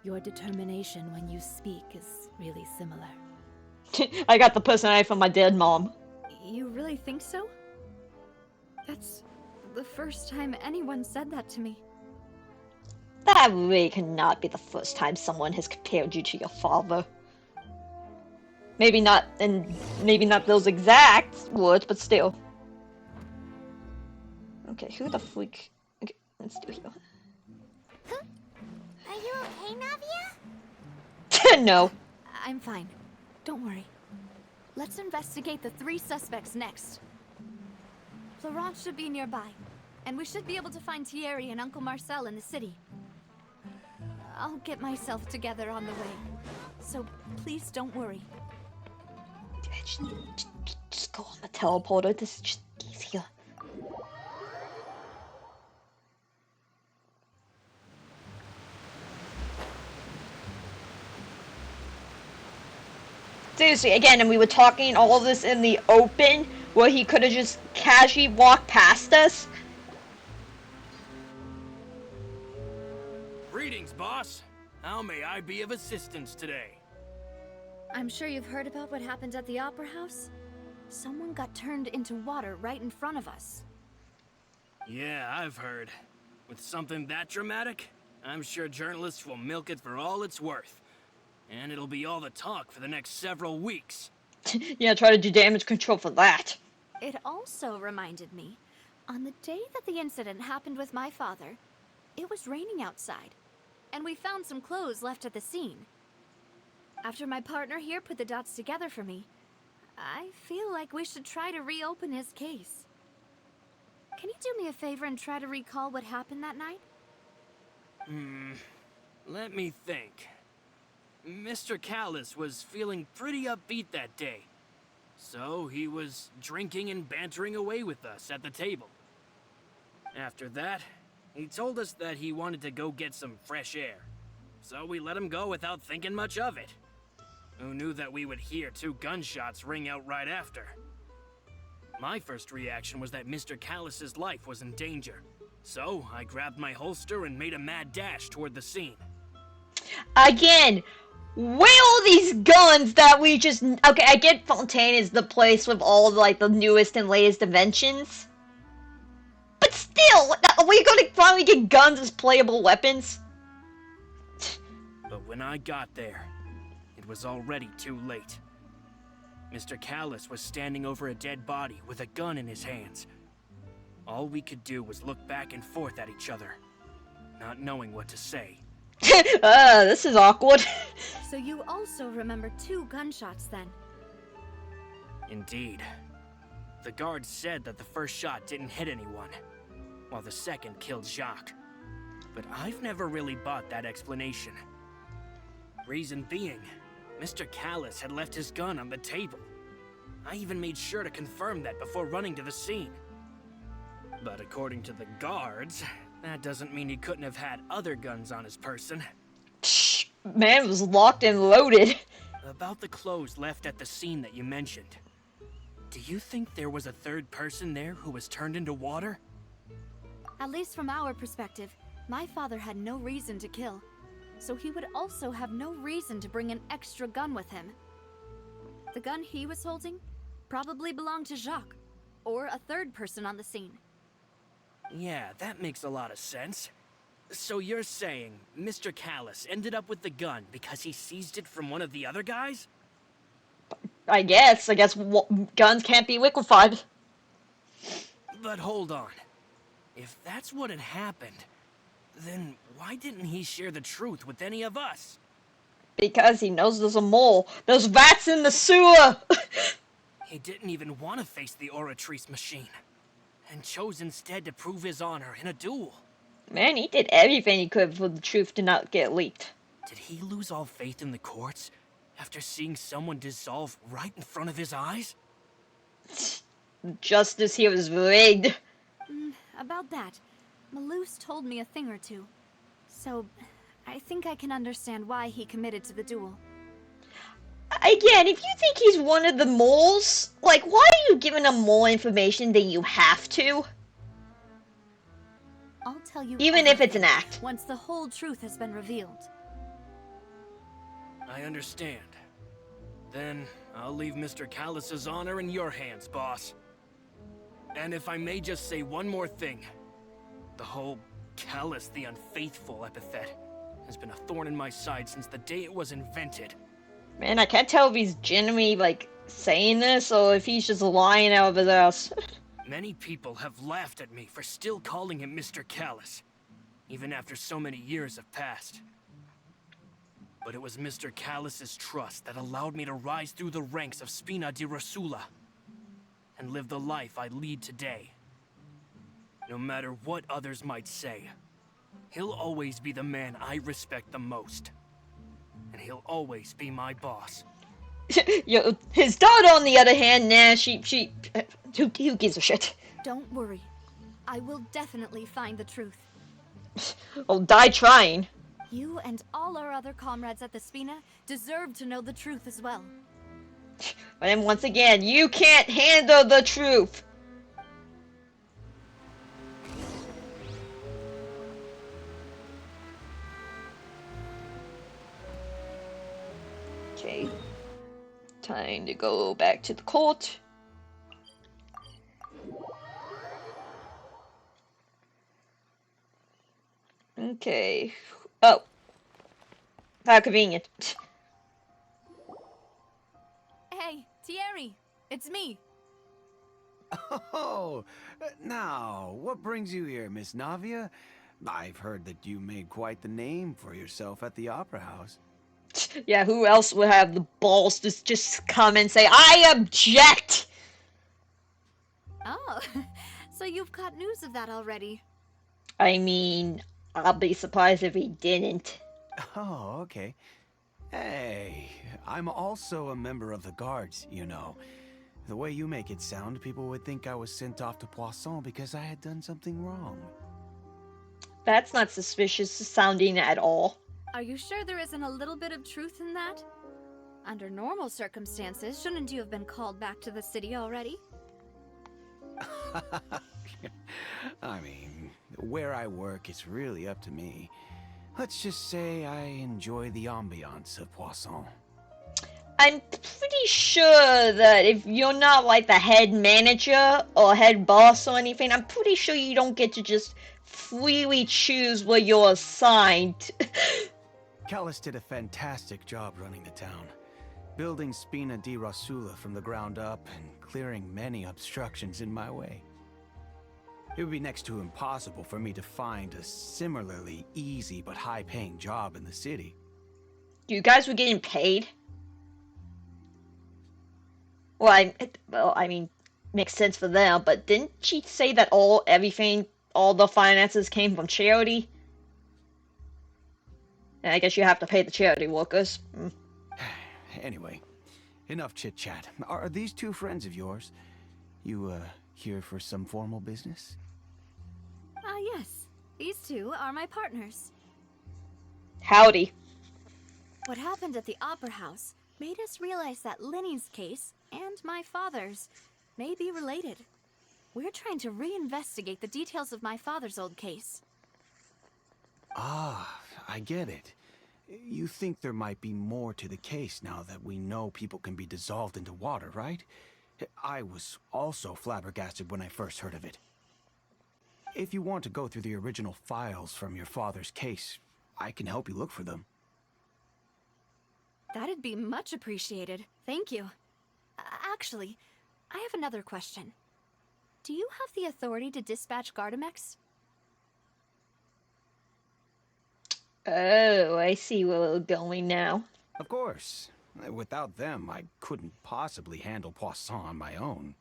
your determination when you speak is really similar. I got the personality from my dead mom. You really think so? That's the first time anyone said that to me. That really cannot be the first time someone has compared you to your father. Maybe not, and maybe not those exact words, but still. Okay, who the freak? Okay, let's do here. are you okay, Navia? No. I'm fine. Don't worry. Let's investigate the 3 suspects next. Florent should be nearby, and we should be able to find Thierry and Uncle Marcel in the city. I'll get myself together on the way, so please don't worry. Just go on the teleporter. This is just easier. Seriously, again, and we were talking all of this in the open, where he could have just casually walked past us. Greetings, boss. How may I be of assistance today? I'm sure you've heard about what happened at the Opera House. Someone got turned into water right in front of us. Yeah, I've heard. With something that dramatic, I'm sure journalists will milk it for all it's worth. And it'll be all the talk for the next several weeks. Yeah, try to do damage control for that. It also reminded me, on the day that the incident happened with my father, it was raining outside, and we found some clothes left at the scene. After my partner here put the dots together for me, I feel like we should try to reopen his case. Can you do me a favor and try to recall what happened that night? Let me think. Mr. Callis was feeling pretty upbeat that day. So he was drinking and bantering away with us at the table. After that, he told us that he wanted to go get some fresh air. So we let him go without thinking much of it. Who knew that we would hear 2 gunshots ring out right after? My first reaction was that Mr. Callis's life was in danger. So I grabbed my holster and made a mad dash toward the scene. Again, where are these guns that we just... Okay, I get Fontaine is the place with all, like, the newest and latest inventions. But still, are we gonna finally get guns as playable weapons? But when I got there, it was already too late. Mr. Callis was standing over a dead body with a gun in his hands. All we could do was look back and forth at each other, not knowing what to say. This is awkward. So you also remember 2 gunshots then? Indeed. The guards said that the first shot didn't hit anyone, while the second killed Jacques. But I've never really bought that explanation. Reason being, Mr. Callis had left his gun on the table. I even made sure to confirm that before running to the scene. But according to the guards, that doesn't mean he couldn't have had other guns on his person. Man was locked and loaded. About the clothes left at the scene that you mentioned. Do you think there was a third person there who was turned into water? At least from our perspective, my father had no reason to kill. So he would also have no reason to bring an extra gun with him. The gun he was holding probably belonged to Jacques, or a third person on the scene. Yeah, that makes a lot of sense. So you're saying Mr. Callis ended up with the gun because he seized it from one of the other guys? I guess guns can't be Then why didn't he share the truth with any of us? Because he knows there's a mole. There's rats in the sewer! He didn't even want to face the Oratrice machine, and chose instead to prove his honor in a duel. Man, he did everything he could for the truth to not get leaked. Did he lose all faith in the courts after seeing someone dissolve right in front of his eyes? Justice here is rigged. About that, Malus told me a thing or two. So, I think I can understand why he committed to the duel. Again, if you think he's one of the moles, like, why are you giving him more information than you have to? I'll tell you Even if it's an act. once the whole truth has been revealed. I understand. Then I'll leave Mr. Callus's honor in your hands, boss. And if I may just say one more thing. The whole Callus the Unfaithful epithet has been a thorn in my side since the day it was invented. Man, I can't tell if he's genuinely, like, saying this or if he's just lying out of his ass. Many people have laughed at me for still calling him Mr. Callus, even after so many years have passed. But it was Mr. Callus's trust that allowed me to rise through the ranks of Spina di Rosula and live the life I lead today. No matter what others might say, he'll always be the man I respect the most. And he'll always be my boss. His daughter, on the other hand, nah, who gives a shit? Don't worry. I will definitely find the truth. I'll die trying. You and all our other comrades at the Spina deserve to know the truth as well. But then once again, you can't handle the truth. Okay. Time to go back to the court. Okay. Oh. How convenient. Hey, Thierry, it's me. Oh, now, what brings you here, Miss Navia? I've heard that you made quite the name for yourself at the Opera House. Yeah, who else would have the balls to just come and say, I object! Oh, so you've caught news of that already. I mean, I'll be surprised if he didn't. Oh, okay. Hey, I'm also a member of the guards, you know. The way you make it sound, people would think I was sent off to Poisson because I had done something wrong. That's not suspicious sounding at all. Are you sure there isn't a little bit of truth in that? Under normal circumstances, shouldn't you have been called back to the city already? I mean, where I work is really up to me. Let's just say I enjoy the ambiance of Poisson. I'm pretty sure that if you're not like the head manager or head boss or anything, I'm pretty sure you don't get to just freely choose where you're assigned. Callus did a fantastic job running the town, building Spina di Rosula from the ground up and clearing many obstructions in my way. It would be next to impossible for me to find a similarly easy but high-paying job in the city. You guys were getting paid? Well, I mean, makes sense for them, but didn't she say that all the finances came from charity? And I guess you have to pay the charity workers. Anyway, enough chit-chat. Are these two friends of yours? You, here for some formal business? Yes. These two are my partners. Howdy. What happened at the Opera House made us realize that Linny's case and my father's may be related. We're trying to reinvestigate the details of my father's old case. Ah, I get it. You think there might be more to the case now that we know people can be dissolved into water, right? I was also flabbergasted when I first heard of it. If you want to go through the original files from your father's case, I can help you look for them. That'd be much appreciated. Thank you. Actually, I have another question. Do you have the authority to dispatch Gardamex? Oh, I see where we're going now. Of course. Without them, I couldn't possibly handle Poisson on my own.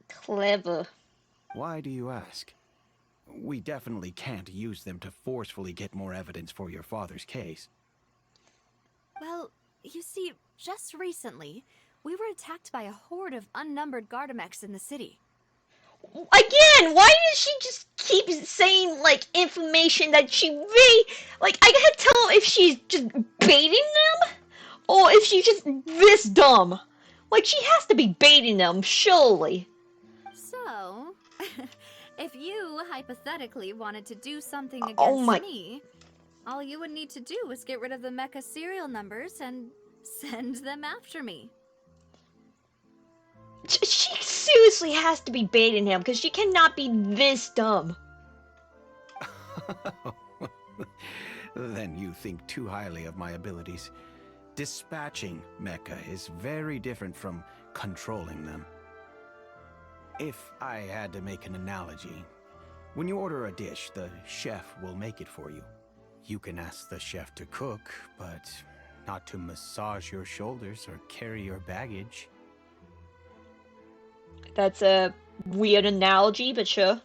Clever. Why do you ask? We definitely can't use them to forcefully get more evidence for your father's case. Well, you see, just recently, we were attacked by a horde of unnumbered Gardamex in the city. Again, why does she just keep saying, like, information that she really... Like, I can't tell if she's just baiting them, or if she's just this dumb. Like, she has to be baiting them, surely. So, if you hypothetically wanted to do something against me, all you would need to do is get rid of the mecha serial numbers and send them after me. She seriously has to be baiting him, because she cannot be this dumb. Then you think too highly of my abilities. Dispatching mecha is very different from controlling them. If I had to make an analogy, when you order a dish, the chef will make it for you. You can ask the chef to cook, but not to massage your shoulders or carry your baggage. That's a weird analogy, but sure.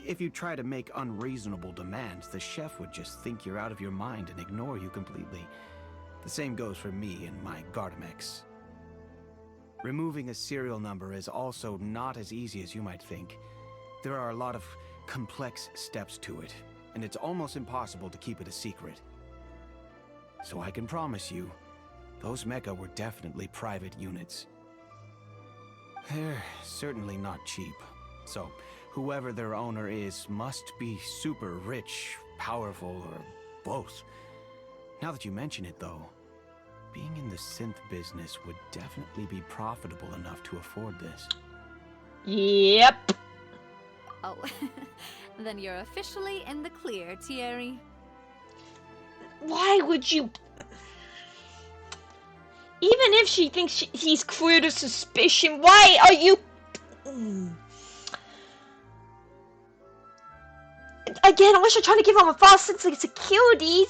If you try to make unreasonable demands, the chef would just think you're out of your mind and ignore you completely. The same goes for me and my Gardamex. Removing a serial number is also not as easy as you might think. There are a lot of complex steps to it, and it's almost impossible to keep it a secret. So I can promise you, those mecha were definitely private units. They're certainly not cheap, so whoever their owner is must be super rich, powerful, or both. Now that you mention it, though, being in the synth business would definitely be profitable enough to afford this. Yep. Oh, then you're officially in the clear, Thierry. Why would you... Even if she thinks he's clear to suspicion, why are you... Again, unless you're trying to give him a false sense of security.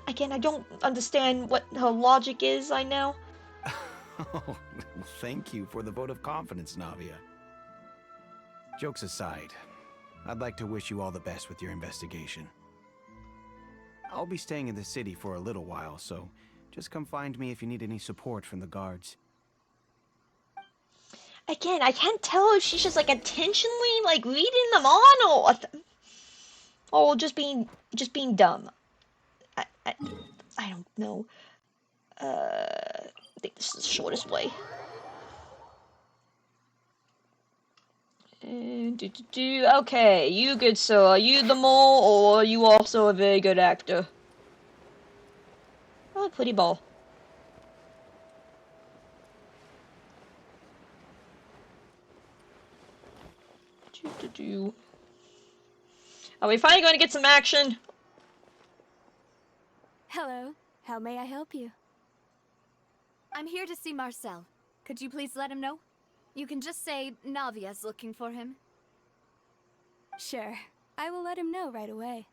Again, I don't understand what her logic is, I know. Oh, thank you for the vote of confidence, Navia. Jokes aside, I'd like to wish you all the best with your investigation. I'll be staying in the city for a little while, so just come find me if you need any support from the guards. Again, I can't tell if she's just like intentionally like leading them on or just being dumb. I don't know. I think this is the shortest way. Okay, you good sir. Are you the mole, or are you also a very good actor? Oh, pretty ball. Are we finally going to get some action? Hello. How may I help you? I'm here to see Marcel. Could you please let him know? You can just say Navia's looking for him. Sure. I will let him know right away.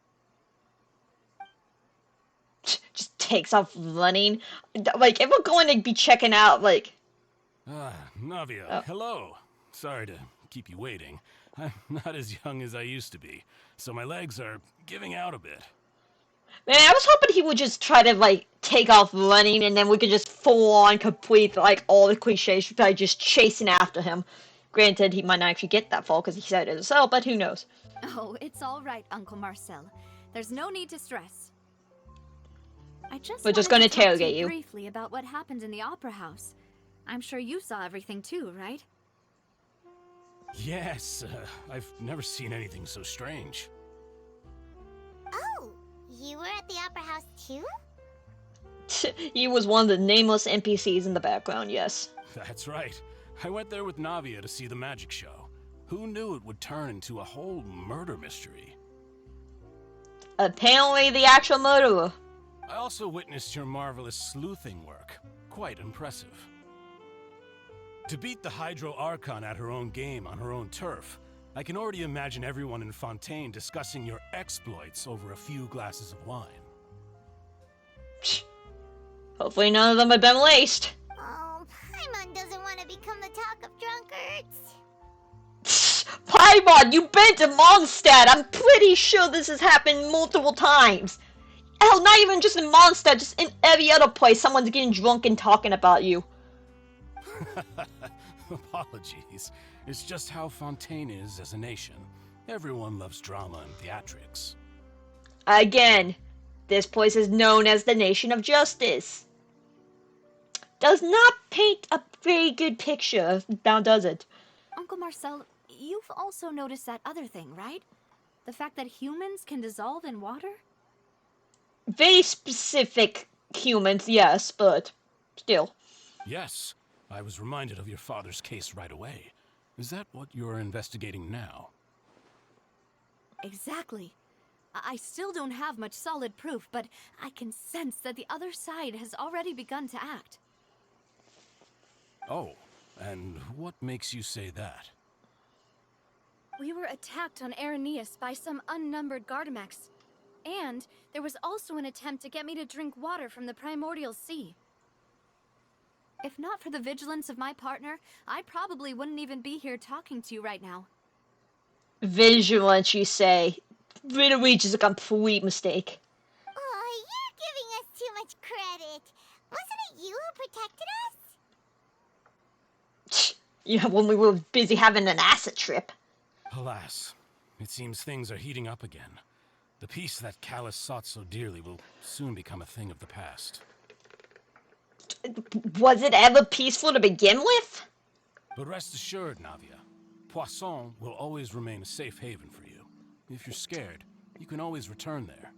Just takes off running. Like, if we're going to be checking out, like... Navia, hello. Sorry to keep you waiting. I'm not as young as I used to be, so my legs are giving out a bit. Man, I was hoping he would just try to, like, take off running, and then we could just full-on complete, like, all the cliches by just chasing after him. Granted, he might not actually get that far, because he said it himself, but who knows. Oh, it's all right, Uncle Marcel. There's no need to stress. We're just going to interrogate you. Briefly about what happened in the opera house. I'm sure you saw everything too, right? Yes, I've never seen anything so strange. Oh, you were at the opera house too? He was one of the nameless NPCs in the background, yes. That's right. I went there with Navia to see the magic show. Who knew it would turn into a whole murder mystery? Apparently the actual murderer. I also witnessed your marvelous sleuthing work. Quite impressive. To beat the Hydro Archon at her own game on her own turf, I can already imagine everyone in Fontaine discussing your exploits over a few glasses of wine. Hopefully none of them have been laced. Oh, Paimon doesn't want to become the talk of drunkards. Paimon, you've been to Mondstadt! I'm pretty sure this has happened multiple times. Hell, not even just in Mondstadt, just in every other place someone's getting drunk and talking about you. Apologies. It's just how Fontaine is as a nation. Everyone loves drama and theatrics. Again, this place is known as the Nation of Justice. Does not paint a very good picture, now does it? Uncle Marcel, you've also noticed that other thing, right? The fact that humans can dissolve in water? Very specific humans, yes, but still. Yes, I was reminded of your father's case right away. Is that what you're investigating now? Exactly. I still don't have much solid proof, but I can sense that the other side has already begun to act. Oh, and what makes you say that? We were attacked on Araneus by some unnumbered Gardamex. And there was also an attempt to get me to drink water from the Primordial Sea. If not for the vigilance of my partner, I probably wouldn't even be here talking to you right now. Vigilance, you say? Really just a complete mistake. Oh, you're giving us too much credit. Wasn't it you who protected us? Yeah, when we were busy having an acid trip. Alas, it seems things are heating up again. The peace that Callus sought so dearly will soon become a thing of the past. Was it ever peaceful to begin with? But rest assured, Navia, Poisson will always remain a safe haven for you. If you're scared, you can always return there.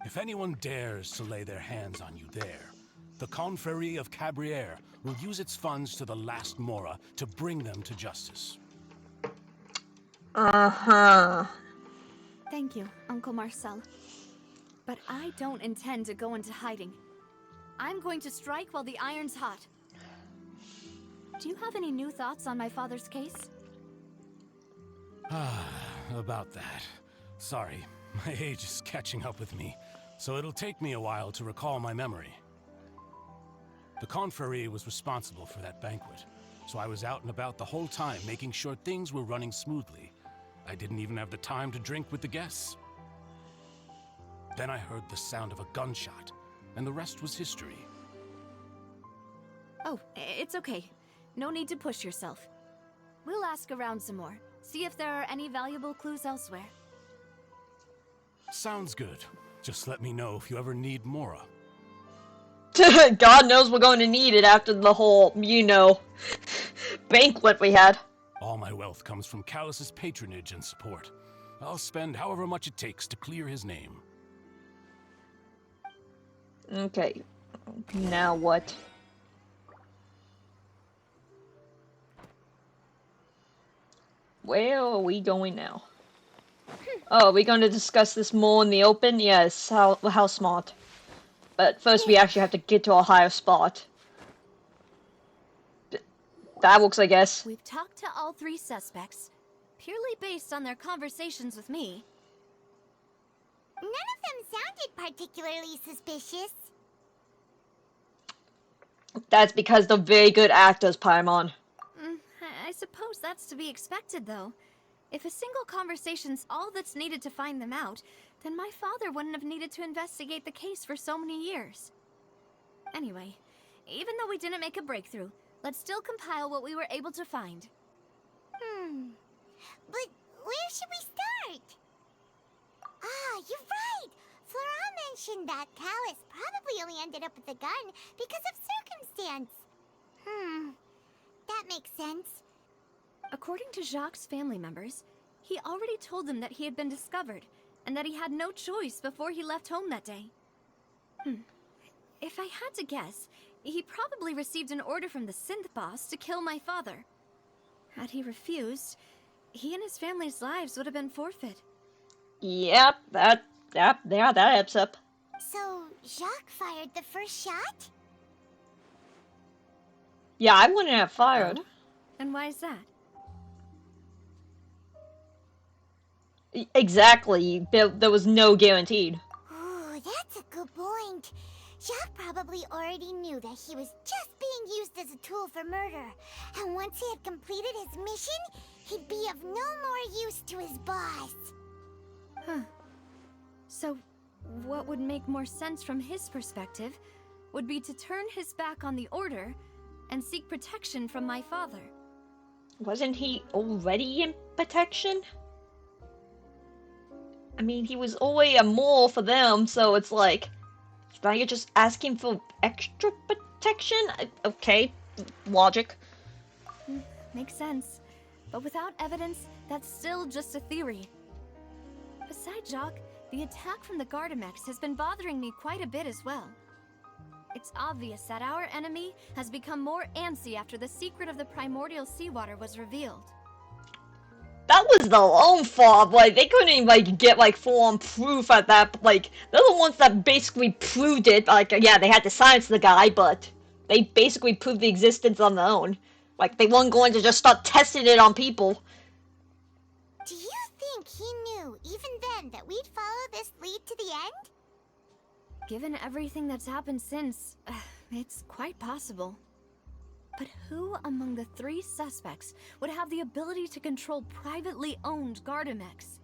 If anyone dares to lay their hands on you there, the Confrérie of Cabrières will use its funds to the last Mora to bring them to justice. Uh-huh. Thank you, Uncle Marcel. But I don't intend to go into hiding. I'm going to strike while the iron's hot. Do you have any new thoughts on my father's case? About that. Sorry, my age is catching up with me, so it'll take me a while to recall my memory. The Confrérie was responsible for that banquet, so I was out and about the whole time making sure things were running smoothly. I didn't even have the time to drink with the guests. Then I heard the sound of a gunshot, and the rest was history. Oh, it's okay. No need to push yourself. We'll ask around some more. See if there are any valuable clues elsewhere. Sounds good. Just let me know if you ever need Mora. God knows we're going to need it after the whole, banquet we had. All my wealth comes from Callus's patronage and support. I'll spend however much it takes to clear his name. Okay. Now what? Where are we going now? Oh, are we going to discuss this more in the open? Yes, how smart. But first we actually have to get to a higher spot. That works, I guess. We've talked to all three suspects, purely based on their conversations with me. None of them sounded particularly suspicious. That's because they're very good actors, Paimon. I suppose that's to be expected, though. If a single conversation's all that's needed to find them out, then my father wouldn't have needed to investigate the case for so many years. Anyway, even though we didn't make a breakthrough, let's still compile what we were able to find. But where should we start? Ah, you're right! Flora mentioned that Callus probably only ended up with the gun because of circumstance. That makes sense. According to Jacques' family members, he already told them that he had been discovered, and that he had no choice before he left home that day. If I had to guess, he probably received an order from the synth boss to kill my father. Had he refused, he and his family's lives would have been forfeit. Yep, that adds up. So, Jacques fired the first shot? Yeah, I wouldn't have fired. And why is that? Exactly. There was no guaranteed. Ooh, that's a good point. Jacques probably already knew that he was just being used as a tool for murder. And once he had completed his mission, he'd be of no more use to his boss. Huh. So, what would make more sense from his perspective would be to turn his back on the Order and seek protection from my father. Wasn't he already in protection? I mean, he was already a mole for them, so it's like, now you're just asking for extra protection? Okay, logic. Makes sense. But without evidence, that's still just a theory. Besides Jacques, the attack from the Gardamex has been bothering me quite a bit as well. It's obvious that our enemy has become more antsy after the secret of the Primordial Seawater was revealed. That was their own fault. Like, they couldn't even, like, get, like, full-on proof at that. Like, they're the ones that basically proved it. Like, yeah, they had to silence the guy, but they basically proved the existence on their own. Like, they weren't going to just start testing it on people. Do you think he knew, even then, that we'd follow this lead to the end? Given everything that's happened since, it's quite possible. But who among the three suspects would have the ability to control privately owned Gardamex?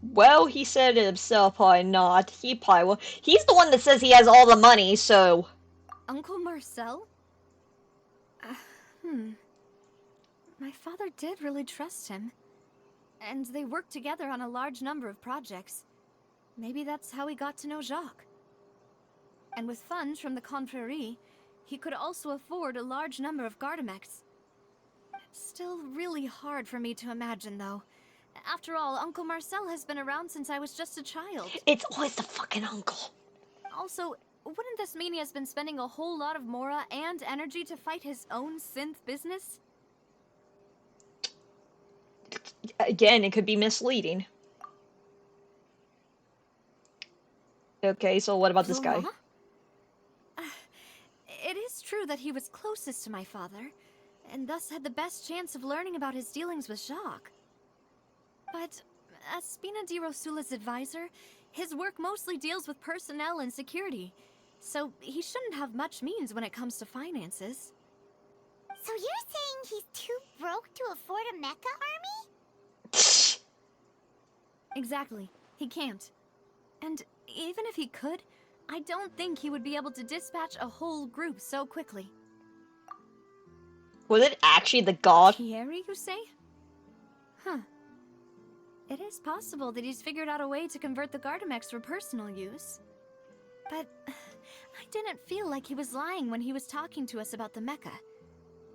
Well, he said it himself, probably not. He probably will. He's the one that says he has all the money, so... Uncle Marcel? My father did really trust him. And they worked together on a large number of projects. Maybe that's how he got to know Jacques. And with funds from the Confrérie, he could also afford a large number of Gardamex. It's still really hard for me to imagine, though. After all, Uncle Marcel has been around since I was just a child. It's always the fucking uncle. Also, wouldn't this mean he has been spending a whole lot of mora and energy to fight his own synth business? Again, it could be misleading. Okay, so what about this guy? It is true that he was closest to my father, and thus had the best chance of learning about his dealings with Jacques. But as Spina di Rosula's advisor, his work mostly deals with personnel and security, so he shouldn't have much means when it comes to finances. So you're saying he's too broke to afford a mecha army? Exactly. He can't. And even if he could, I don't think he would be able to dispatch a whole group so quickly. Was it actually the god? Thierry, you say? Huh. It is possible that he's figured out a way to convert the Gardamex for personal use. But I didn't feel like he was lying when he was talking to us about the mecha.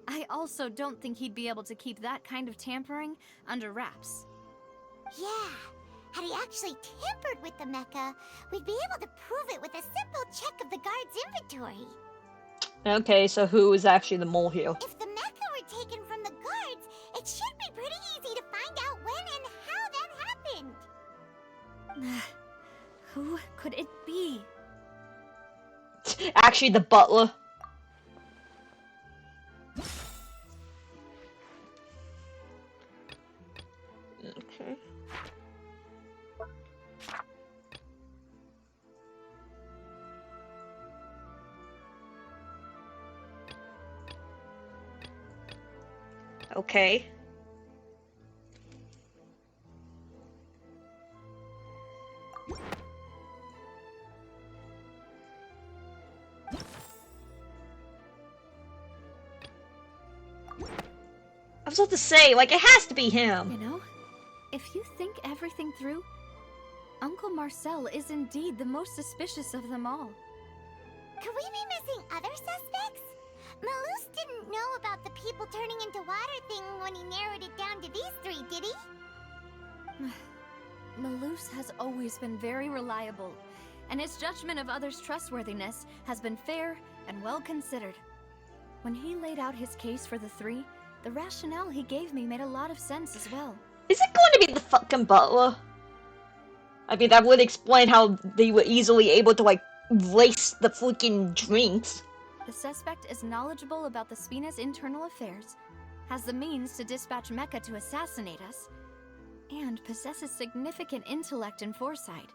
I also don't think he'd be able to keep that kind of tampering under wraps. Yeah. Had he actually tampered with the mecha, we'd be able to prove it with a simple check of the guard's inventory. Okay, so who is actually the mole here? If the mecha were taken from the guards, it should be pretty easy to find out when and how that happened. Who could it be? Actually, the butler. Okay. Okay. I was about to say, like, it has to be him. You know, if you think everything through, Uncle Marcel is indeed the most suspicious of them all. Could we be missing other suspects? Malus didn't know about the people turning into water thing when he narrowed it down to these three, did he? Malus has always been very reliable, and his judgment of others' trustworthiness has been fair and well considered. When he laid out his case for the three, the rationale he gave me made a lot of sense as well. Is it going to be the fucking butler? I mean, that would explain how they were easily able to, like, lace the freaking drinks. The suspect is knowledgeable about the Spina's internal affairs, has the means to dispatch Mecha to assassinate us, and possesses significant intellect and foresight.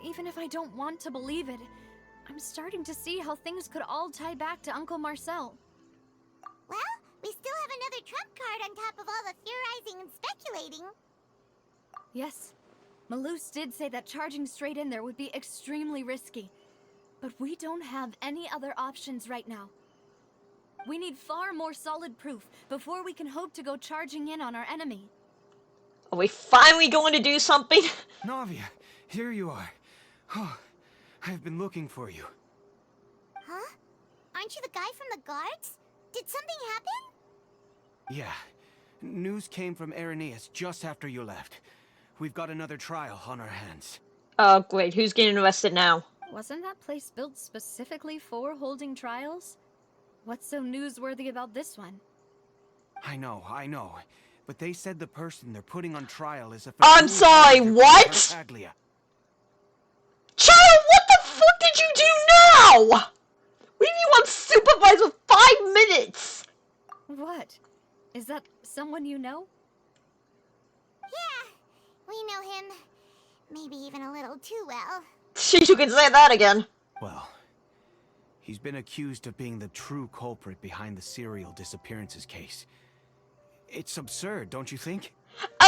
Even if I don't want to believe it, I'm starting to see how things could all tie back to Uncle Marcel. Well, we still have another trump card on top of all the theorizing and speculating. Yes, Malus did say that charging straight in there would be extremely risky. But we don't have any other options right now. We need far more solid proof before we can hope to go charging in on our enemy. Are we finally going to do something? Navia, here you are. Oh, I've been looking for you. Huh? Aren't you the guy from the guards? Did something happen? Yeah. News came from Irenaeus just after you left. We've got another trial on our hands. Oh, great. Who's getting arrested now? Wasn't that place built specifically for holding trials? What's so newsworthy about this one? I know. But they said the person they're putting on trial is a... I'm sorry, what? Tartaglia. Child, what the fuck did you do now? We need you unsupervised for 5 minutes. What? Is that someone you know? Yeah, we know him. Maybe even a little too well. You can say that again. Well, he's been accused of being the true culprit behind the serial disappearances case. It's absurd, don't you think?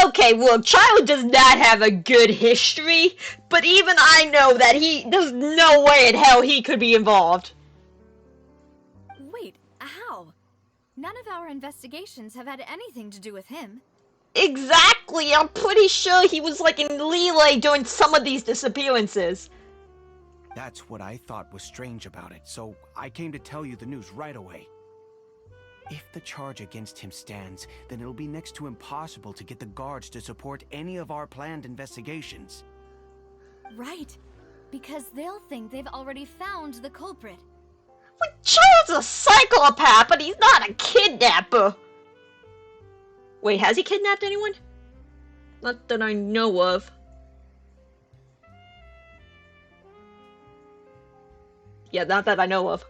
Okay, well, Child does not have a good history, but even I know that there's no way in hell he could be involved. Wait, how? None of our investigations have had anything to do with him. Exactly, I'm pretty sure he was like in Lille during some of these disappearances. That's what I thought was strange about it, so I came to tell you the news right away. If the charge against him stands, then it'll be next to impossible to get the guards to support any of our planned investigations. Right, because they'll think they've already found the culprit. But Child's a psychopath, but he's not a kidnapper. Wait, has he kidnapped anyone? Not that I know of. Yeah, not that I know of.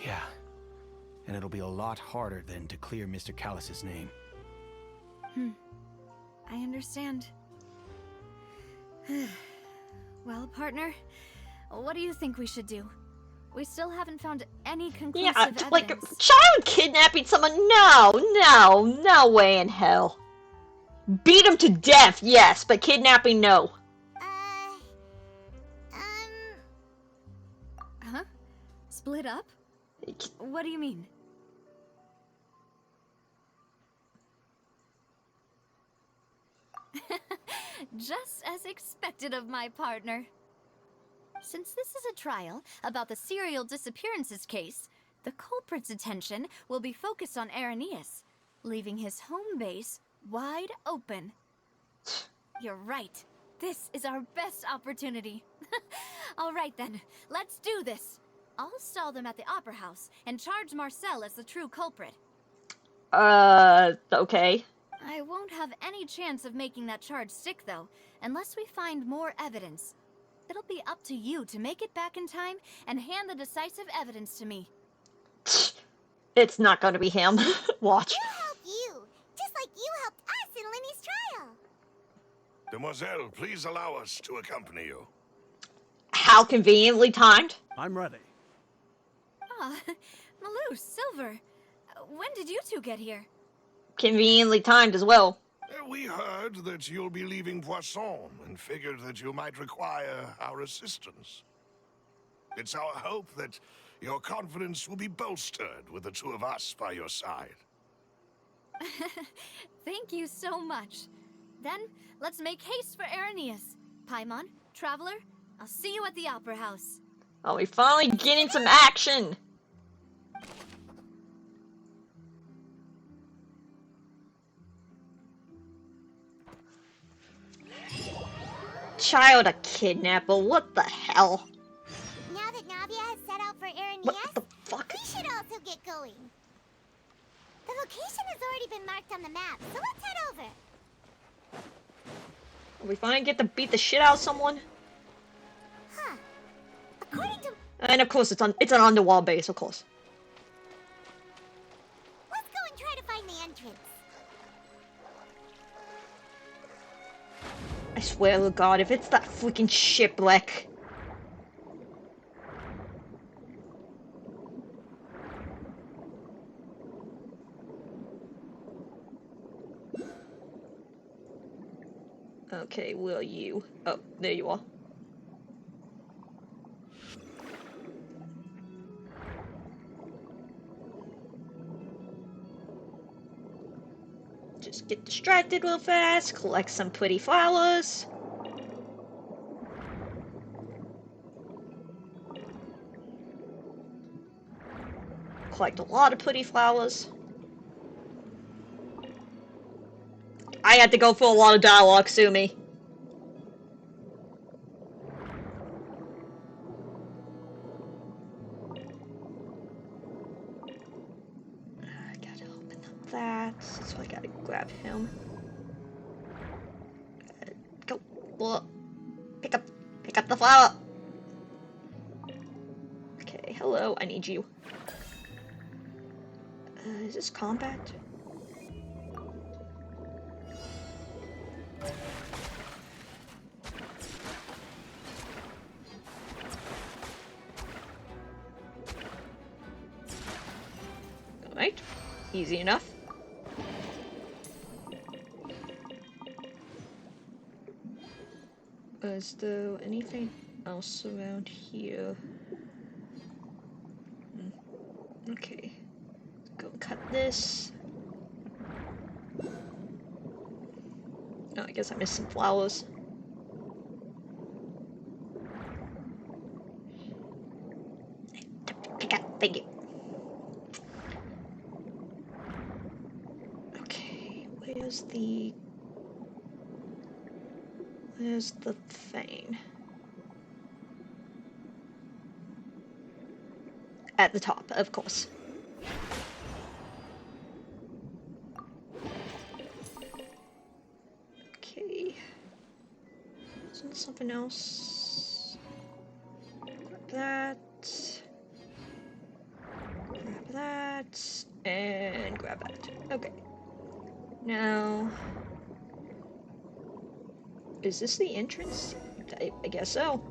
Yeah. And it'll be a lot harder then to clear Mr. Callus's name. I understand. Well, partner, what do you think we should do? We still haven't found any conclusive evidence. Like, Child kidnapping someone? No way in hell. Beat him to death, yes, but kidnapping, no. Huh? Split up? What do you mean? Just as expected of my partner. Since this is a trial about the serial disappearances case, the culprit's attention will be focused on Irenaeus, leaving his home base wide open. You're right. This is our best opportunity. All right then, let's do this. I'll stall them at the Opera House and charge Marcel as the true culprit. Okay. I won't have any chance of making that charge stick, though, unless we find more evidence. It'll be up to you to make it back in time and hand the decisive evidence to me. It's not gonna be him. Watch. We'll help you, just like you helped us in Lenny's trial. Demoiselle, please allow us to accompany you. How conveniently timed. I'm ready. Ah, Malou, Silver. When did you two get here? Conveniently timed as well. We heard that you'll be leaving Poisson and figured that you might require our assistance. It's our hope that your confidence will be bolstered with the two of us by your side. Thank you so much. Then, let's make haste for Irenaeus. Paimon, Traveler, I'll see you at the Opera House. Oh, we finally getting some action. Child a kidnapper, what the hell? Now that Navia has set out for Irenaeus, What the fuck? we should also get going. The location has already been marked on the map, so let's head over. Are we finally get to beat the shit out of someone? Huh. According to... And of course it's an underworld base, of course. I swear to God, if it's that freaking shipwreck. Okay, where are you? Oh, there you are. Just get distracted real fast, collect some pretty flowers. Collect a lot of pretty flowers. I had to go through a lot of dialogue, sue me. I gotta open up that, so I gotta grab him. Go, look. Pick up the flower. Okay, hello, I need you. Is this combat? Alright, easy enough. Is there anything else around here? Okay, go cut this. Oh, I guess I missed some flowers. Pick up, thank you. Okay, where's the thing? At the top, of course. Okay. Isn't something else? Grab that. Grab that. And grab that. Okay. Now... is this the entrance? I guess so.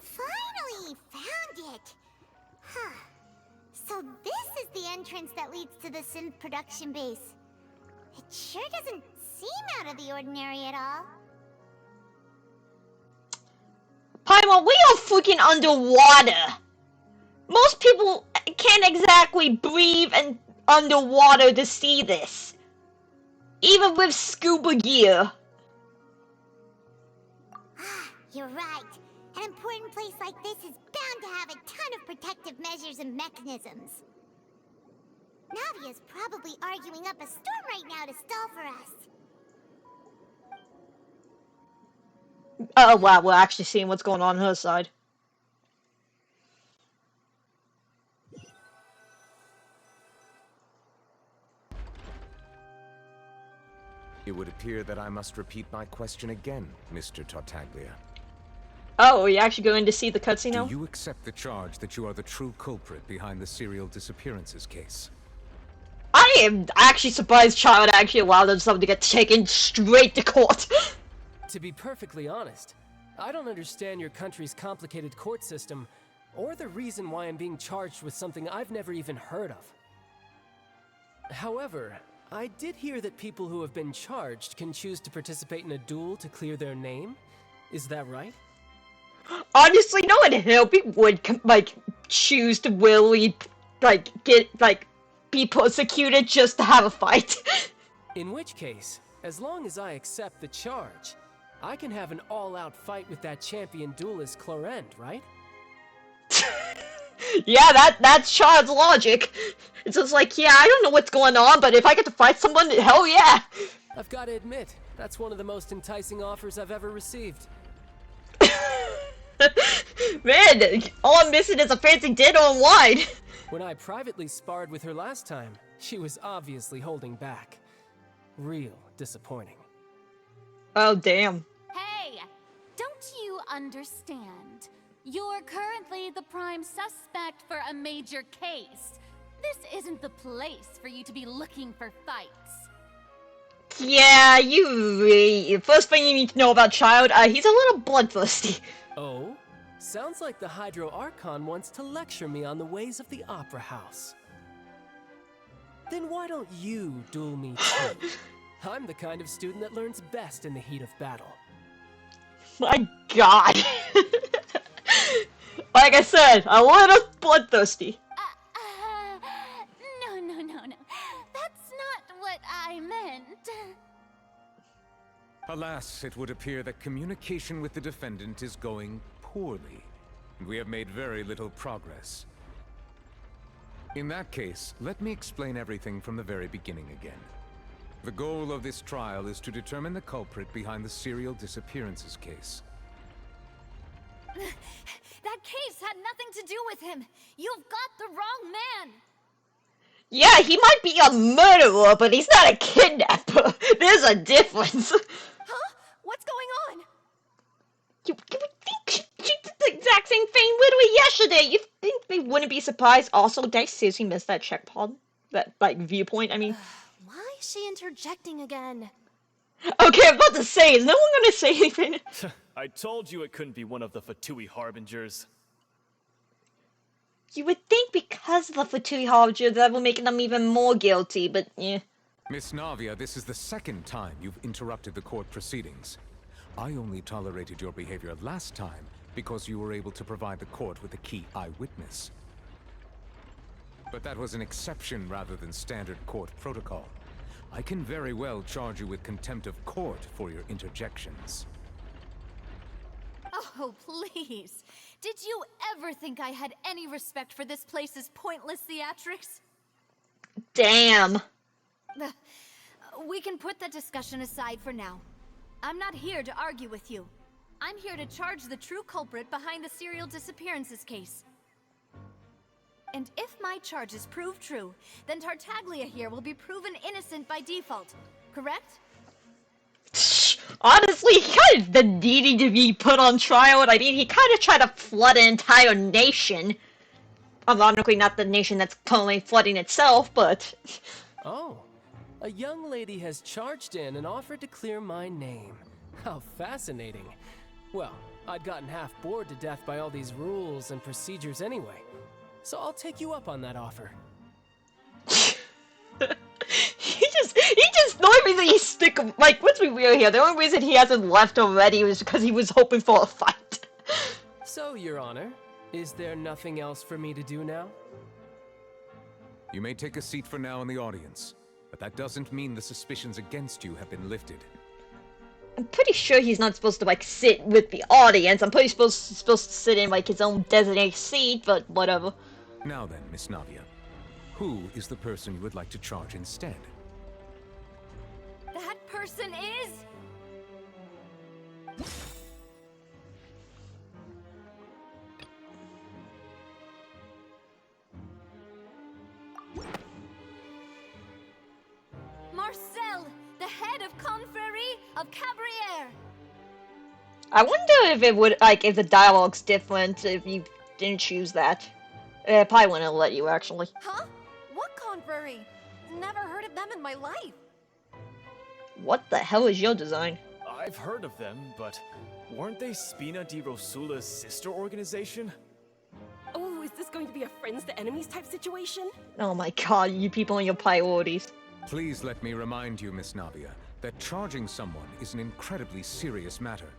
Finally found it! Huh. So this is the entrance that leads to the synth production base. It sure doesn't seem out of the ordinary at all. Paimon, we are freaking underwater! Most people can't exactly breathe and underwater to see this. Even with scuba gear. Ah, you're right. An important place like this is bound to have a ton of protective measures and mechanisms. Navia's probably arguing up a storm right now to stall for us. Oh wow, we're actually seeing what's going on her side. It would appear that I must repeat my question again, Mr. Tartaglia. Oh, are you actually going to see the cutscene now? Do you accept the charge that you are the true culprit behind the serial disappearances case? I am actually surprised Child actually allowed themselves to get taken straight to court. To be perfectly honest, I don't understand your country's complicated court system, or the reason why I'm being charged with something I've never even heard of. However, I did hear that people who have been charged can choose to participate in a duel to clear their name. Is that right? Honestly, no one helping would like choose to willingly be persecuted just to have a fight. In which case, as long as I accept the charge, I can have an all-out fight with that champion duelist Clorend, right? Yeah, that's Child's logic. It's just like, yeah, I don't know what's going on, but if I get to fight someone, hell yeah! I've got to admit, that's one of the most enticing offers I've ever received. Man, all I'm missing is a fancy dinner and wine. When I privately sparred with her last time, she was obviously holding back. Real disappointing. Oh, damn. Hey! Don't you understand? You're currently the prime suspect for a major case. This isn't the place for you to be looking for fights. Yeah, first thing you need to know about Child, he's a little bloodthirsty. Oh? Sounds like the Hydro Archon wants to lecture me on the ways of the Opera House. Then why don't you duel me too? I'm the kind of student that learns best in the heat of battle. My god. Like I said, a little bloodthirsty. No. That's not what I meant. Alas, it would appear that communication with the defendant is going poorly, and we have made very little progress. In that case, let me explain everything from the very beginning again. The goal of this trial is to determine the culprit behind the serial disappearances case. That case had nothing to do with him. You've got the wrong man. Yeah, he might be a murderer, but he's not a kidnapper. There's a difference. Huh? What's going on? You would think she did the exact same thing literally yesterday. You think they wouldn't be surprised? Also, did I seriously miss that checkpoint? That, viewpoint, I mean. Why is she interjecting again? Okay, I'm about to say, is no one gonna say anything? I told you it couldn't be one of the Fatui Harbingers. You would think because of the Fatui Harbinger that will make them even more guilty, but yeah. Miss Navia, this is the second time you've interrupted the court proceedings. I only tolerated your behavior last time because you were able to provide the court with a key eyewitness. But that was an exception rather than standard court protocol. I can very well charge you with contempt of court for your interjections. Oh, please. Did you ever think I had any respect for this place's pointless theatrics? Damn. We can put that discussion aside for now. I'm not here to argue with you. I'm here to charge the true culprit behind the serial disappearances case. And if my charges prove true, then Tartaglia here will be proven innocent by default, correct? Honestly, he kind of needing to be put on trial. I mean, he kind of tried to flood an entire nation. Ironically, not the nation that's currently flooding itself, but... Oh, a young lady has charged in and offered to clear my name. How fascinating. Well, I'd gotten half bored to death by all these rules and procedures anyway. So I'll take you up on that offer. The only reason he's let's be real here, the only reason he hasn't left already was because he was hoping for a fight. So, Your Honor, is there nothing else for me to do now? You may take a seat for now in the audience, but that doesn't mean the suspicions against you have been lifted. I'm pretty sure he's not supposed to, sit with the audience. I'm pretty supposed to sit in, his own designated seat, but whatever. Now then, Miss Navia, who is the person you would like to charge instead? That person is... Marcel, the head of Confrérie of Cabriere. I wonder if it would, if the dialogue's different if you didn't choose that. I probably wouldn't let you, actually. Huh? What Confrérie? Never heard of them in my life. What the hell is your design? I've heard of them, but weren't they Spina di Rosula's sister organization? Oh, is this going to be a friends to enemies type situation? Oh my god, you people and your priorities. Please let me remind you, Miss Navia, that charging someone is an incredibly serious matter.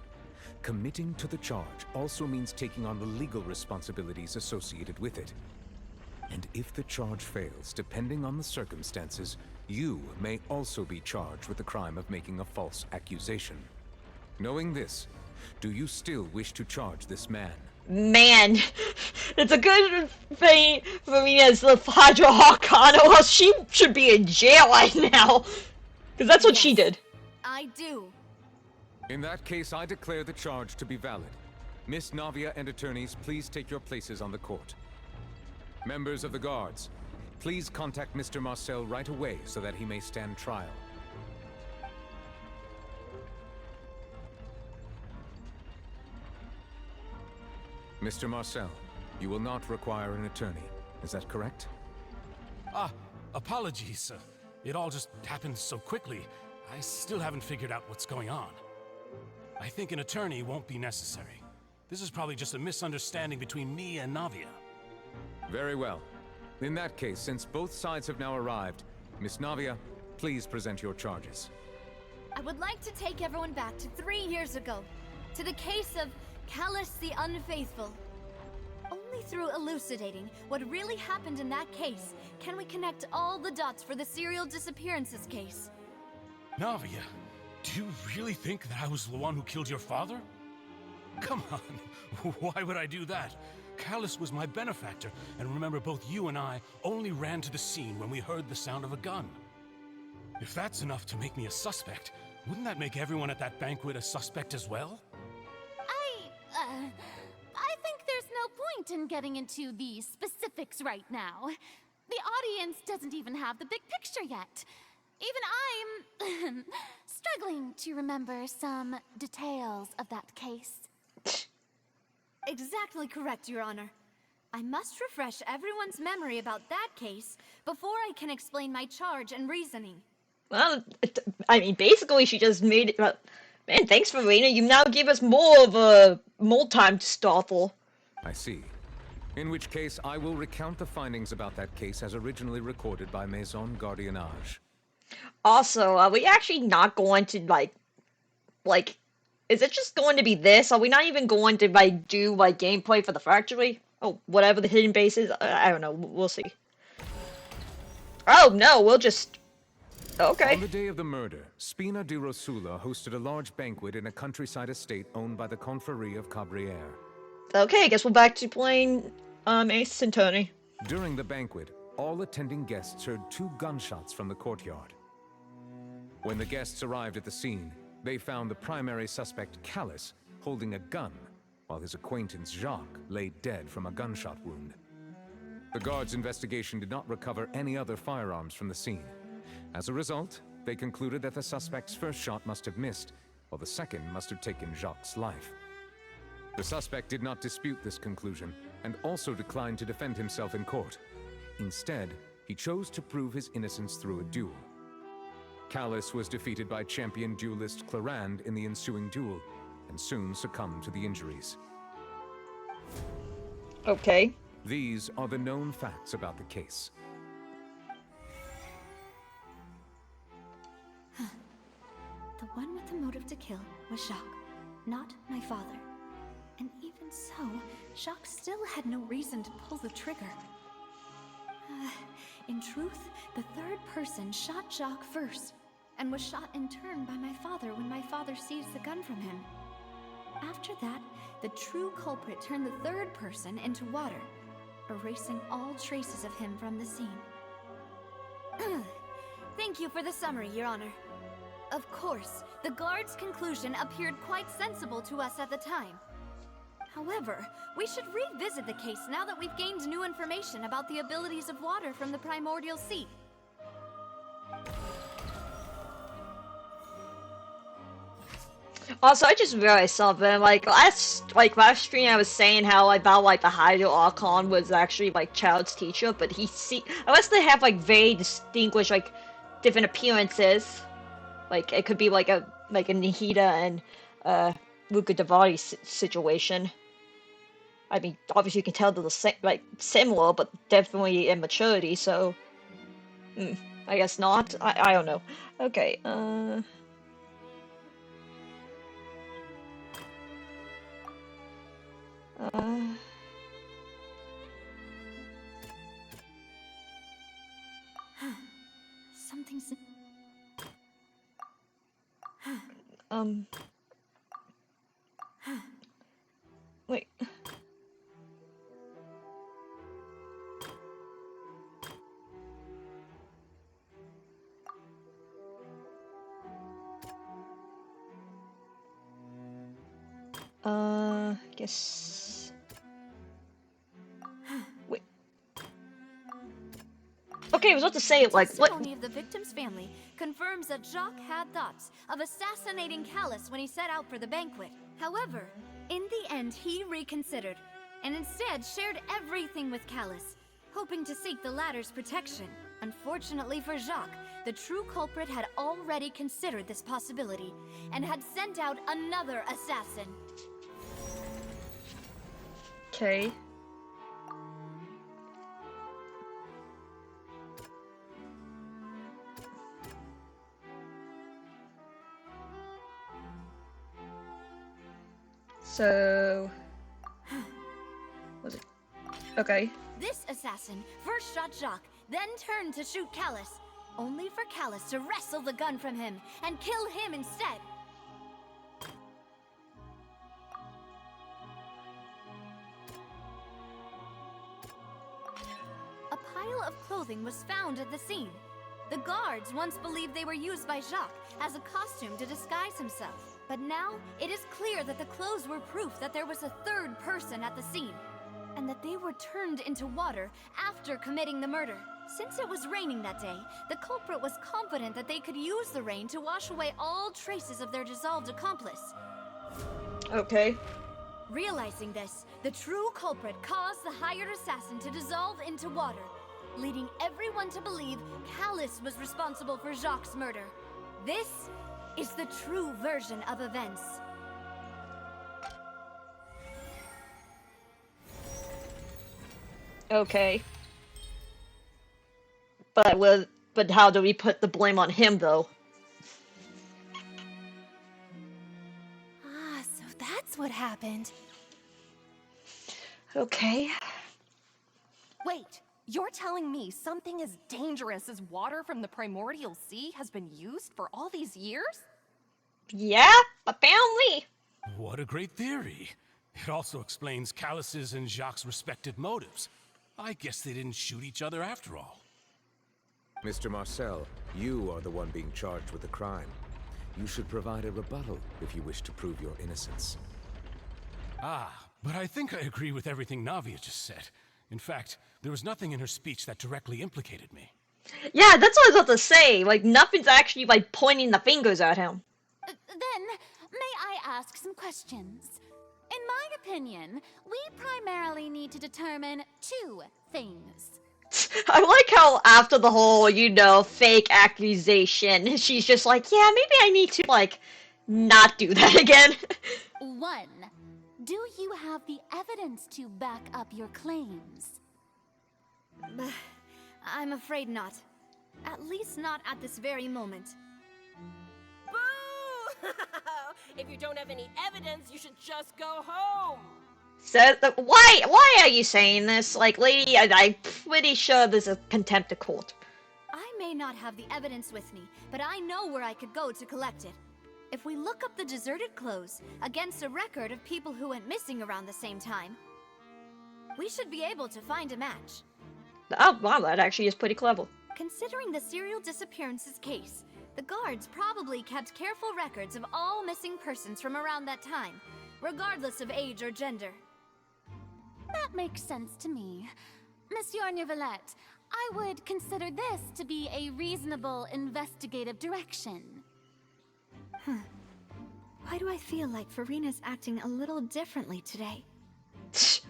Committing to the charge also means taking on the legal responsibilities associated with it. And if the charge fails, depending on the circumstances, you may also be charged with the crime of making a false accusation. Knowing this, do you still wish to charge this man? Man, it's a good thing for me as the Hydra Archon, or else she should be in jail right now. Because that's what she did. I do. In that case, I declare the charge to be valid. Miss Navia and attorneys, please take your places on the court. Members of the guards, please contact Mr. Marcel right away so that he may stand trial. Mr. Marcel, you will not require an attorney. Is that correct? Apologies. It all just happened so quickly. I still haven't figured out what's going on. I think an attorney won't be necessary. This is probably just a misunderstanding between me and Navia. Very well. In that case, since both sides have now arrived, Miss Navia, please present your charges. I would like to take everyone back to 3 years ago, to the case of Callus the Unfaithful. Only through elucidating what really happened in that case can we connect all the dots for the serial disappearances case. Navia, do you really think that I was the one who killed your father? Come on, why would I do that? Callus was my benefactor, and remember both you and I only ran to the scene when we heard the sound of a gun. If that's enough to make me a suspect, wouldn't that make everyone at that banquet a suspect as well? I think there's no point in getting into the specifics right now. The audience doesn't even have the big picture yet. Even I'm struggling to remember some details of that case. Exactly correct, Your Honor. I must refresh everyone's memory about that case before I can explain my charge and reasoning. Well, I mean, basically she just made it... Man, thanks, Verena. You now gave us more time to startle. I see. In which case, I will recount the findings about that case as originally recorded by Maison Gardiennage. Also, are we actually not going to, like, is it just going to be this? Are we not even going to, do, gameplay for the factory? Oh, whatever the hidden base is? I don't know. We'll see. Oh, no, we'll just... Okay. On the day of the murder, Spina di Rosula hosted a large banquet in a countryside estate owned by the Confrérie of Cabrières. Okay, I guess we're back to playing, Ace Attorney. During the banquet, all attending guests heard 2 gunshots from the courtyard. When the guests arrived at the scene, they found the primary suspect, Callus, holding a gun, while his acquaintance, Jacques, lay dead from a gunshot wound. The guards' investigation did not recover any other firearms from the scene. As a result, they concluded that the suspect's first shot must have missed, while the second must have taken Jacques' life. The suspect did not dispute this conclusion, and also declined to defend himself in court. Instead, he chose to prove his innocence through a duel. Callus was defeated by champion duelist Clarand in the ensuing duel, and soon succumbed to the injuries. Okay. These are the known facts about the case. The one with the motive to kill was Jacques, not my father. And even so, Jacques still had no reason to pull the trigger. In truth, the third person shot Jacques first, and was shot in turn by my father when my father seized the gun from him. After that, the true culprit turned the third person into water, erasing all traces of him from the scene. Thank you for the summary, Your Honor. Of course, the guard's conclusion appeared quite sensible to us at the time. However, we should revisit the case now that we've gained new information about the abilities of water from the Primordial Sea. Also, I just realized something. Last stream, I was saying how about the Hydro Archon was actually Child's teacher, but unless they have very distinguished different appearances, it could be a Nihida and Luca Davati situation. I mean, obviously you can tell they're similar, but definitely in maturity. So, I guess not. I don't know. Okay. Something's... Wait. Guess... Wait. Okay, I was about to say, what... Testimony of the victim's family confirms that Jacques had thoughts of assassinating Callus when he set out for the banquet. However, in the end, he reconsidered, and instead shared everything with Callus, hoping to seek the latter's protection. Unfortunately for Jacques, the true culprit had already considered this possibility and had sent out another assassin. Okay. So... was it? Okay. This assassin first shot Jacques, then turned to shoot Callus, only for Callus to wrestle the gun from him and kill him instead. A pile of clothing was found at the scene. The guards once believed they were used by Jacques as a costume to disguise himself. But now, it is clear that the clothes were proof that there was a third person at the scene, and that they were turned into water after committing the murder. Since it was raining that day, the culprit was confident that they could use the rain to wash away all traces of their dissolved accomplice. Okay. Realizing this, the true culprit caused the hired assassin to dissolve into water, leading everyone to believe Callus was responsible for Jacques' murder. This is the true version of events. Okay. But how do we put the blame on him, though? Ah, so that's what happened. Okay. Wait, you're telling me something as dangerous as water from the Primordial Sea has been used for all these years? Yeah, apparently. What a great theory. It also explains Callus's and Jacques' respective motives. I guess they didn't shoot each other after all. Mr. Marcel, you are the one being charged with the crime. You should provide a rebuttal if you wish to prove your innocence. Ah, but I think I agree with everything Navia just said. In fact, there was nothing in her speech that directly implicated me. Yeah, that's what I was about to say. Like, nothing's actually, like, pointing the fingers at him. Then, may I ask some questions? In my opinion, we primarily need to determine two things. I like how after the whole, fake accusation, she's just like, yeah, maybe I need to, like, not do that again. One, do you have the evidence to back up your claims? I'm afraid not. At least not at this very moment. Boo! If you don't have any evidence, you should just go home. So, why are you saying this? Like, lady, I'm pretty sure there's a contempt of court. I may not have the evidence with me, but I know where I could go to collect it. If we look up the deserted clothes against a record of people who went missing around the same time, we should be able to find a match. Oh, wow, that actually is pretty clever. Considering the serial disappearances case, the guards probably kept careful records of all missing persons from around that time, regardless of age or gender. That makes sense to me. Monsieur Neuvillette, I would consider this to be a reasonable investigative direction. Why do I feel like Farina's acting a little differently today?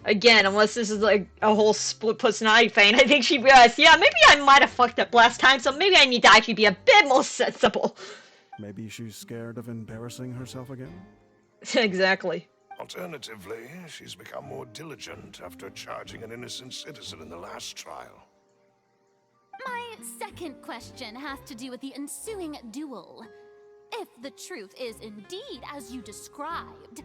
Again, unless this is like a whole split personality thing, I think she realized, yeah, maybe I might have fucked up last time, so maybe I need to actually be a bit more sensible. Maybe she's scared of embarrassing herself again? Exactly. Alternatively, she's become more diligent after charging an innocent citizen in the last trial. My second question has to do with the ensuing duel. If the truth is indeed as you described,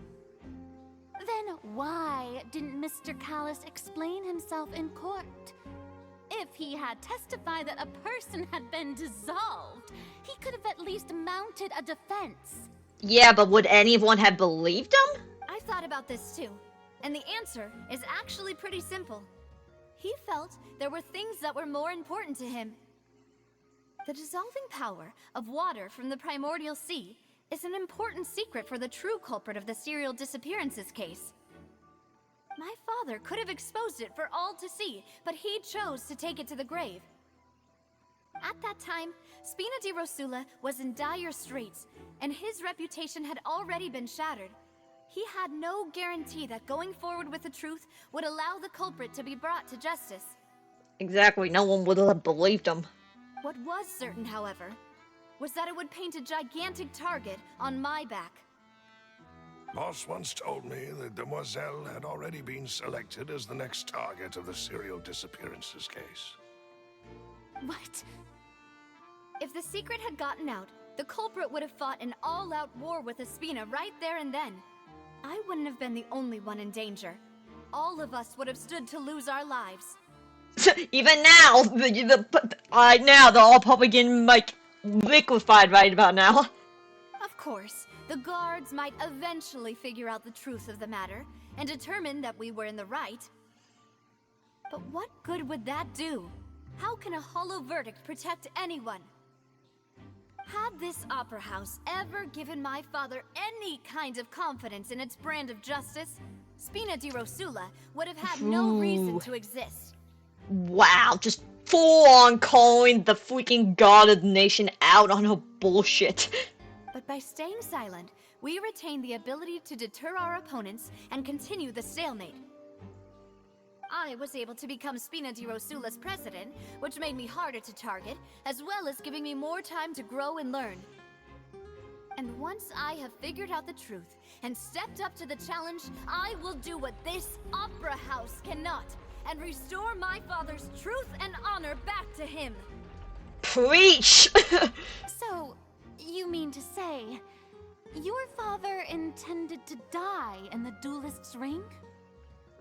then why didn't Mr. Callus explain himself in court? If he had testified that a person had been dissolved, he could have at least mounted a defense. Yeah, but would anyone have believed him? I thought about this too, and the answer is actually pretty simple. He felt there were things that were more important to him. The dissolving power of water from the Primordial Sea is an important secret for the true culprit of the serial disappearances case. My father could have exposed it for all to see, but he chose to take it to the grave. At that time, Spina di Rosula was in dire straits, and his reputation had already been shattered. He had no guarantee that going forward with the truth would allow the culprit to be brought to justice. Exactly, no one would have believed him. What was certain, however, was that it would paint a gigantic target on my back. Boss once told me that Demoiselle had already been selected as the next target of the serial disappearances case. What? If the secret had gotten out, the culprit would have fought an all-out war with Espina right there and then. I wouldn't have been the only one in danger. All of us would have stood to lose our lives. Even now, now they're all probably getting like liquefied right about now. Of course, the guards might eventually figure out the truth of the matter and determine that we were in the right. But what good would that do? How can a hollow verdict protect anyone? Had this opera house ever given my father any kind of confidence in its brand of justice, Spina di Rosula would have had no reason to exist. Wow, just full on calling the freaking god of the nation out on her bullshit. But by staying silent, we retain the ability to deter our opponents and continue the stalemate. I was able to become Spina di Rosula's president, which made me harder to target, as well as giving me more time to grow and learn. And once I have figured out the truth and stepped up to the challenge, I will do what this opera house cannot, and restore my father's truth and honor back to him. Preach! So, you mean to say, your father intended to die in the duelist's ring?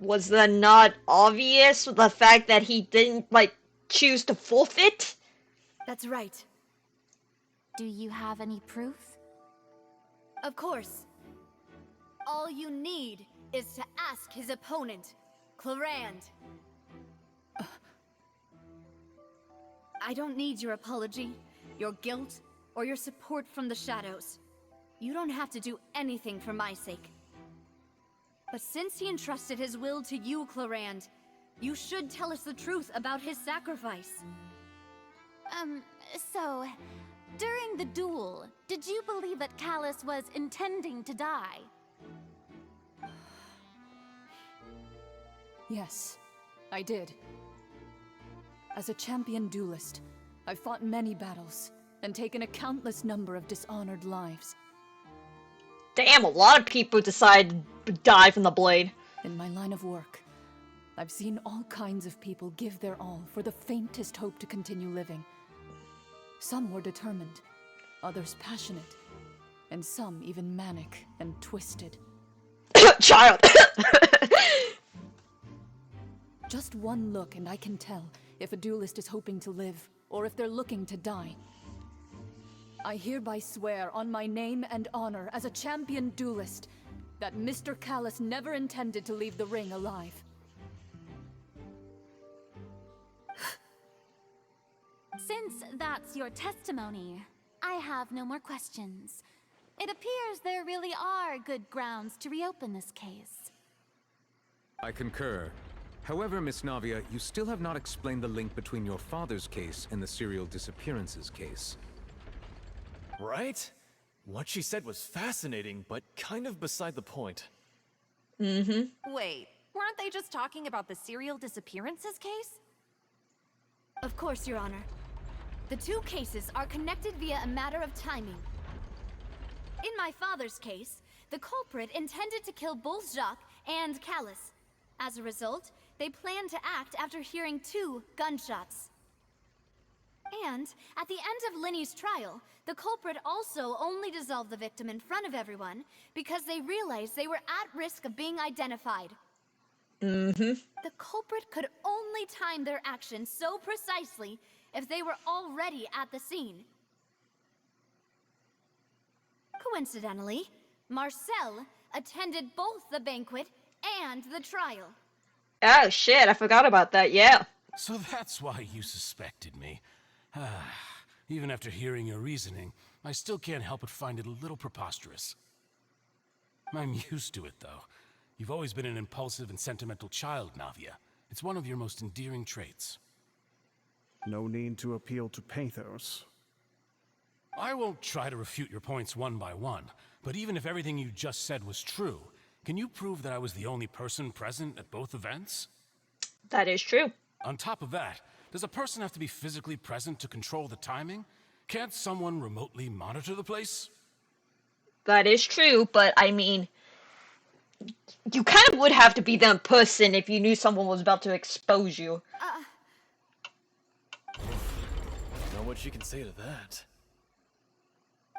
Was that not obvious with the fact that he didn't, choose to forfeit? That's right. Do you have any proof? Of course. All you need is to ask his opponent, Clarand. I don't need your apology, your guilt, or your support from the shadows. You don't have to do anything for my sake. But since he entrusted his will to you, Clarand, you should tell us the truth about his sacrifice. So, during the duel, did you believe that Callus was intending to die? Yes, I did. As a champion duelist, I've fought many battles and taken a countless number of dishonored lives. Damn, a lot of people decide to die from the blade. In my line of work, I've seen all kinds of people give their all for the faintest hope to continue living. Some were determined, others passionate, and some even manic and twisted. Child! Just one look and I can tell if a duelist is hoping to live, or if they're looking to die. I hereby swear on my name and honor as a champion duelist that Mr. Callus never intended to leave the ring alive. Since that's your testimony, I have no more questions. It appears there really are good grounds to reopen this case. I concur. However, Miss Navia, you still have not explained the link between your father's case and the serial disappearances case. Right? What she said was fascinating, but kind of beside the point. Mm-hmm. Wait, weren't they just talking about the serial disappearances case? Of course, Your Honor. The two cases are connected via a matter of timing. In my father's case, the culprit intended to kill both Jacques and Callus. As a result, they planned to act after hearing 2 gunshots. And, at the end of Linny's trial, the culprit also only dissolved the victim in front of everyone because they realized they were at risk of being identified. Mm-hmm. The culprit could only time their actions so precisely if they were already at the scene. Coincidentally, Marcel attended both the banquet and the trial. Oh shit, I forgot about that, yeah. So that's why you suspected me. Even after hearing your reasoning, I still can't help but find it a little preposterous. I'm used to it, though. You've always been an impulsive and sentimental child, Navia. It's one of your most endearing traits. No need to appeal to pathos. I won't try to refute your points one by one, but even if everything you just said was true, can you prove that I was the only person present at both events? That is true. On top of that, Does a person have to be physically present to control the timing? Can't someone remotely monitor the place? That is true, but I mean, you kind of would have to be that person if you knew someone was about to expose you. Not much you can say to that.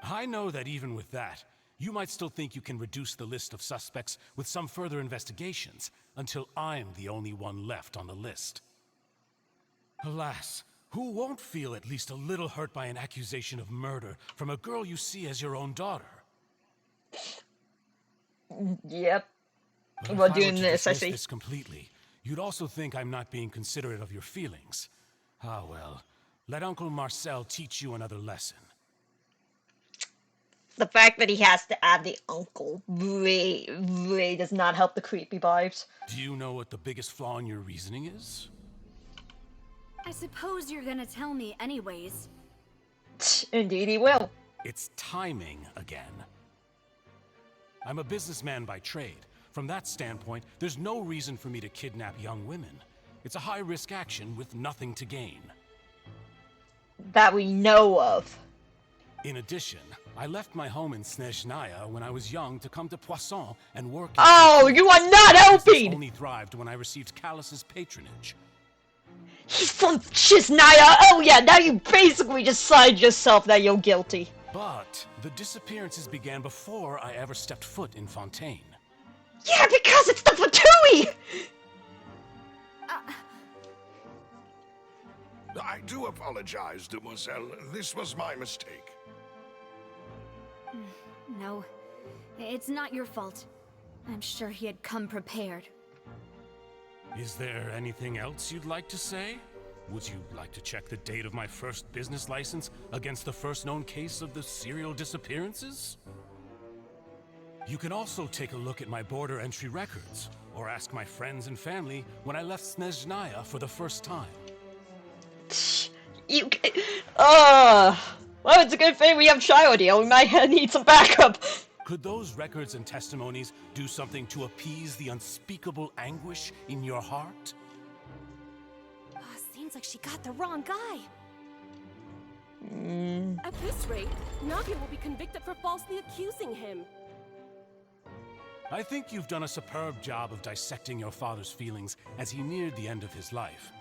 I know that even with that, you might still think you can reduce the list of suspects with some further investigations, until I'm the only one left on the list. Alas, who won't feel at least a little hurt by an accusation of murder from a girl you see as your own daughter? Yep. But While if I were doing to this, I dismiss see. this completely, you'd also think I'm not being considerate of your feelings. Ah well, let Uncle Marcel teach you another lesson. The fact that he has to add the uncle really does not help the creepy vibes. Do you know what the biggest flaw in your reasoning is? I suppose you're gonna tell me anyways. Indeed he will. It's timing again. I'm a businessman by trade. From that standpoint, there's no reason for me to kidnap young women. It's a high-risk action with nothing to gain. That we know of. In addition, I left my home in Snezhnaya when I was young to come to Poisson and work. Oh, you are not helping! Only thrived when I received Callus's patronage. He's from Shiznaya! Oh yeah, now you basically decide yourself that you're guilty. But the disappearances began before I ever stepped foot in Fontaine. Yeah, because it's the Fatui! I do apologize, demoiselle. This was my mistake. No, it's not your fault. I'm sure he had come prepared. Is there anything else you'd like to say? Would you like to check the date of my first business license against the first known case of the serial disappearances? You can also take a look at my border entry records, or ask my friends and family when I left Snezhnaya for the first time. You... Well, it's a good thing we have child here. We might need some backup. Could those records and testimonies do something to appease the unspeakable anguish in your heart? Seems like she got the wrong guy. At this rate, Navia will be convicted for falsely accusing him. I think you've done a superb job of dissecting your father's feelings as he neared the end of his life.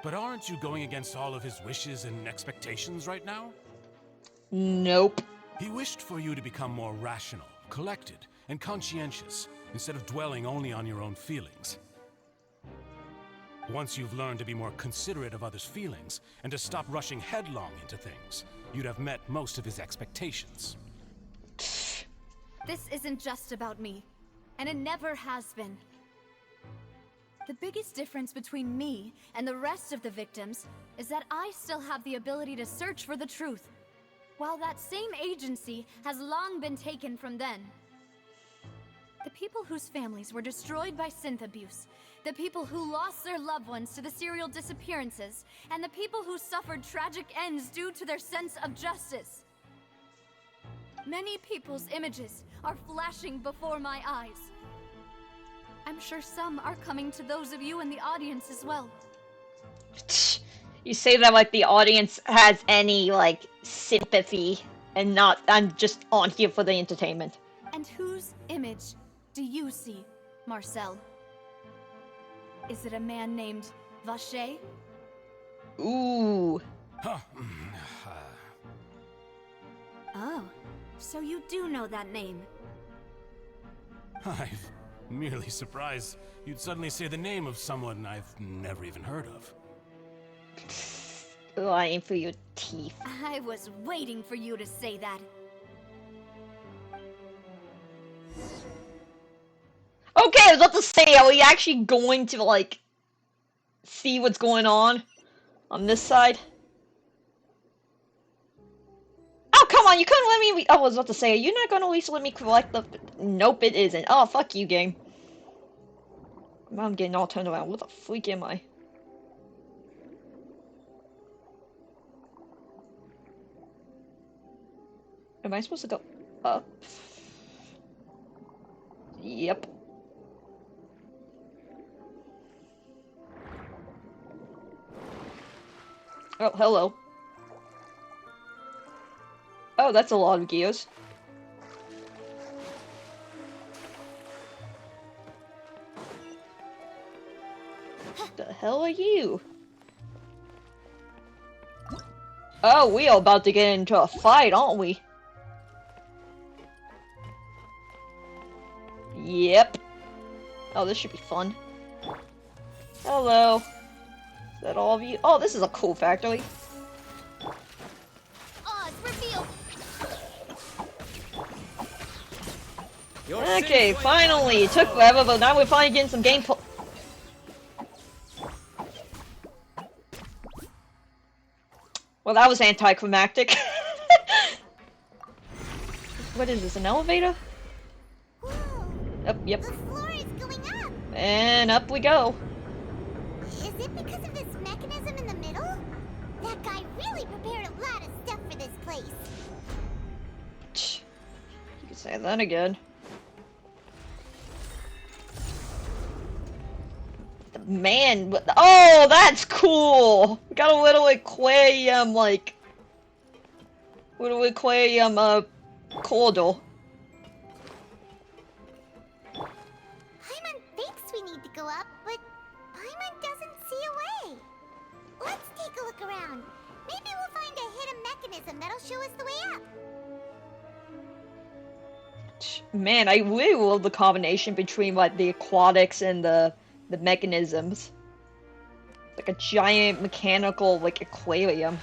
But aren't you going against all of his wishes and expectations right now? Nope. He wished for you to become more rational, collected, and conscientious, instead of dwelling only on your own feelings. Once you've learned to be more considerate of others' feelings, and to stop rushing headlong into things, you'd have met most of his expectations. This isn't just about me, and it never has been. The biggest difference between me and the rest of the victims is that I still have the ability to search for the truth, while that same agency has long been taken from them. The people whose families were destroyed by synth abuse, the people who lost their loved ones to the serial disappearances, and the people who suffered tragic ends due to their sense of justice. Many people's images are flashing before my eyes. I'm sure some are coming to those of you in the audience as well. You say that like the audience has any, like, sympathy, and not, I'm just on here for the entertainment. And whose image do you see, Marcel? Is it a man named Vache? Ooh. Oh, so you do know that name. I'm merely surprised you'd suddenly say the name of someone I've never even heard of. Lying for your teeth. I was waiting for you to say that. Okay, I was about to say, are we actually going to, like, see what's going on this side? Oh, come on, you couldn't let me I was about to say, you're not gonna at least let me collect the... Nope, it isn't. Oh, fuck you, game. I'm getting all turned around. What the freak am I? Am I supposed to go up? Yep. Oh, hello. Oh, that's a lot of gears. The hell are you? Oh, we are about to get into a fight, aren't we? Yep. Oh, this should be fun. Hello. Is that all of you? Oh, this is a cool factory. Oz, reveal. Okay, finally! It took forever, but now we're finally getting some gameplay. Well, that was anticlimactic. What is this, an elevator? Yep. The floor is going up. And up we go. Is it because of this mechanism in the middle? That guy really prepared a lot of stuff for this place. You could say that again. Man, oh, that's cool! We got a little aquarium, like... Little aquarium, corridor. Paimon thinks we need to go up, but Paimon doesn't see a way. Let's take a look around. Maybe we'll find a hidden mechanism that'll show us the way up. Man, I really love the combination between, like, the aquatics and the mechanisms. Like a giant mechanical, like, aquarium.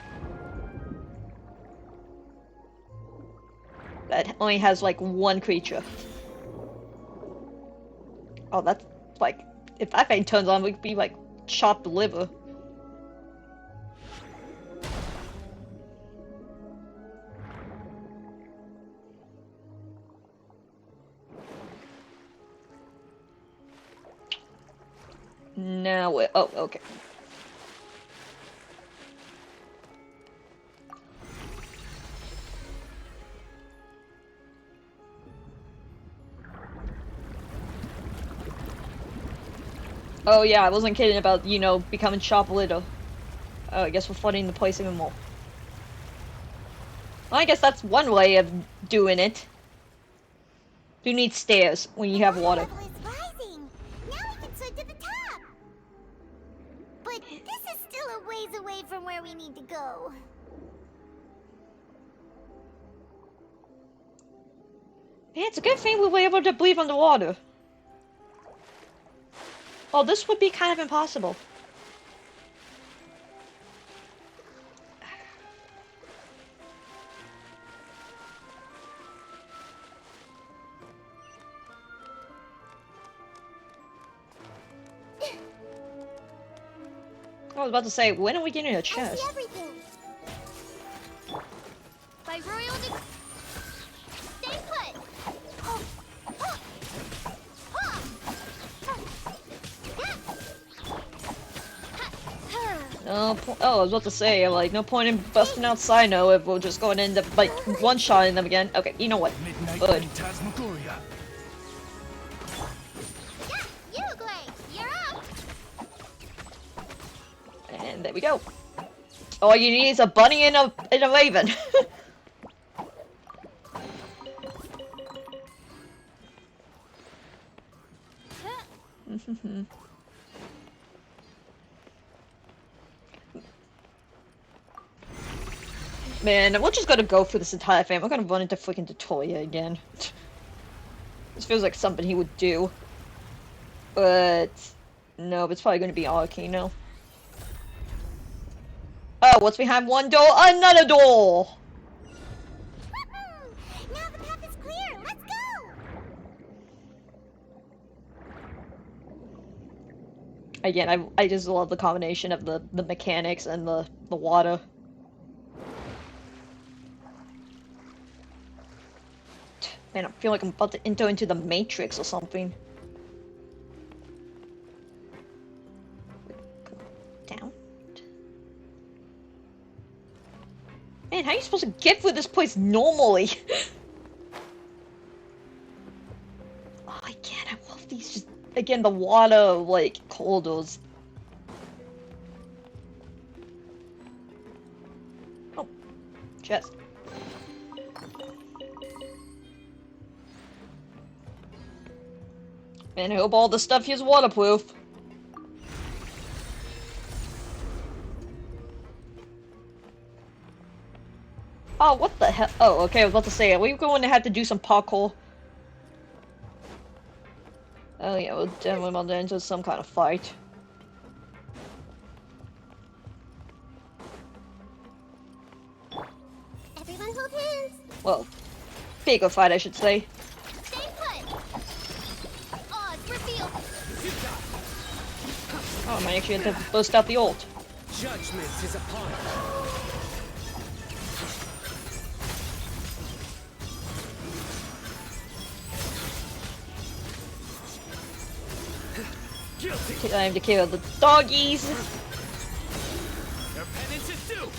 That only has, like, one creature. Oh, that's, like, if that thing turns on, we'd be, like, chopped liver. Now it, oh, okay. Oh yeah, I wasn't kidding about, you know, becoming shoplifter. Oh, I guess we're flooding the place even more. Well, I guess that's one way of doing it. You need stairs when you have water. Rising. Now we can swim to the top. But this is still a ways away from where we need to go. Yeah, it's a good thing we were able to breathe underwater. Well, this would be kind of impossible. I was about to say, when are we getting a chest? By royal stay put. No oh, I was about to say, like, no point in busting out Sino if we're just going to end up, like, one-shotting them again. Okay, you know what? Good. And there we go. All you need is a bunny and a raven. Man, we're just gonna go through this entire thing. We're gonna run into freaking Toya again. This feels like something he would do. But no, it's probably gonna be Arcano. Oh, what's behind one door? Another door! Now the path is clear. Let's go. Again, I just love the combination of the mechanics and the water. Man, I feel like I'm about to enter into the Matrix or something. Down. Man, how are you supposed to get through this place normally? Oh, again, I love these just... Again, the water, like, corridors. chest. And I hope all the stuff here's waterproof. Oh, what the hell? Oh, okay, I was about to say, are we going to have to do some parkour? Oh yeah, we're definitely about to enter some kind of fight. Everyone hold hands. Well, bigger fight, I should say. Stay put. Odds revealed. Oh, I might actually have to burst out the ult. Judgment is upon us. Time to kill the doggies. Their penance is due.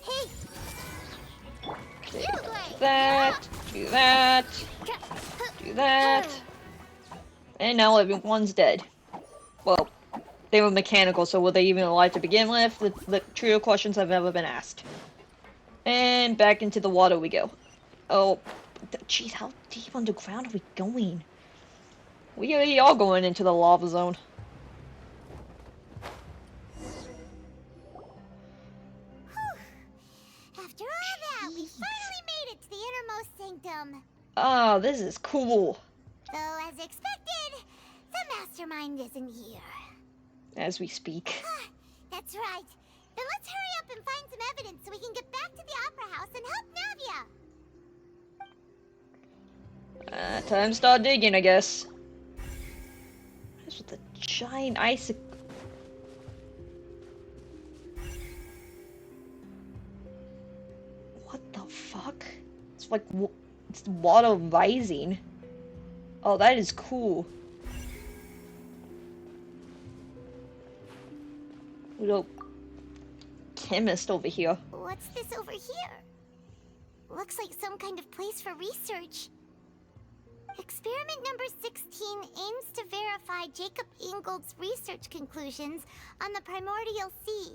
Hey. Do that. Do that. And now everyone's dead. Well, they were mechanical, so were they even alive to begin with? The true questions have ever been asked. And back into the water we go. Oh, jeez, how deep underground are we going? We are all going into the lava zone. After all that, we finally made it to the innermost sanctum. Oh, this is cool. Though, as expected, the mastermind isn't here. As we speak. That's right. Then let's hurry up and find some evidence so we can get back to the Opera House and help Navia. Time to start digging, I guess. This with the giant icicle. What the fuck? It's like it's water rising. Oh, that is cool. Little chemist over here. What's this over here? Looks like some kind of place for research. Experiment number 16 aims to verify Jacob Ingold's research conclusions on the Primordial Sea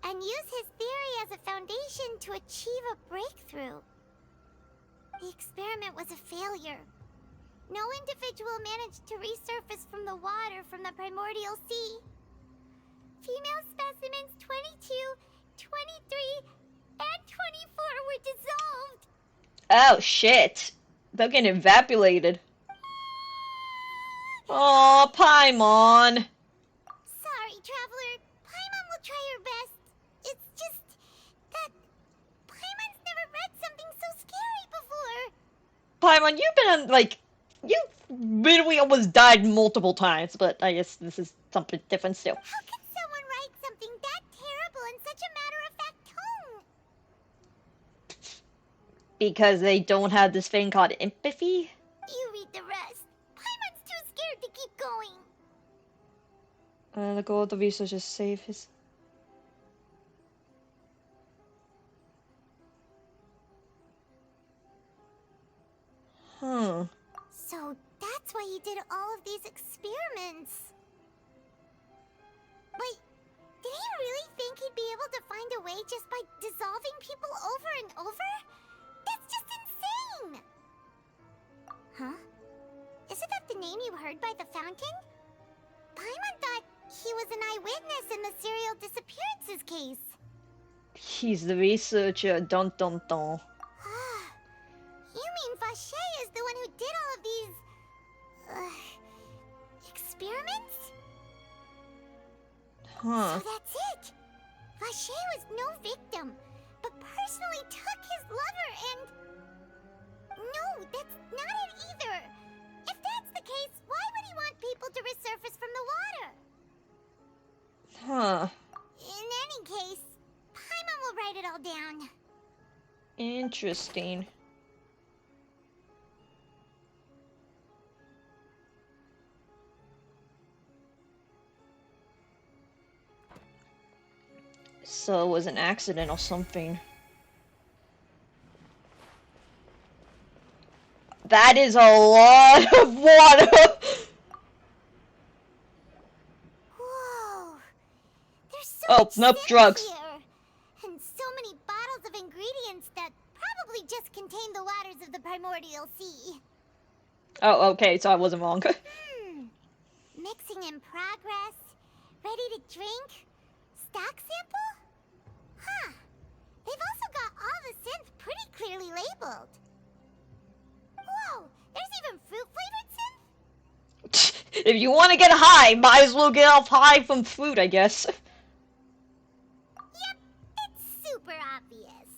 and use his theory as a foundation to achieve a breakthrough. The experiment was a failure. No individual managed to resurface from the water from the Primordial Sea. Female specimens 22, 23, and 24 were dissolved. Oh shit. They're getting evaporated. Oh, Paimon. Sorry, Traveler. Paimon will try her best. It's just that Paimon's never read something so scary before. Paimon, you've been on, like, you've literally almost died multiple times, but I guess this is something different still. How can someone write something that terrible in such a matter-of-fact tone? Because they don't have this thing called empathy? You read the rest. Paimon's too scared to keep going. The goal of the research is save his... So that's why he did all of these experiments. Wait, did he really think he'd be able to find a way just by dissolving people over and over? That's just insane! Huh? Isn't that the name you heard by the fountain? Paimon thought he was an eyewitness in the serial disappearances case. He's the researcher, dun dun dun. You mean Vache is the one who did all of these... experiments? Huh. So that's it! Vache was no victim, but personally took his lover and... No, that's not it either! If that's the case, why would he want people to resurface from the water? Huh. In any case, Paimon will write it all down. Interesting. So it was an accident or something. That is a lot of water! Oh, nope, drugs. Here. And so many bottles of ingredients that probably just contain the waters of the Primordial Sea. Oh, okay, so I wasn't wrong. Mixing in progress. Ready to drink? Stock sample? Huh. They've also got all the synth pretty clearly labeled. Whoa, there's even fruit-flavored synth? If you want to get high, might as well get off high from fruit, I guess. Yep, it's super obvious.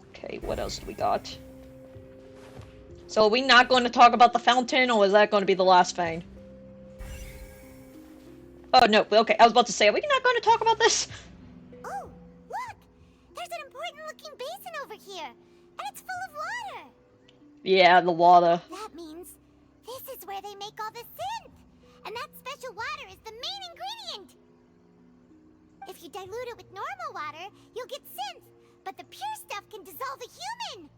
Okay, what else do we got? So are we not going to talk about the fountain, or is that going to be the last thing? Oh, no, okay, I was about to say, are we not going to talk about this? Oh, look! There's an important-looking basin over here, and it's full of water. Yeah, the water. That means this is where they make all the synth, and that special water is the main ingredient. If you dilute it with normal water, you'll get synth, but the pure stuff can dissolve a human.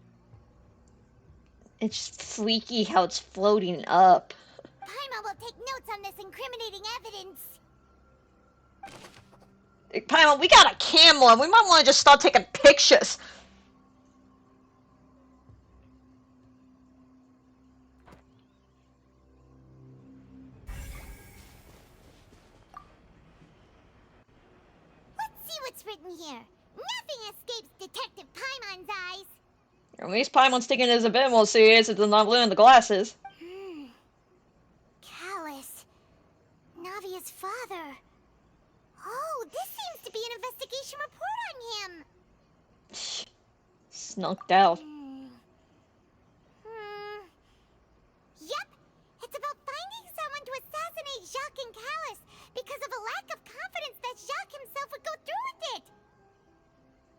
It's freaky how it's floating up. Paimon will take notes on this incriminating evidence. Paimon, we got a camera. We might want to just start taking pictures. Let's see what's written here. Nothing escapes Detective Paimon's eyes. At least Paimon's taking his a bit more serious and not wearing the glasses. Callus. Navia's father. Oh, this seems to be an investigation report on him. Snunked out. Yep, it's about finding someone to assassinate Jacques and Callus because of a lack of confidence that Jacques himself would go through with it.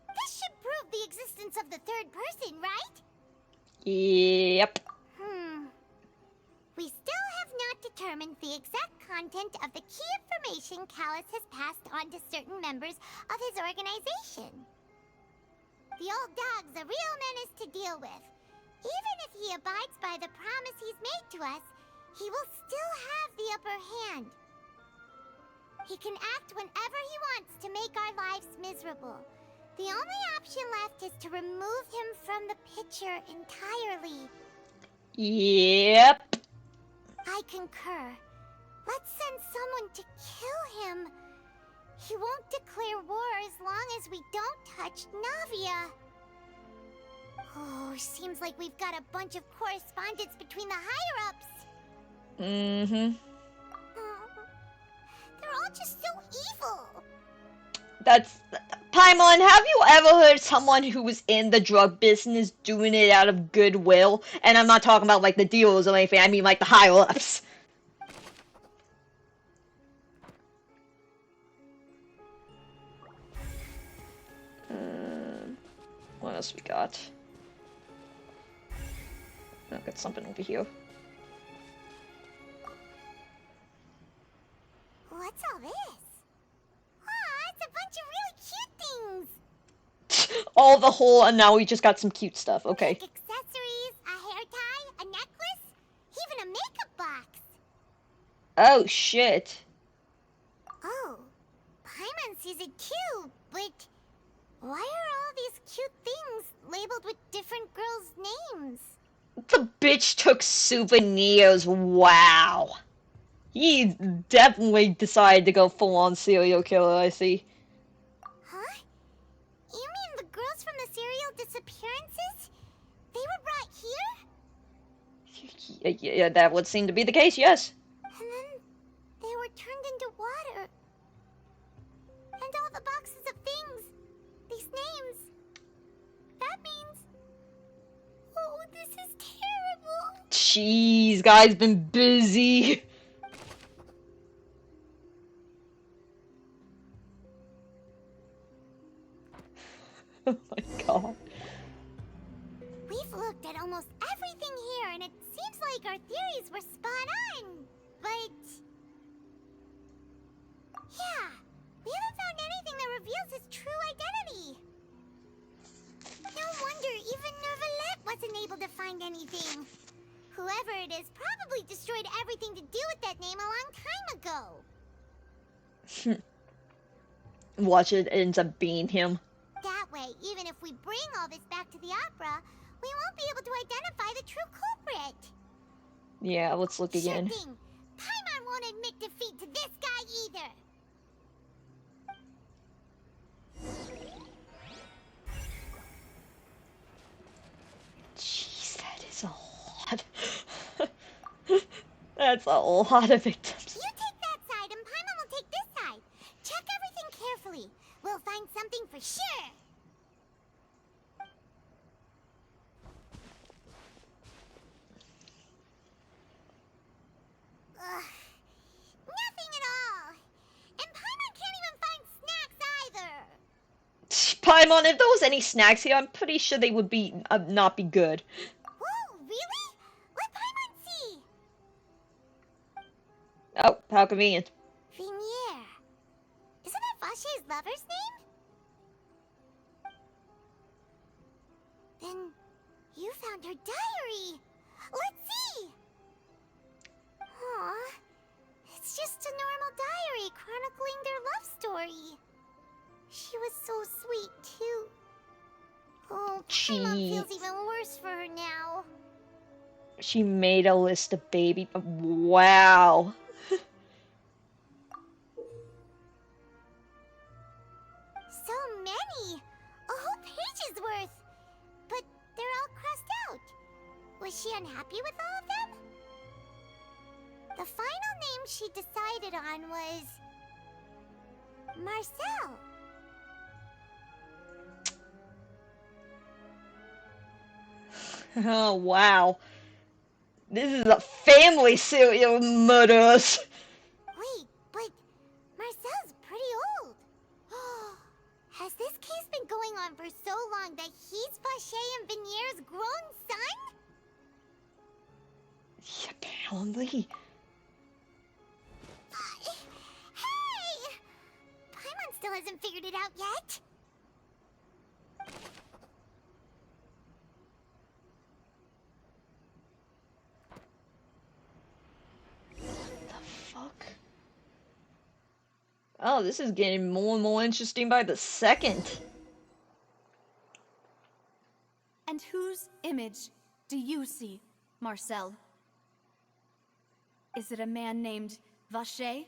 This should prove the existence of the third person, right? Yep. We still have not determined the exact content of the key information Callus has passed on to certain members of his organization. The old dog's a real menace to deal with. Even if he abides by the promise he's made to us, he will still have the upper hand. He can act whenever he wants to make our lives miserable. The only option left is to remove him from the picture entirely. Yep. I concur. Let's send someone to kill him. He won't declare war as long as we don't touch Navia. Oh, seems like we've got a bunch of correspondence between the higher-ups. Mm-hmm. They're all just so evil. That's... Paimon, have you ever heard someone who was in the drug business doing it out of goodwill? And I'm not talking about, like, the dealers or anything, I mean, like, the higher-ups. What else we got? Oh, got something over here. What's all this? Aw, it's a bunch of really cute things. All the whole, and now we just got some cute stuff. Okay. Like accessories, a hair tie, a necklace, even a makeup box. Oh, shit. Oh, Paimon sees it too, but why are all these cute things labeled with different girls' names? The bitch took souvenirs. Wow. He definitely decided to go full-on serial killer, I see. Huh? You mean the girls from the serial disappearances? They were brought here? Yeah, that would seem to be the case, yes. And then they were turned into water. And all the boxes of things. These names. That means... Oh, this is terrible. Jeez, guy's been busy. Oh my god. We've looked at almost everything here, and it seems like our theories were spot on. But... yeah, we haven't found anything that reveals his true identity. able to find anything. Whoever it is probably destroyed everything to do with that name a long time ago. Watch it ends up being him. That way, even if we bring all this back to the opera, we won't be able to identify the true culprit. Yeah, let's look again. Sure thing. Paimon won't admit defeat to this guy either. Jeez, that is a lot. That's a lot of victims. You take that side and Paimon will take this side. Check everything carefully. We'll find something for sure. Ugh. Nothing at all. And Paimon can't even find snacks either. Paimon, if there was any snacks here, I'm pretty sure they would be not be good. Whoa, really? Let Paimon see. Oh, how convenient. Vinier. Isn't that Vache's lover's name? Then you found her diary. Let's see. Aw, it's just a normal diary chronicling their love story. She was so sweet too. Oh, Paimon feels even worse for her now. She made a list of baby. Wow. So many! A whole page's worth! But they're all crossed out. Was she unhappy with all of them? The final name she decided on was... Marcel. Oh, wow. This is a family serial murders. Wait, but Marcel's pretty old. Has this case been going on for so long that he's Vache and Vinier's grown son? Apparently. Hey! Paimon still hasn't figured it out yet. Oh, this is getting more and more interesting by the second. And whose image do you see, Marcel? Is it a man named Vache?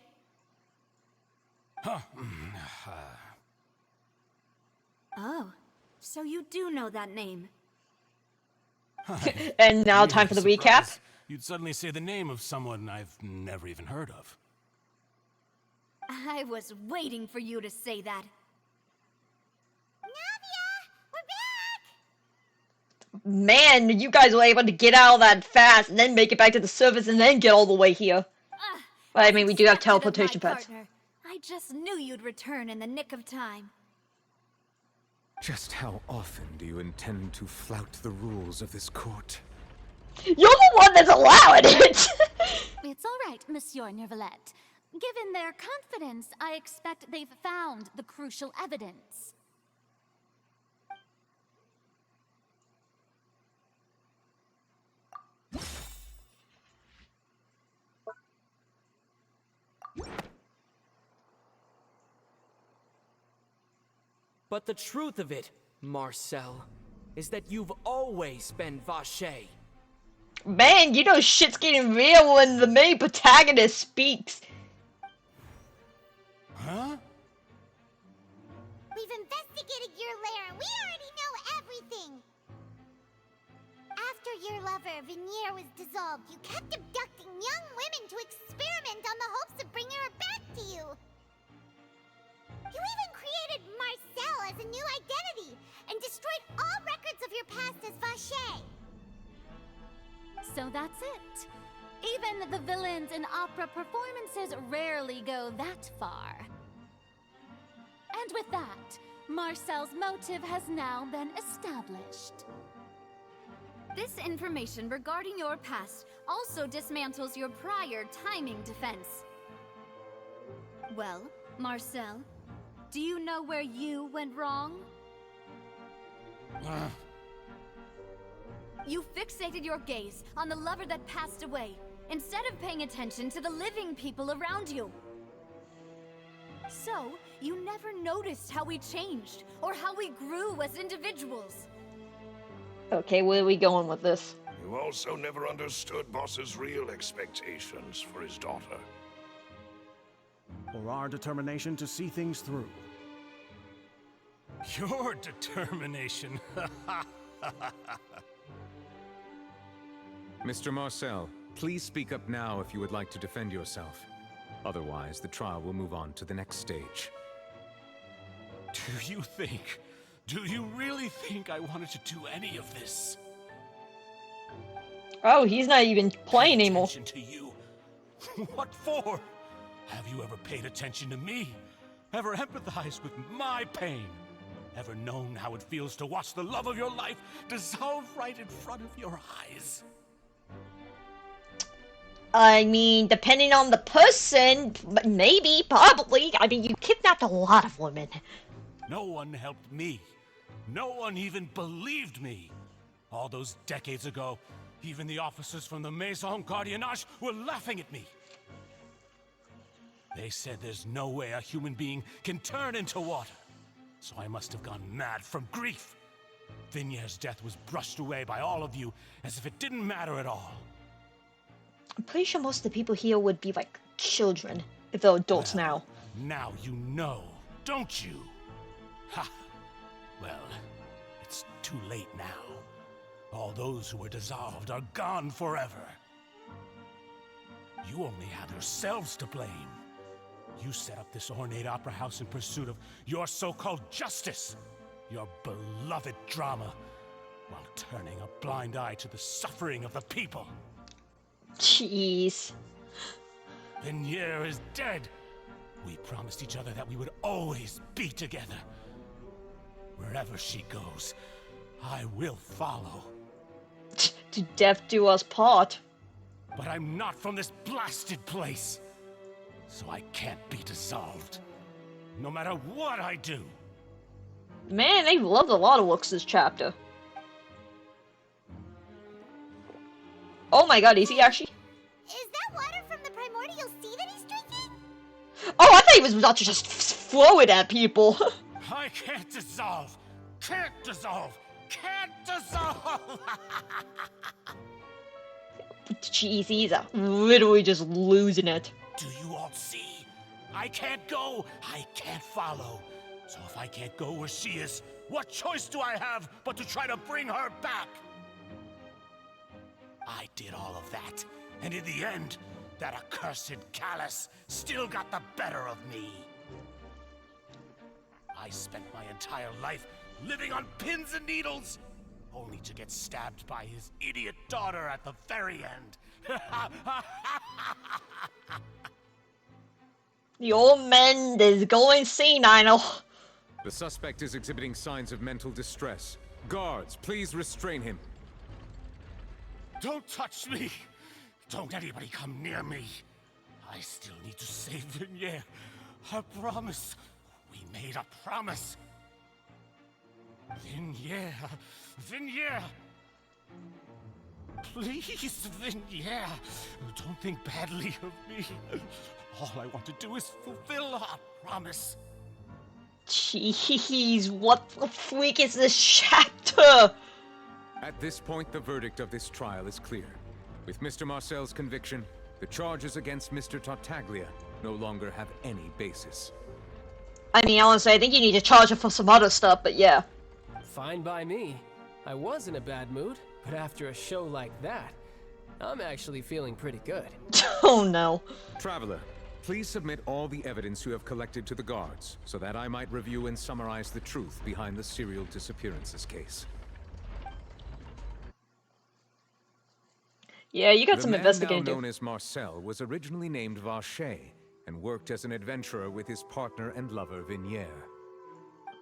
Oh, so you do know that name. And now time for the recap. You'd suddenly say the name of someone I've never even heard of. I was waiting for you to say that. Navia! We're back! Man, you guys were able to get out of that fast and then make it back to the surface and then get all the way here. But I mean, we do have teleportation pads. I just knew you'd return in the nick of time. Just how often do you intend to flout the rules of this court? You're the one that's allowing it! It's all right, Monsieur Neuvillette. Given their confidence, I expect they've found the crucial evidence. But the truth of it, Marcel, is that you've always been Vache. Man, you know shit's getting real when the main protagonist speaks. Huh? We've investigated your lair and we already know everything! After your lover, Vinier, was dissolved, you kept abducting young women to experiment on the hopes of bringing her back to you! You even created Marcel as a new identity and destroyed all records of your past as Vache! So that's it. Even the villains in opera performances rarely go that far. And with that, Marcel's motive has now been established. This information regarding your past also dismantles your prior timing defense. Well, Marcel, do you know where you went wrong? You fixated your gaze on the lover that passed away, instead of paying attention to the living people around you. So, you never noticed how we changed, or how we grew as individuals. Okay, where are we going with this? You also never understood Boss's real expectations for his daughter. Or our determination to see things through. Your determination. Mr. Marcel, please speak up now if you would like to defend yourself. Otherwise, the trial will move on to the next stage. Do you really think I wanted to do any of this? Oh, he's not even playing anymore. Attention to you. What for? Have you ever paid attention to me? Ever empathized with my pain? Ever known how it feels to watch the love of your life dissolve right in front of your eyes? I mean, depending on the person, maybe, probably. I mean, you kidnapped a lot of women. No one helped me. No one even believed me. All those decades ago, even the officers from the Maison Gardiennage were laughing at me. They said there's no way a human being can turn into water. So I must have gone mad from grief. Vignier's death was brushed away by all of you as if it didn't matter at all. I'm pretty sure most of the people here would be like children, if they're adults now. Now you know, don't you? Ha! Well, it's too late now. All those who were dissolved are gone forever. You only have yourselves to blame. You set up this ornate opera house in pursuit of your so-called justice, your beloved drama, while turning a blind eye to the suffering of the people. Jeez. Vignier is dead. We promised each other that we would always be together. Wherever she goes, I will follow. To death do us part. But I'm not from this blasted place, so I can't be dissolved. No matter what I do. Man, they loved a lot of looks this chapter. Oh my god, is he actually? Is that water from the Primordial Sea that he's drinking? Oh, I thought he was about to just throw it at people. I can't dissolve! Can't dissolve! Can't dissolve! Jeez, he's literally just losing it. Do you all see? I can't go, I can't follow. So if I can't go where she is, what choice do I have but to try to bring her back? I did all of that, and in the end, that accursed Callus still got the better of me. I spent my entire life living on pins and needles, only to get stabbed by his idiot daughter at the very end. The old man is going senile. The suspect is exhibiting signs of mental distress. Guards, please restrain him. Don't touch me! Don't anybody come near me. I still need to save Vignier. I promise. We made a promise. Vignier. Vignier. Please, Vignier. Don't think badly of me. All I want to do is fulfill our promise. Jeez, what the freak is this chapter? At this point, the verdict of this trial is clear. With Mr. Marcel's conviction, the charges against Mr. Tartaglia no longer have any basis. I mean, honestly, I think you need to charge him for some other stuff, but yeah. Fine by me. I was in a bad mood, but after a show like that, I'm actually feeling pretty good. Oh no. Traveler, please submit all the evidence you have collected to the guards, so that I might review and summarize the truth behind the serial disappearances case. Yeah, you got some investigating The to man now known as Marcel was originally named Raye and worked as an adventurer with his partner and lover Vignier.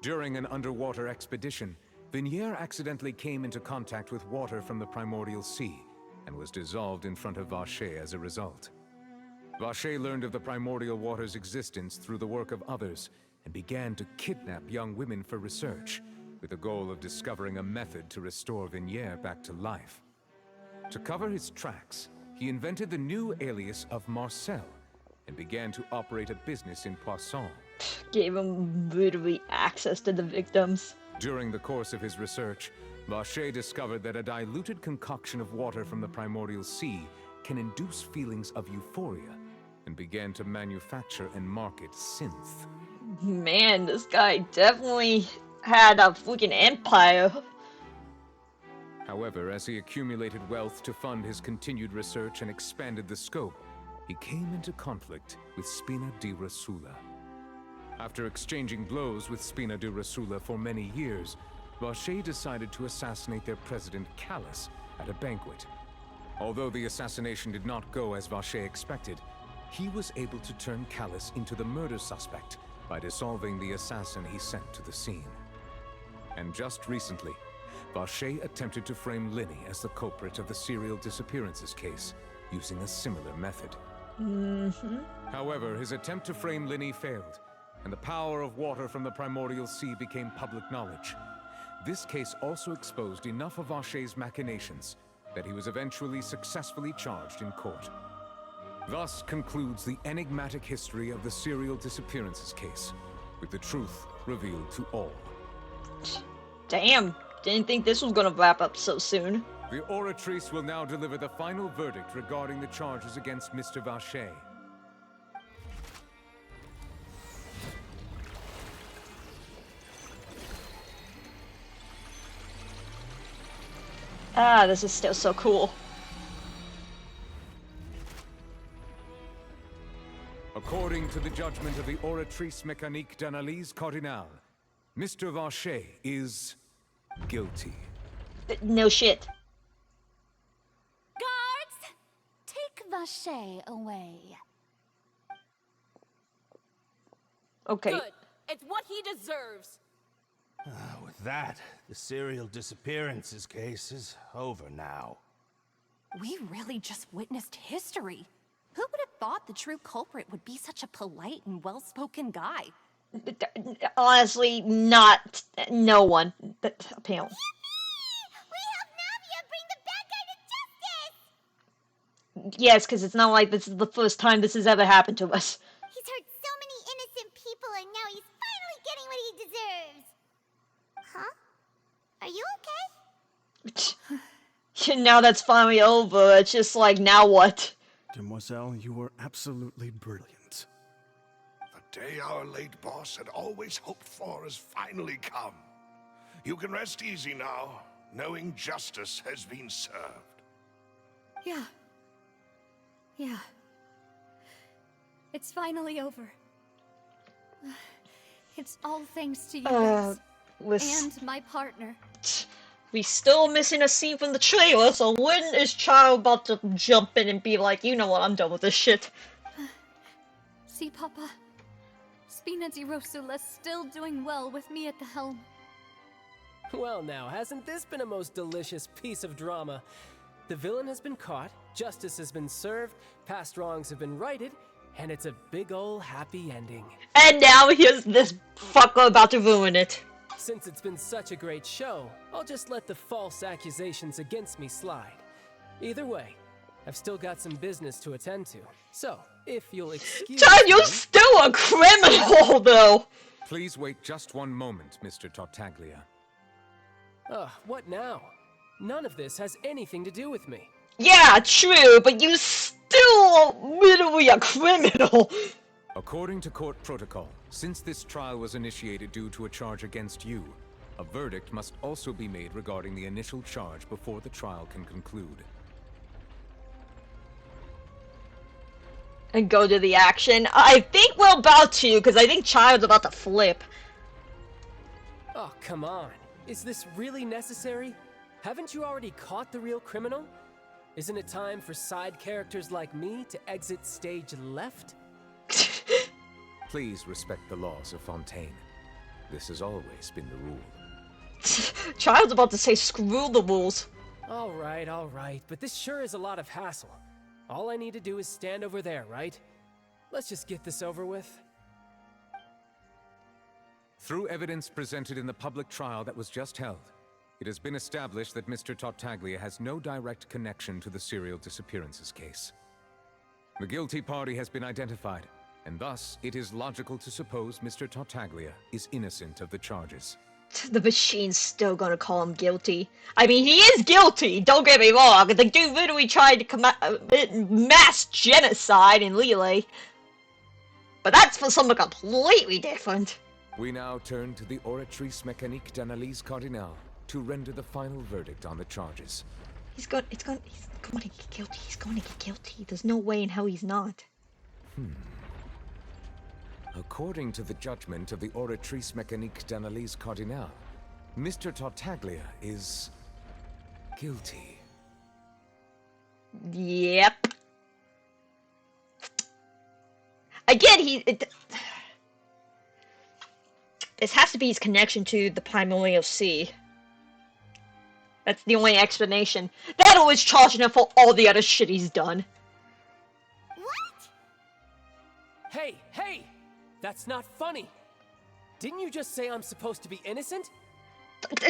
During an underwater expedition, Vignier accidentally came into contact with water from the Primordial Sea and was dissolved in front of Raye as a result. Raye learned of the primordial water's existence through the work of others and began to kidnap young women for research, with the goal of discovering a method to restore Vignier back to life. To cover his tracks, he invented the new alias of Marcel and began to operate a business in Poisson. Gave him literally access to the victims. During the course of his research, Raye discovered that a diluted concoction of water from the Primordial Sea can induce feelings of euphoria, and began to manufacture and market synth. Man, this guy definitely had a freaking empire. However, as he accumulated wealth to fund his continued research and expanded the scope, he came into conflict with Spina di Rosula. After exchanging blows with Spina di Rosula for many years, Raye decided to assassinate their president Callus at a banquet. Although the assassination did not go as Raye expected, he was able to turn Callus into the murder suspect by dissolving the assassin he sent to the scene. And just recently, Raye attempted to frame Linny as the culprit of the serial disappearances case, using a similar method. However, his attempt to frame Linny failed, and the power of water from the Primordial Sea became public knowledge. This case also exposed enough of Raye's machinations that he was eventually successfully charged in court. Thus concludes the enigmatic history of the serial disappearances case, with the truth revealed to all. Damn, didn't think this was gonna wrap up so soon. The Oratrice will now deliver the final verdict regarding the charges against Mr. Raye. Ah, this is still so cool. According to the judgment of the Oratrice Mécanique d'Analyse Cardinale, Mr. Raye is guilty. No shit. Guards! Take Raye away. Okay. Good. It's what he deserves. With that, the serial disappearances case is over now. We really just witnessed history. Who would have thought the true culprit would be such a polite and well-spoken guy? Honestly, not no one. Apparently. We helped Navia bring the bad guy to justice! Yes, because it's not like this is the first time this has ever happened to us. He's hurt so many innocent people and now he's finally getting what he deserves. Huh? Are you okay? Now that's finally over, it's just like, now what? Demoiselle, you were absolutely brilliant. The day our late boss had always hoped for has finally come. You can rest easy now, knowing justice has been served. Yeah. Yeah. It's finally over. It's all thanks to you guys. And my partner. We still missing a scene from the trailer, so when is Child about to jump in and be like, you know what, I'm done with this shit? See, Papa? Spina di Rosula's still doing well with me at the helm. Well now, hasn't this been a most delicious piece of drama? The villain has been caught, justice has been served, past wrongs have been righted, and it's a big ol' happy ending. And now here's this fucker about to ruin it. Since it's been such a great show, I'll just let the false accusations against me slide. Either way, I've still got some business to attend to. So, if you'll excuse me... You're still a criminal, though! Please wait just one moment, Mr. Tartaglia. What now? None of this has anything to do with me. Yeah, true, but you still literally a criminal! According to court protocol, since this trial was initiated due to a charge against you, a verdict must also be made regarding the initial charge before the trial can conclude. And go to the action. I think we're about to, because I think Child's about to flip. Oh, come on. Is this really necessary? Haven't you already caught the real criminal? Isn't it time for side characters like me to exit stage left? Please respect the laws of Fontaine. This has always been the rule. Child's about to say screw the rules. Alright, but this sure is a lot of hassle. All I need to do is stand over there, right? Let's just get this over with. Through evidence presented in the public trial that was just held, it has been established that Mr. Tartaglia has no direct connection to the serial disappearances case. The guilty party has been identified, and thus it is logical to suppose Mr. Tartaglia is innocent of the charges. The machine's still gonna call him guilty. I mean, he is guilty, don't get me wrong. The dude literally tried to commit mass genocide in Lille. But that's for something completely different. We now turn to the Oratrice Mécanique d'Analyse Cardinale to render the final verdict on the charges. He's going to get guilty. He's going to get guilty. There's no way in hell he's not. According to the judgment of the Oratrice Mécanique d'Analyse Cardinale, Mr. Tartaglia is guilty. Yep. Again, this has to be his connection to the Primordial Sea. That's the only explanation. That always charging him for all the other shit he's done. What? Hey, hey! That's not funny. Didn't you just say I'm supposed to be innocent?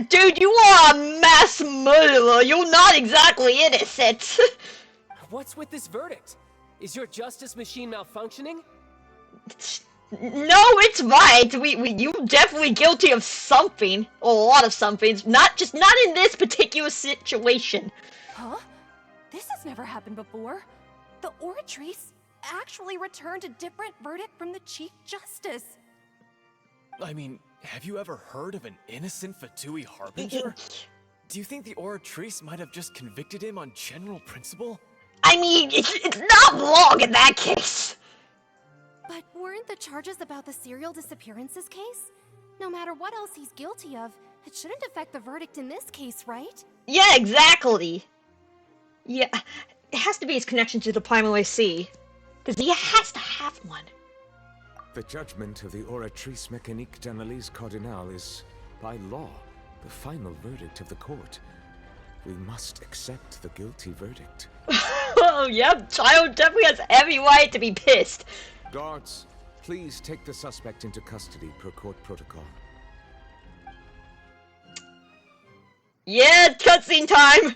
Dude, you are a mass murderer. You're not exactly innocent. What's with this verdict? Is your justice machine malfunctioning? No, it's right. You're definitely guilty of something, or a lot of something. Not in this particular situation. Huh? This has never happened before. The Oratrice actually returned a different verdict from the Chief Justice. I mean, have you ever heard of an innocent Fatui Harbinger? Do you think the Oratrice might have just convicted him on general principle? I mean, it's not wrong in that case. But weren't the charges about the serial disappearances case? No matter what else he's guilty of, it shouldn't affect the verdict in this case, right? Yeah, exactly. Yeah, it has to be his connection to the Primordial Sea. Because he has to have one. The judgment of the Oratrice Mécanique d'Analyse Cardinale is, by law, the final verdict of the court. We must accept the guilty verdict. Oh, yep, Child definitely has every right to be pissed. Guards, please take the suspect into custody per court protocol. Yeah, cutscene time!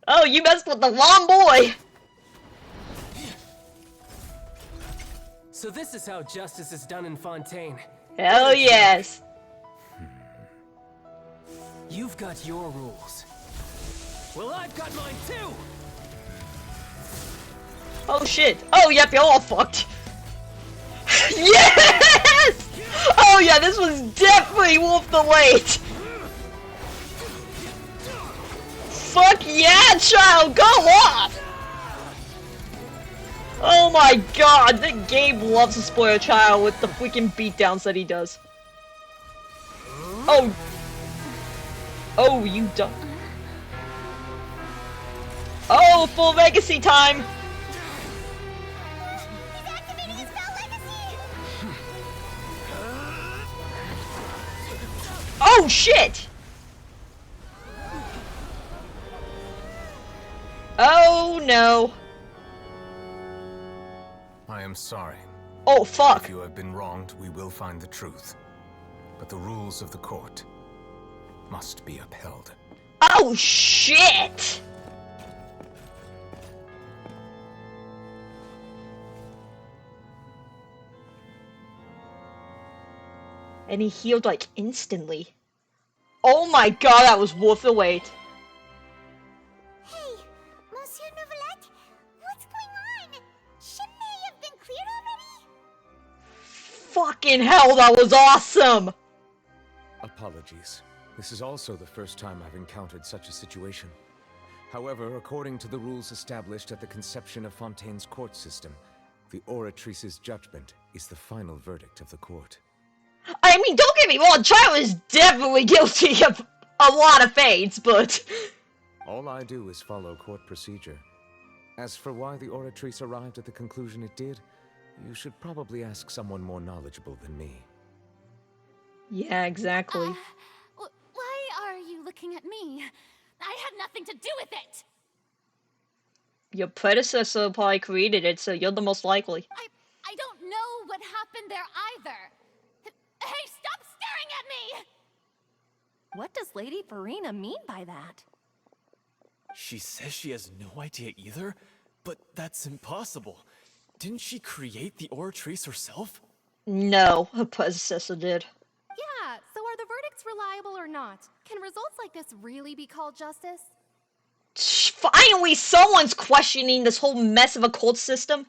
Oh, you messed with the wrong boy! So this is how justice is done in Fontaine. Hell yes! You've got your rules. Well, I've got mine too! Oh shit! Oh yep, you're all fucked! Yes! Oh yeah, this was definitely worth the wait! Fuck yeah, child, go off! Oh my god, the game loves to spoil a child with the freaking beatdowns that he does. Oh! Oh, you dumb. Oh, full legacy time! Oh shit! Oh no. I am sorry. Oh fuck. If you have been wronged, we will find the truth. But the rules of the court must be upheld. Oh shit! And he healed like instantly. Oh my god, that was worth the wait. Hey, Monsieur Novelette, what's going on? Shouldn't they have been cleared already? Fucking hell, that was awesome! Apologies. This is also the first time I've encountered such a situation. However, according to the rules established at the conception of Fontaine's court system, the Oratrice's judgment is the final verdict of the court. I mean, don't get me wrong, Child is definitely guilty of a lot of fates, but... All I do is follow court procedure. As for why the Oratrice arrived at the conclusion it did, you should probably ask someone more knowledgeable than me. Yeah, exactly. Why are you looking at me? I had nothing to do with it! Your predecessor probably created it, so you're the most likely. I don't know what happened there either. Hey, stop staring at me! What does Lady Farina mean by that? She says she has no idea either, but that's impossible. Didn't she create the Oratrice herself? No, her predecessor did. Yeah, so are the verdicts reliable or not? Can results like this really be called justice? Finally, someone's questioning this whole mess of a court system.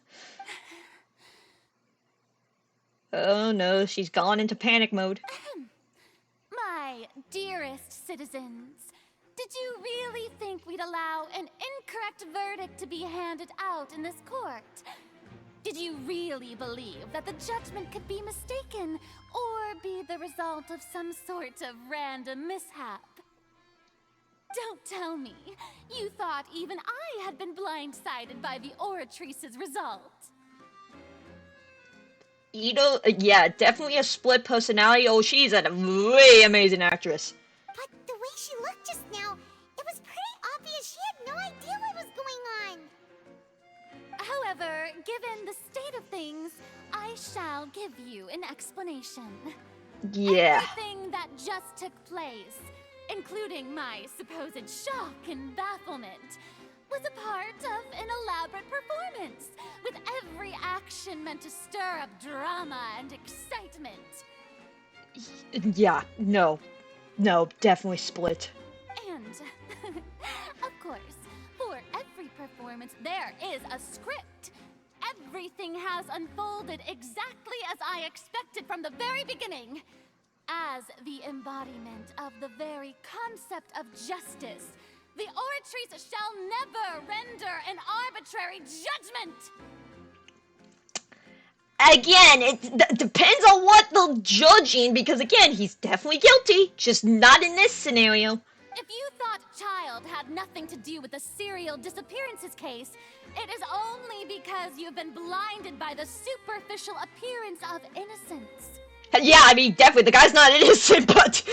Oh no, she's gone into panic mode. My dearest citizens, did you really think we'd allow an incorrect verdict to be handed out in this court? Did you really believe that the judgment could be mistaken or be the result of some sort of random mishap? Don't tell me you thought even I had been blindsided by the Oratrice's result. Yeah, definitely a split personality. Oh, she's a really amazing actress. But the way she looked just now, it was pretty obvious she had no idea what was going on. However, given the state of things, I shall give you an explanation. Yeah. Everything that just took place, including my supposed shock and bafflement, was a part of an elaborate performance, with every action meant to stir up drama and excitement. Yeah, no, definitely split. And, of course, for every performance, there is a script. Everything has unfolded exactly as I expected from the very beginning. As the embodiment of the very concept of justice, the Oratrice shall never render an arbitrary judgment! Again, it depends on what they're judging, because again, he's definitely guilty, just not in this scenario. If you thought Child had nothing to do with the serial disappearances case, it is only because you've been blinded by the superficial appearance of innocence. Yeah, I mean, definitely, the guy's not innocent, but...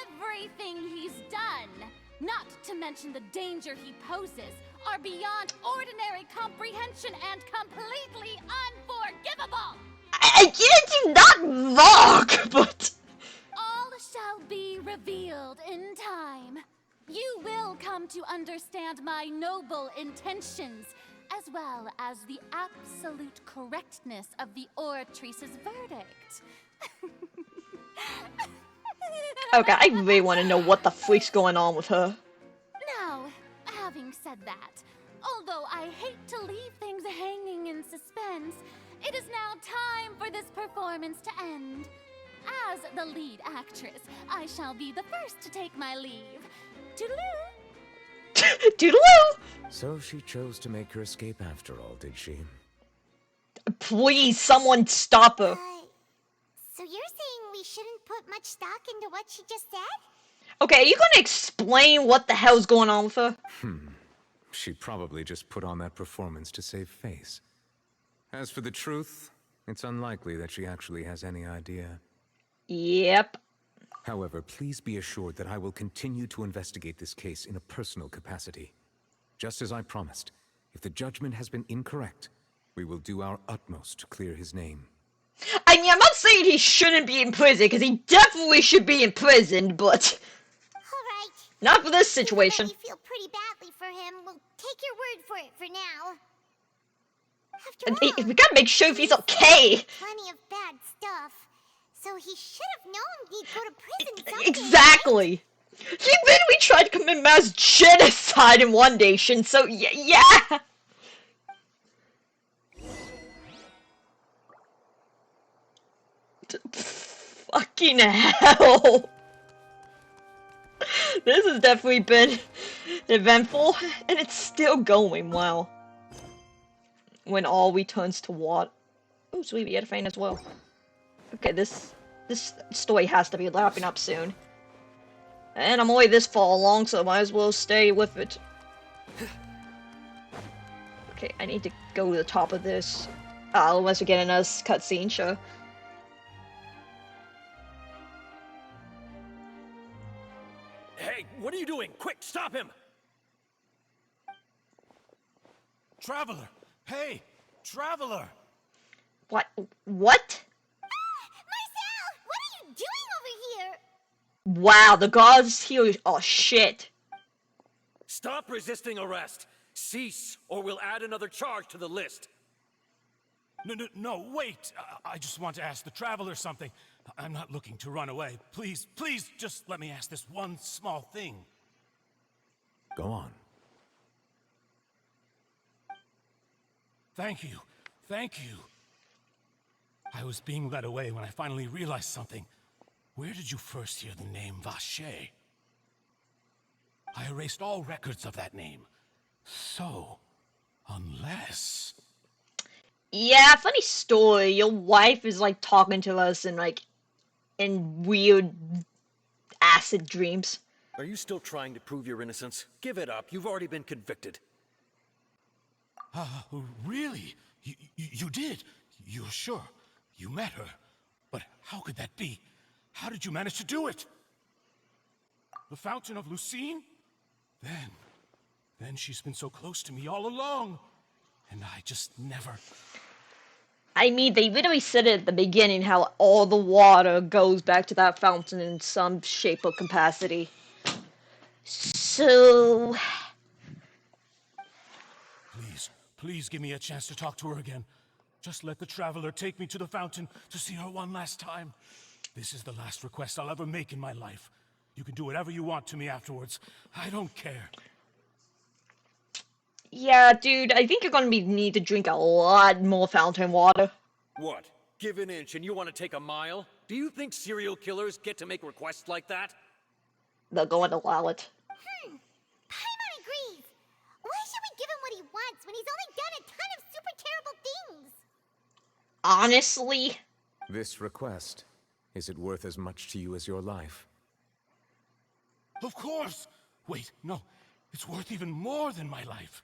Everything he's done, not to mention the danger he poses, are beyond ordinary comprehension and completely unforgivable! I get it's not wrong, but... All shall be revealed in time. You will come to understand my noble intentions, as well as the absolute correctness of the Oratrice's verdict. Okay, I really want to know what the freak's going on with her. Now, having said that, although I hate to leave things hanging in suspense, it is now time for this performance to end. As the lead actress, I shall be the first to take my leave. Toodaloo! Toodaloo! So she chose to make her escape after all, did she? Please, someone stop her. So you're saying we shouldn't put much stock into what she just said? Okay, are you gonna explain what the hell's going on with her? She probably just put on that performance to save face. As for the truth, it's unlikely that she actually has any idea. Yep. However, please be assured that I will continue to investigate this case in a personal capacity. Just as I promised, if the judgment has been incorrect, we will do our utmost to clear his name. I mean, I'm not saying he shouldn't be in prison, because he definitely should be in prison, but... Alright. Not for this situation. I feel pretty badly for him. We'll take your word for it for now. After all, We gotta make sure if he's okay. Plenty of bad stuff. So he should have known he'd go to prison someday. Exactly. He literally tried to commit mass genocide in one nation, so yeah. Fucking hell. This has definitely been eventful, and it's still going well. When all returns to water. Oh, sweet, we had a fan as well. Okay, this story has to be wrapping up soon. And I'm only this far along, so I might as well stay with it. Okay, I need to go to the top of this. Unless we get another cutscene, sure. Hey, what are you doing? Quick, stop him! Traveler! Hey! Traveler! What? Marcel! What are you doing over Wow, the gods here are shit. Stop resisting arrest. Cease, or we'll add another charge to the list. No, wait. I just want to ask the Traveler something. I'm not looking to run away. Please, just let me ask this one small thing. Go on. Thank you. I was being led away when I finally realized something. Where did you first hear the name Vache? I erased all records of that name. So, unless... Yeah, funny story. Your wife is like talking to us in weird acid dreams. Are you still trying to prove your innocence? Give it up. You've already been convicted. Really? You did? You're sure? You met her? But how could that be? How did you manage to do it? The Fountain of Lucine? Then she's been so close to me all along. And I just never... I mean, they literally said it at the beginning how all the water goes back to that fountain in some shape or capacity. So... Please give me a chance to talk to her again. Just let the Traveler take me to the fountain to see her one last time. This is the last request I'll ever make in my life. You can do whatever you want to me afterwards. I don't care. Yeah, dude, I think you're gonna need to drink a lot more fountain water. What? Give an inch and you want to take a mile? Do you think serial killers get to make requests like that? They're going to allow it. Paimon agrees. Why should we give him what he wants when he's only done a ton of super terrible things? Honestly? This request, is it worth as much to you as your life? Of course! Wait, no. It's worth even more than my life.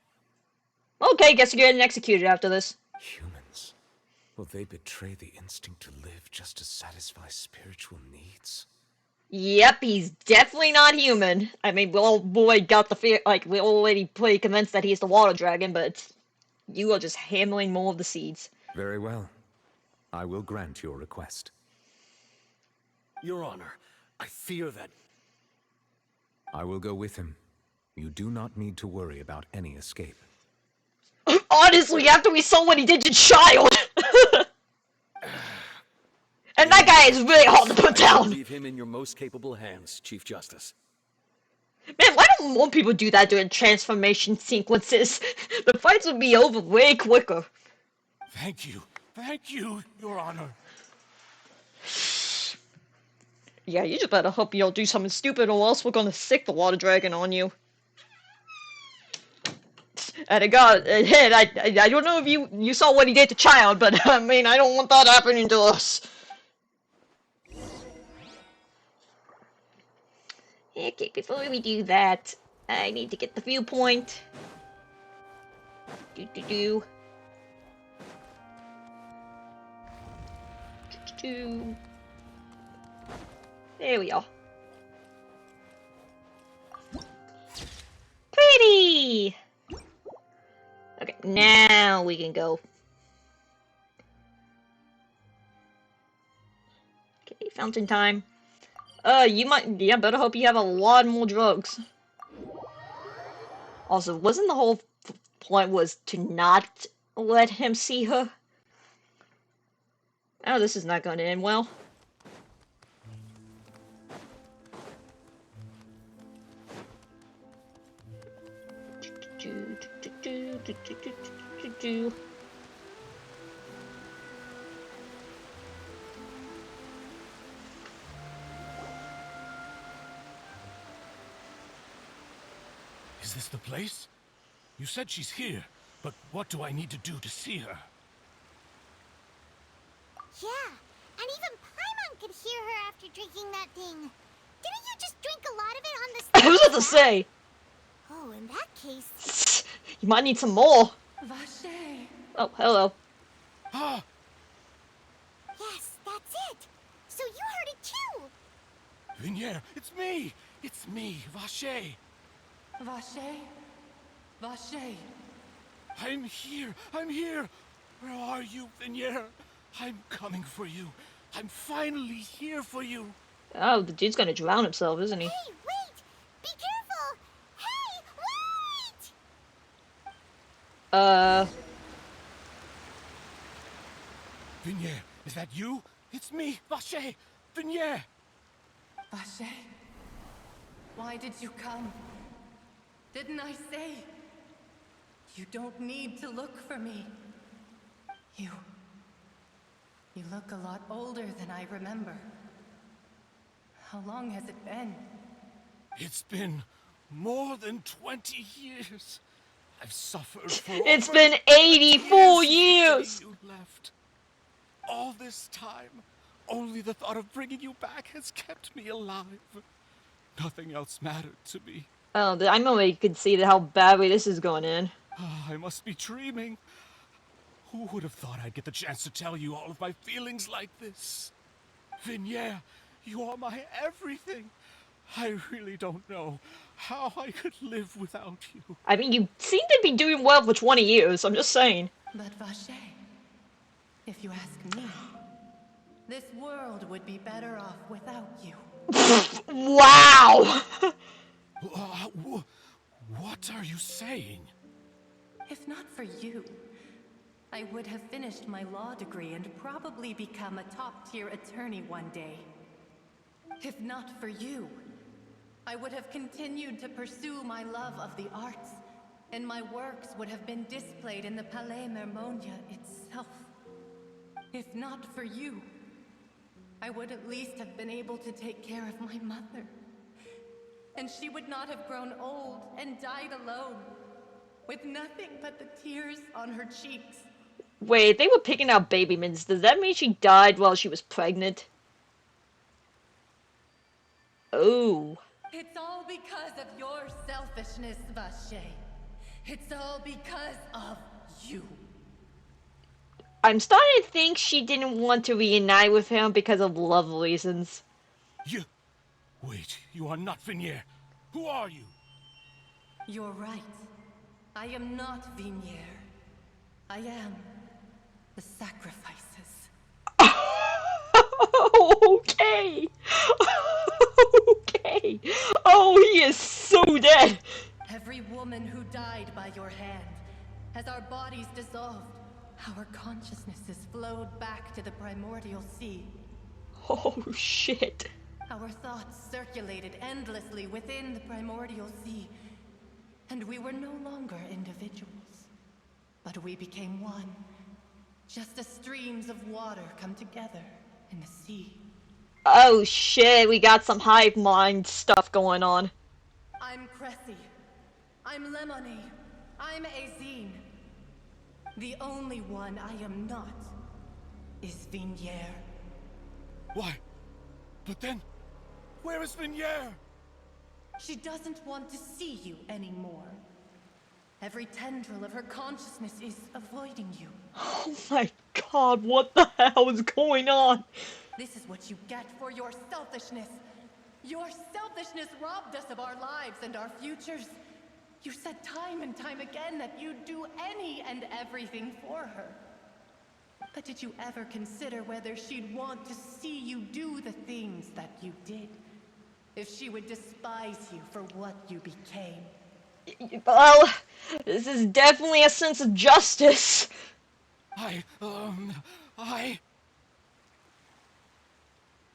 Okay, guess you're getting executed after this. Humans? Will they betray the instinct to live just to satisfy spiritual needs? Yep, he's definitely not human. I mean, we already got the fear, we already pretty convinced that he's the water dragon, but you are just handling more of the seeds. Very well. I will grant your request. Your Honor, I fear that... I will go with him. You do not need to worry about any escape. Honestly, after we saw what he did to Child! And that guy is really hard to put down! Leave him in your most capable hands, Chief Justice. Man, why don't more people do that during transformation sequences? The fights would be over way quicker. Thank you, Your Honor. Yeah, you just better hope you don't do something stupid or else we're gonna sick the water dragon on you. And I don't know if you saw what he did to Child, but I mean, I don't want that happening to us. Okay, before we do that, I need to get the viewpoint. There we are. Pretty! Okay, now we can go. Okay, fountain time. Better hope you have a lot more drugs. Also, wasn't the whole point was to not let him see her? Oh, this is not going to end well. Is this the place? You said she's here, but what do I need to do to see her? Yeah, and even Paimon could hear her after drinking that thing. Didn't you just drink a lot of it on the I was about to say! Oh, in that case... You might need some more. Vache. Oh, hello. Ah! Yes, that's it! So you heard it too! Vinier, it's me! It's me, Vache! Vache? Vache? I'm here! Where are you, Vinier? I'm coming for you. I'm finally here for you. Oh, the dude's gonna drown himself, isn't he? Hey, wait! Be careful! Hey, wait! Vignier, is that you? It's me, Vache! Vignier! Vache, why did you come? Didn't I say? You don't need to look for me. You look a lot older than I remember. How long has it been? It's been more than 20 years. I've suffered for It's over been 84 years. years! You left. All this time, only the thought of bringing you back has kept me alive. Nothing else mattered to me. Oh, I know you can see how badly this is going in. I must be dreaming. Who would have thought I'd get the chance to tell you all of my feelings like this? Vignier, you are my everything. I really don't know how I could live without you. I mean, you seem to be doing well for 20 years, I'm just saying. But Vache, if you ask me, this world would be better off without you. Wow! What are you saying? If not for you, I would have finished my law degree and probably become a top-tier attorney one day. If not for you, I would have continued to pursue my love of the arts, and my works would have been displayed in the Palais Mermonia itself. If not for you, I would at least have been able to take care of my mother. And she would not have grown old and died alone, with nothing but the tears on her cheeks. Wait, they were picking out baby mints. Does that mean she died while she was pregnant? Oh. It's all because of your selfishness, Vache. It's all because of you. I'm starting to think she didn't want to reunite with him because of love reasons. Wait, you are not Vignier. Who are you? You're right. I am not Vignier. I am the sacrifices. Okay. Okay. Oh, he is so dead. Every woman who died by your hand, as our bodies dissolved, our consciousnesses flowed back to the Primordial Sea. Oh, shit. Our thoughts circulated endlessly within the Primordial Sea, and we were no longer individuals. But we became one, just as streams of water come together in the sea. Oh shit, we got some hive mind stuff going on. I'm Cressy. I'm Lemonade. I'm Azine. The only one I am not is Vignier. Why? But then, where is Vignier? She doesn't want to see you anymore. Every tendril of her consciousness is avoiding you. Oh my god, what the hell is going on? This is what you get for your selfishness. Your selfishness robbed us of our lives and our futures. You said time and time again that you'd do any and everything for her. But did you ever consider whether she'd want to see you do the things that you did? If she would despise you for what you became? Well, this is definitely a sense of justice.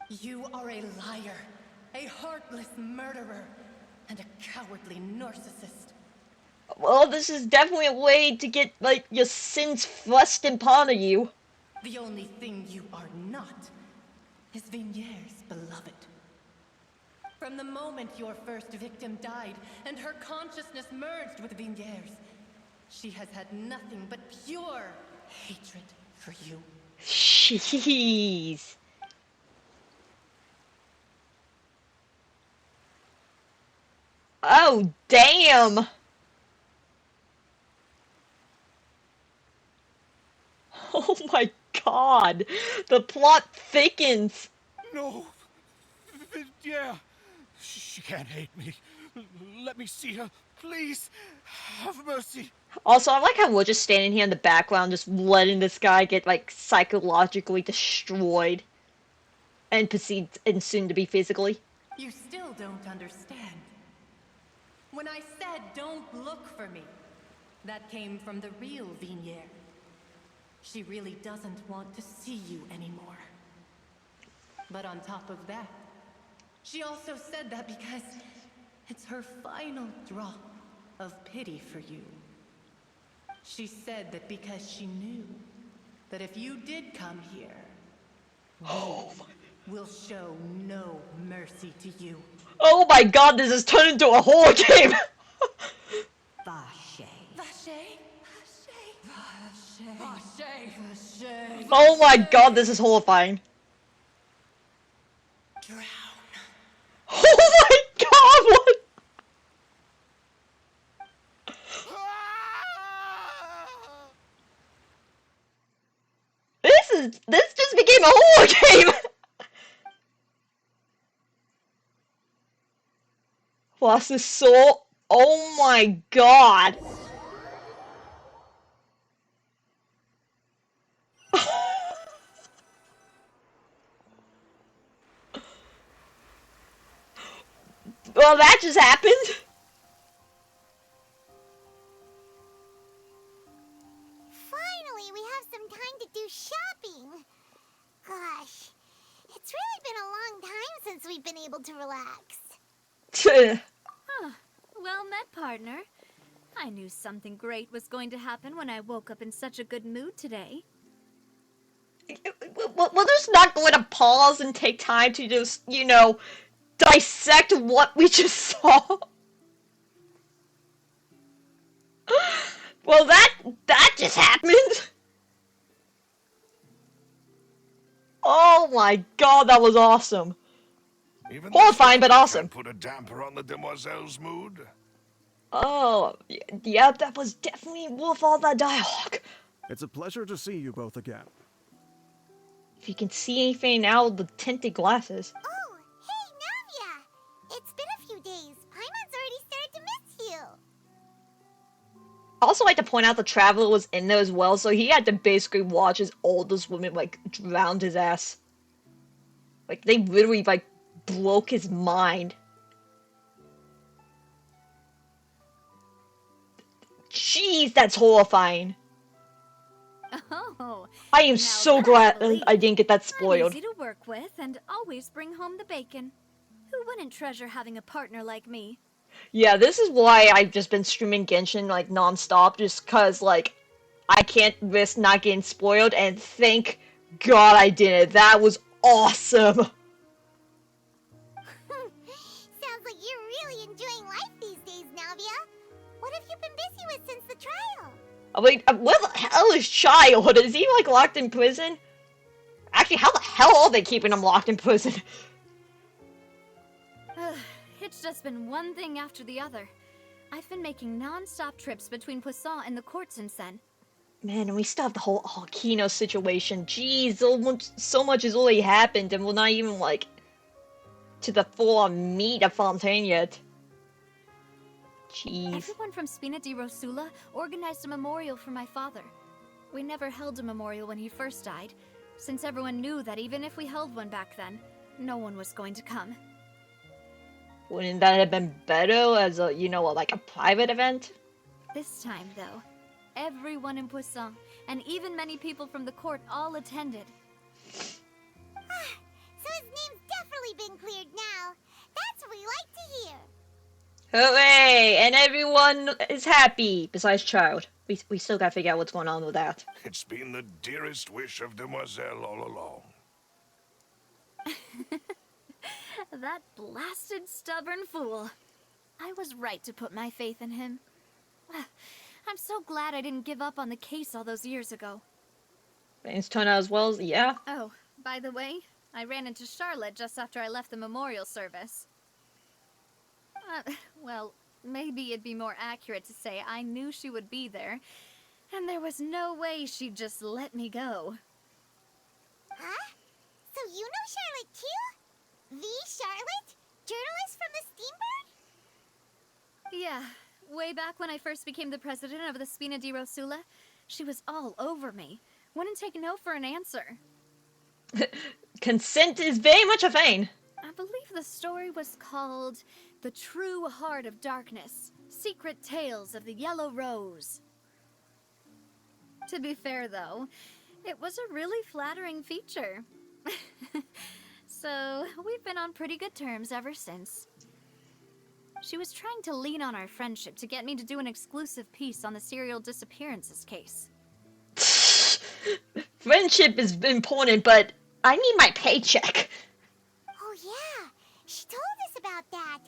You are a liar, a heartless murderer, and a cowardly narcissist. Well, this is definitely a way to get, like, your sins thrust upon you. The only thing you are not is Vignier's beloved. From the moment your first victim died and her consciousness merged with Vignier's, she has had nothing but pure hatred for you. Jeez. Oh, damn! Oh my god! The plot thickens! No! Yeah! She can't hate me. Let me see her. Please! Have mercy! Also, I like how we're just standing here in the background, just letting this guy get, like, psychologically destroyed. and perceived and soon to be physically. You still don't understand. When I said don't look for me, that came from the real Vignier. She really doesn't want to see you anymore. But on top of that, she also said that because it's her final drop of pity for you. She said that because she knew that if you did come here, we will show no mercy to you. Oh my god, this has turned into a horror game! Vache. Vache? Vache. Oh my god, this is horrifying. Drown. Oh my god, what? This just became a horror game! Lost his soul. Oh my god. Well, that just happened. Finally, we have some time to do shopping. Gosh, it's really been a long time since we've been able to relax. Huh. Well met, partner. I knew something great was going to happen when I woke up in such a good mood today. Well, we're just not going to pause and take time to just, you know, dissect what we just saw. Well, that just happened. Oh my god, that was awesome. Even Horrifying, but awesome. Put a damper on the demoiselle's mood. Oh, yeah, that was definitely worth all that dialogue. It's a pleasure to see you both again. If you can see anything now with the tinted glasses. Oh, hey, Navia! It's been a few days. Paimon's already started to miss you. I also like to point out the Traveler was in there as well, so he had to basically watch his oldest woman, like, drown his ass. Like, they literally, like, broke his mind. Jeez, that's horrifying. Oh, I am so glad I didn't get that spoiled. I'm easy to work with and always bring home the bacon. Who wouldn't treasure having a partner like me? Yeah, this is why I've just been streaming Genshin, like, non-stop, just cause, like, I can't risk not getting spoiled, and thank God I did it. That was awesome. Sounds like you're really enjoying life these days, Navia. What have you been busy with since the trial? I mean, where the hell is Child? Is he, like, locked in prison? Actually, how the hell are they keeping him locked in prison? It's just been one thing after the other. I've been making non-stop trips between Poisson and the courts in Sen. Man, and we still have the whole Alkino situation. Jeez, so much has already happened, and we're not even, like, to the full-on meat of Fontaine yet. Jeez. Everyone from Spina di Rosula organized a memorial for my father. We never held a memorial when he first died, since everyone knew that even if we held one back then, no one was going to come. Wouldn't that have been better as a, you know, like a private event? This time, though, everyone in Poisson, and even many people from the court, all attended. So his name's definitely been cleared now. That's what we like to hear. Hooray! And everyone is happy, besides Child. We still gotta figure out what's going on with that. It's been the dearest wish of Demoiselle all along. That blasted stubborn fool. I was right to put my faith in him. I'm so glad I didn't give up on the case all those years ago. Things turned out as well as, yeah. Oh, by the way, I ran into Charlotte just after I left the memorial service. Well, maybe it'd be more accurate to say I knew she would be there, and there was no way she'd just let me go. Huh? So you know Charlotte too? The Charlotte? Journalist from the Steambird? Yeah, way back when I first became the president of the Spina di Rosula, she was all over me. Wouldn't take no for an answer. Consent is very much a thing. I believe the story was called The True Heart of Darkness, Secret Tales of the Yellow Rose. To be fair, though, it was a really flattering feature. So, we've been on pretty good terms ever since. She was trying to lean on our friendship to get me to do an exclusive piece on the serial disappearances case. Friendship is important, but I need my paycheck. Oh yeah, she told us about that.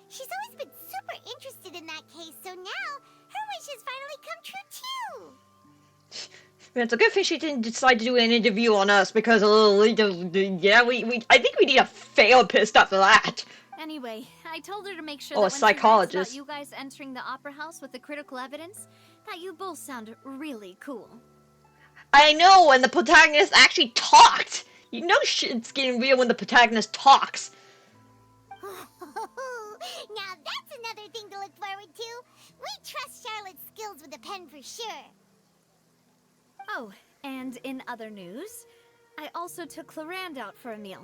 She's always been super interested in that case, so now her wish has finally come true too. It's a good thing she didn't decide to do an interview on us because yeah, I think we need a therapist after that. Anyway, I told her to make sure Oh, that a when she writes psychologist. about you guys entering the opera house with the critical evidence, that you both sound really cool. I know when the protagonist actually talked. You know shit's getting real when the protagonist talks. Now that's another thing to look forward to. We trust Charlotte's skills with a pen for sure. Oh, and in other news, I also took Clarand out for a meal.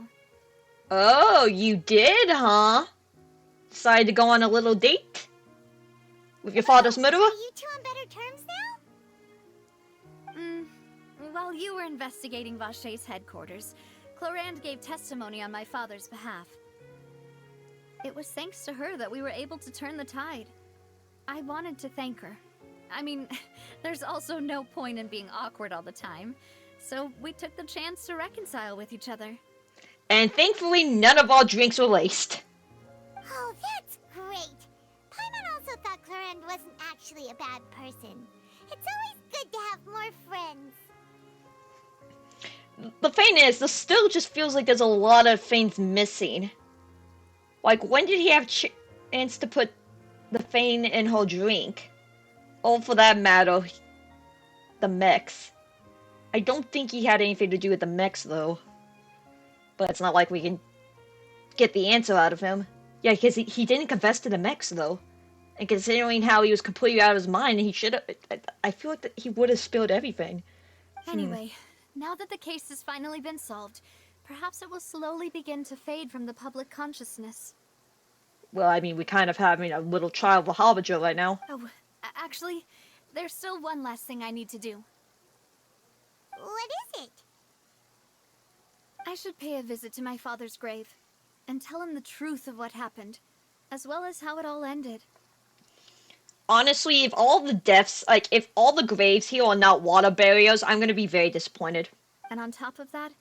Oh, you did, huh? Decided to go on a little date? With your father's murderer? Are you two on better terms now? While you were investigating Vache's headquarters, Clarand gave testimony on my father's behalf. It was thanks to her that we were able to turn the tide. I wanted to thank her. I mean, there's also no point in being awkward all the time, so we took the chance to reconcile with each other. And thankfully, none of our drinks were laced. Oh, that's great. Paimon also thought Clarand wasn't actually a bad person. It's always good to have more friends. The thing is, this still just feels like there's a lot of things missing. Like, when did he have chance to put the thing in her drink? Or for that matter, the mix. I don't think he had anything to do with the mix, though. But it's not like we can get the answer out of him. Yeah, because he didn't confess to the mix, though. And considering how he was completely out of his mind, he should have... I feel like that he would have spilled everything. Anyway, now that the case has finally been solved, perhaps it will slowly begin to fade from the public consciousness. Well, I mean, we kind of having a little trial of the harbinger right now. Oh, actually, there's still one last thing I need to do. What is it? I should pay a visit to my father's grave and tell him the truth of what happened, as well as how it all ended. Honestly, if all the deaths, like, if all the graves here are not water barriers, I'm gonna be very disappointed. And on top of that,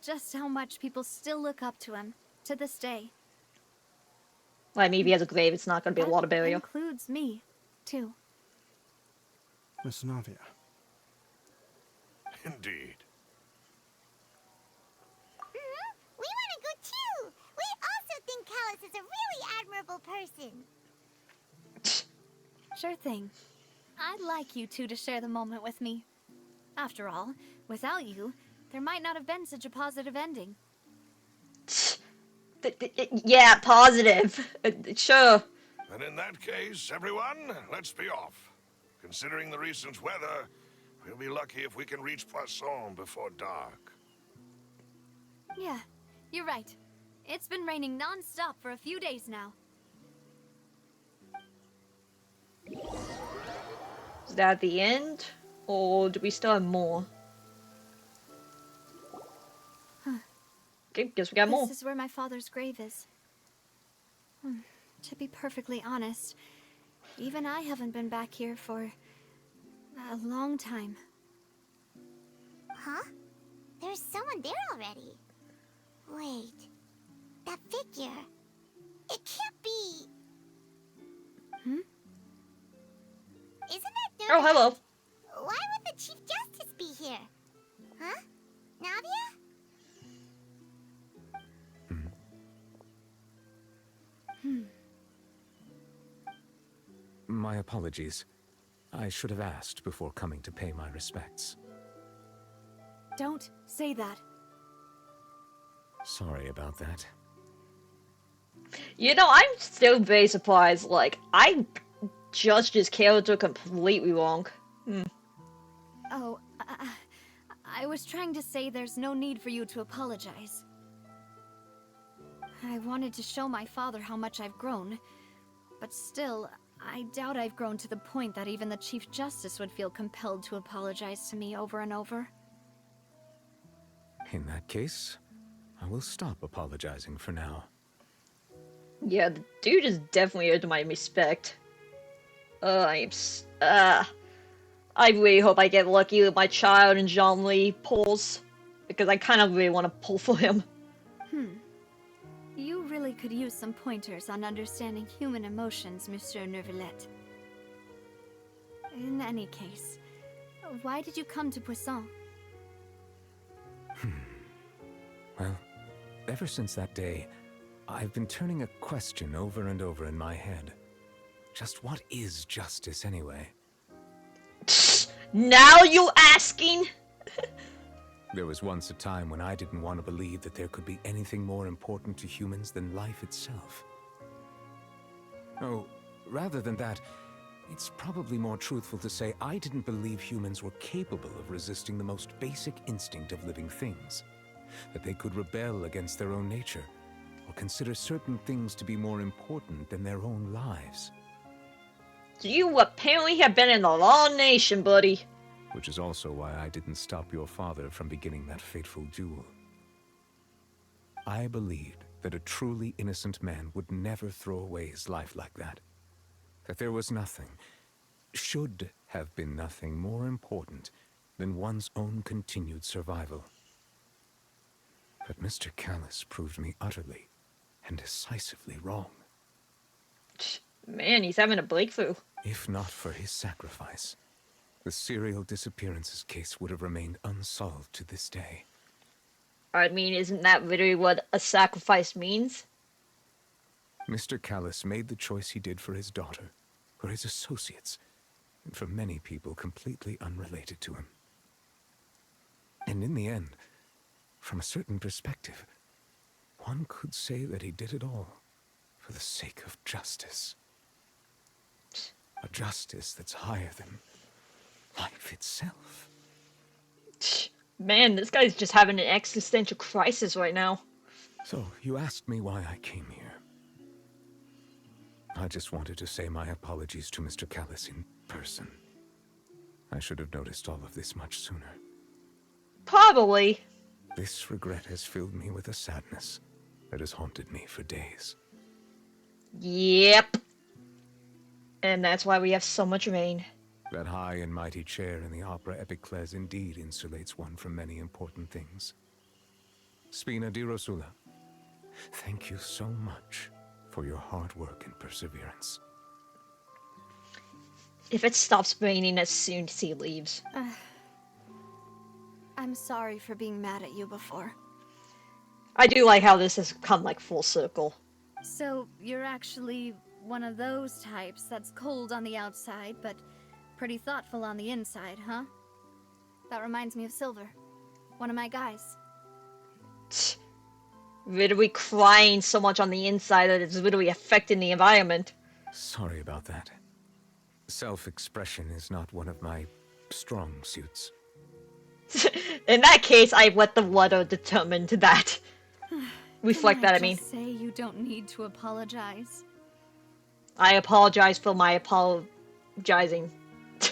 just how much people still look up to him, to this day. Like, maybe as a grave, it's not gonna be a water barrier. Includes me, too. Miss Navia. Indeed. We want to go too. We also think Callus is a really admirable person. Sure thing. I'd like you two to share the moment with me. After all, without you, there might not have been such a positive ending. Yeah, positive. Sure. And in that case, everyone, let's be off. Considering the recent weather, we'll be lucky if we can reach Poisson before dark. Yeah, you're right. It's been raining non-stop for a few days now. Is that the end? Or do we still have more? Huh. Okay, guess we got more. This is where my father's grave is. To be perfectly honest, even I haven't been back here for a long time. Huh? There's someone there already. Wait. That figure. It can't be. Isn't that Oh, hello. Why would the Chief Justice be here? Huh? Navia? My apologies. I should have asked before coming to pay my respects. Don't say that. Sorry about that. You know, I'm still very surprised. Like, I judged his character completely wrong. Oh, I I was trying to say there's no need for you to apologize. I wanted to show my father how much I've grown, but still, I doubt I've grown to the point that even the Chief Justice would feel compelled to apologize to me over and over. In that case, I will stop apologizing for now. Yeah, the dude is definitely earned my respect. I really hope I get lucky with my child and Jean Lee pulls, because I kind of really want to pull for him. You really could use some pointers on understanding human emotions, Monsieur Neuvillette. In any case, why did you come to Poisson? Well, ever since that day, I've been turning a question over and over in my head. Just what is justice anyway? Now you asking? There was once a time when I didn't want to believe that there could be anything more important to humans than life itself. Oh, rather than that, it's probably more truthful to say I didn't believe humans were capable of resisting the most basic instinct of living things. That they could rebel against their own nature, or consider certain things to be more important than their own lives. You apparently have been in the wrong nation, buddy. Which is also why I didn't stop your father from beginning that fateful duel. I believed that a truly innocent man would never throw away his life like that. That there was nothing, should have been nothing more important than one's own continued survival. But Mr. Callis proved me utterly and decisively wrong. Man, he's having a breakthrough. If not for his sacrifice, the serial disappearances case would have remained unsolved to this day. I mean, isn't that literally what a sacrifice means? Mr. Callis made the choice he did for his daughter, for his associates, and for many people completely unrelated to him. And in the end, from a certain perspective, one could say that he did it all for the sake of justice. A justice that's higher than life itself. Man, this guy's just having an existential crisis right now. So, you asked me why I came here. I just wanted to say my apologies to Mr. Callis in person. I should have noticed all of this much sooner. Probably. This regret has filled me with a sadness that has haunted me for days. Yep. And that's why we have so much rain. That high and mighty chair in the Opera Epiclese indeed insulates one from many important things. Spina di Rosula, thank you so much for your hard work and perseverance. If it stops raining as soon as he leaves. I'm sorry for being mad at you before. I do like how this has come like full circle. So, you're actually one of those types that's cold on the outside, but pretty thoughtful on the inside, huh? That reminds me of Silver, one of my guys. Literally crying so much on the inside that it's literally affecting the environment. Sorry about that. Self-expression is not one of my strong suits. In that case, I let the letter determine that. Reflect that, I mean. Just say you don't need to apologize. I apologize for my apologizing. So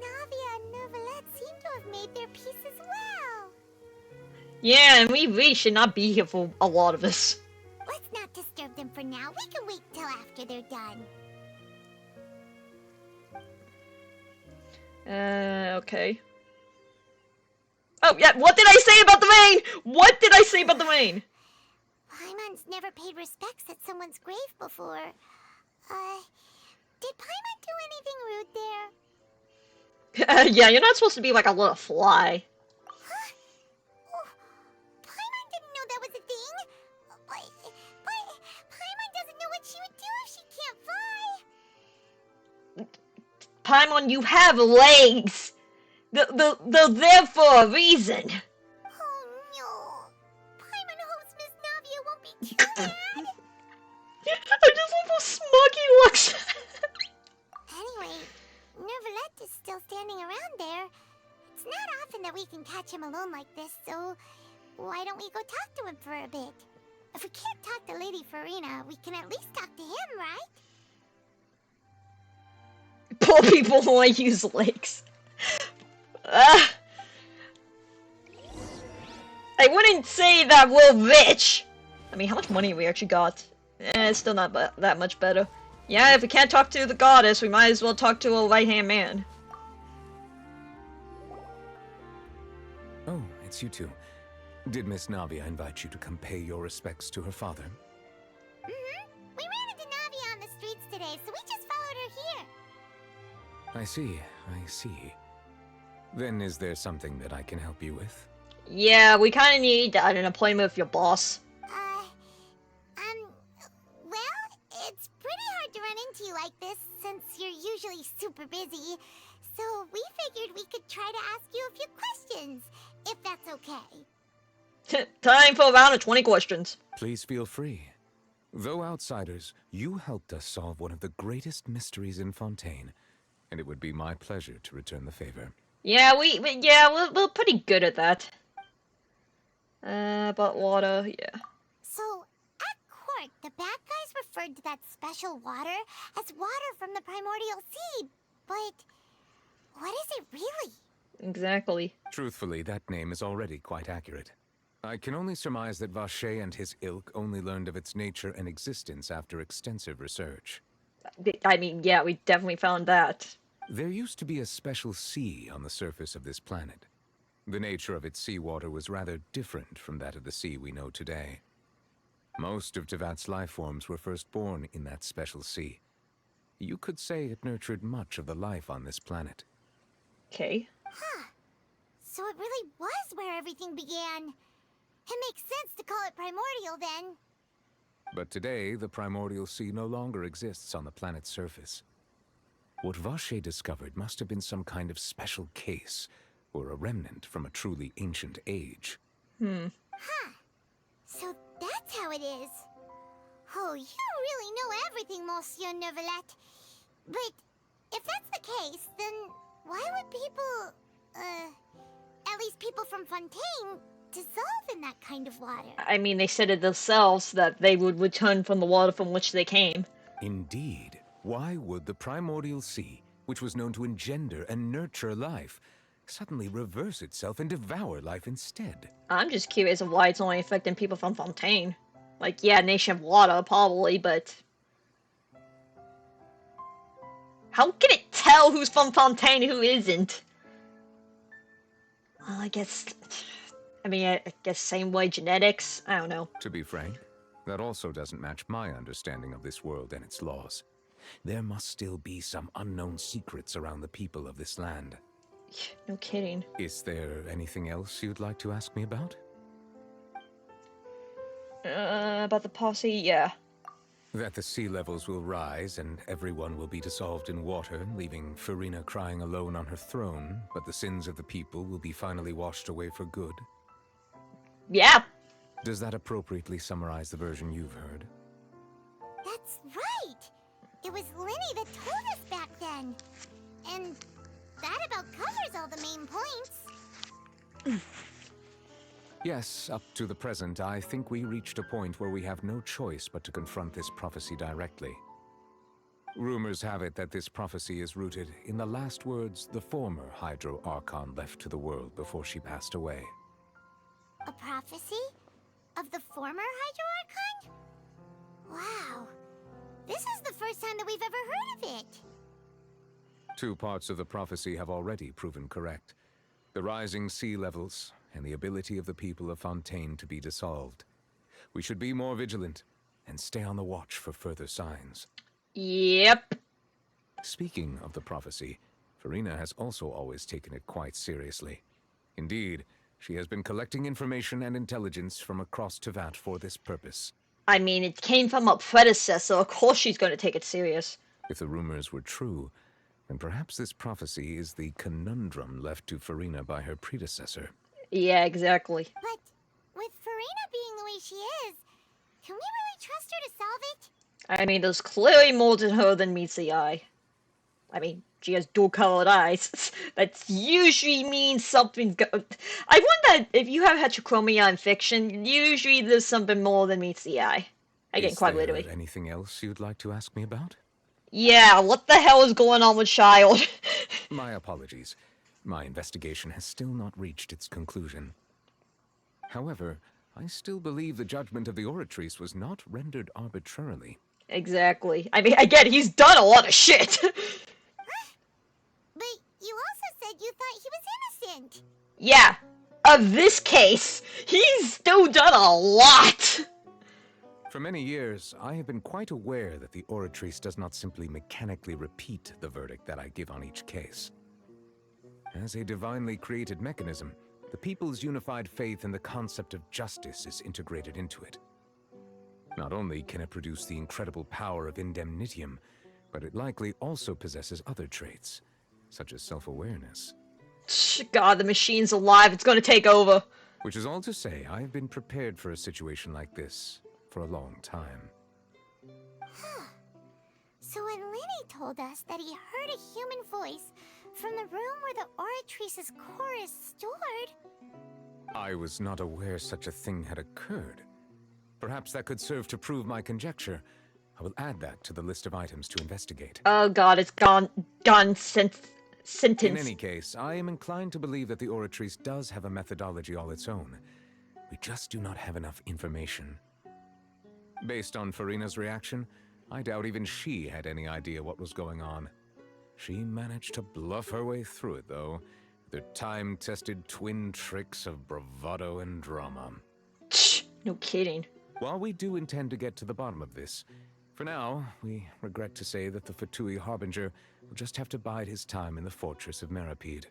Navia and Neuvillette seem to have made their peace as well. Yeah, and we really should not be here for a lot of this. Let's not disturb them for now. We can wait till after they're done. Okay. Oh, yeah, what did I say about the rain? What did I say about the rain? Paimon's never paid respects at someone's grave before. Did Paimon do anything rude there? Yeah, you're not supposed to be like a little fly. Huh? Oh, Paimon didn't know that was a thing. But Paimon doesn't know what she would do if she can't fly. Paimon, you have legs. They're there for a reason. Oh no. Paimon hopes Miss Navia won't be too mad. I just love how smug he looks. Anyway, Neuvillette is still standing around there. It's not often that we can catch him alone like this, so why don't we go talk to him for a bit? If we can't talk to Lady Farina, we can at least talk to him, right? Poor people who only use lakes. Ah. I wouldn't say that we're rich. I mean, how much money have we actually got? It's still not that much better. Yeah, if we can't talk to the goddess, we might as well talk to a right-hand man. Oh, it's you two. Did Miss Navia invite you to come pay your respects to her father? Mm-hmm. We ran into Navia on the streets today, so we just followed her here. I see. Then is there something that I can help you with? Yeah, we kind of need an appointment with your boss. Well, it's pretty hard to run into you like this, since you're usually super busy. So we figured we could try to ask you a few questions, if that's okay. Time for a round of 20 questions. Please feel free. Though outsiders, you helped us solve one of the greatest mysteries in Fontaine, and it would be my pleasure to return the favor. Yeah, we're pretty good at that. But water, yeah. So, at court, the bad guys referred to that special water as water from the Primordial Sea, but what is it really? Exactly. Truthfully, that name is already quite accurate. I can only surmise that Vache and his ilk only learned of its nature and existence after extensive research. I mean, yeah, we definitely found that. There used to be a special sea on the surface of this planet. The nature of its seawater was rather different from that of the sea we know today. Most of Tevat's life forms were first born in that special sea. You could say it nurtured much of the life on this planet. Okay. Huh. So it really was where everything began. It makes sense to call it primordial then. But today, the Primordial Sea no longer exists on the planet's surface. What Vache discovered must have been some kind of special case, or a remnant from a truly ancient age. Huh. So that's how it is. Oh, you really know everything, Monsieur Neuvillette. But if that's the case, then why would people, at least people from Fontaine, dissolve in that kind of water? I mean, they said it themselves that they would return from the water from which they came. Indeed. Why would the Primordial Sea, which was known to engender and nurture life, suddenly reverse itself and devour life instead? I'm just curious of why it's only affecting people from Fontaine. Like, yeah, Nation of Water, probably, but... how can it tell who's from Fontaine and who isn't? Well, I guess... I guess same way genetics? I don't know. To be frank, that also doesn't match my understanding of this world and its laws. There must still be some unknown secrets around the people of this land. No kidding. Is there anything else you'd like to ask me about? About the posse, yeah. That the sea levels will rise and everyone will be dissolved in water, leaving Farina crying alone on her throne, but the sins of the people will be finally washed away for good. Yeah. Does that appropriately summarize the version you've heard? That's right! It was Linny that told us back then. And that about covers all the main points. Yes, up to the present, I think we reached a point where we have no choice but to confront this prophecy directly. Rumors have it that this prophecy is rooted in the last words the former Hydro Archon left to the world before she passed away. A prophecy? Of the former Hydro Archon? Wow. This is the first time that we've ever heard of it. Two parts of the prophecy have already proven correct. The rising sea levels, and the ability of the people of Fontaine to be dissolved. We should be more vigilant, and stay on the watch for further signs. Yep. Speaking of the prophecy, Farina has also always taken it quite seriously. Indeed, she has been collecting information and intelligence from across Tevat for this purpose. I mean, it came from a predecessor, of course she's going to take it serious. If the rumors were true, then perhaps this prophecy is the conundrum left to Farina by her predecessor. Yeah, exactly. But with Farina being the way she is, can we really trust her to solve it? I mean, there's clearly more to her than meets the eye. I mean, she has dual-colored eyes. That usually means something. I wonder if you have heterochromia in fiction. Usually, there's something more than meets the eye. Again, quite literally. Is there anything else you'd like to ask me about? Yeah, what the hell is going on with Child? My apologies. My investigation has still not reached its conclusion. However, I still believe the judgment of the Oratrice was not rendered arbitrarily. Exactly. I mean, again, he's done a lot of shit. But you also said you thought he was innocent. Yeah, of this case, he's still done a lot. For many years, I have been quite aware that the Oratrice does not simply mechanically repeat the verdict that I give on each case. As a divinely created mechanism, the people's unified faith in the concept of justice is integrated into it. Not only can it produce the incredible power of indemnitium, but it likely also possesses other traits, such as self-awareness. God, the machine's alive. It's gonna take over. Which is all to say, I have been prepared for a situation like this for a long time. So when Lenny told us that he heard a human voice from the room where the Oratrice's core is stored... I was not aware such a thing had occurred. Perhaps that could serve to prove my conjecture. I will add that to the list of items to investigate. Oh god, it's gone sentence. In any case, I am inclined to believe that the Oratrice does have a methodology all its own. We just do not have enough information. Based on Farina's reaction, I doubt even she had any idea what was going on. She managed to bluff her way through it, though, with her time-tested twin tricks of bravado and drama. No kidding. While we do intend to get to the bottom of this, for now, we regret to say that the Fatui Harbinger will just have to bide his time in the fortress of Meripede.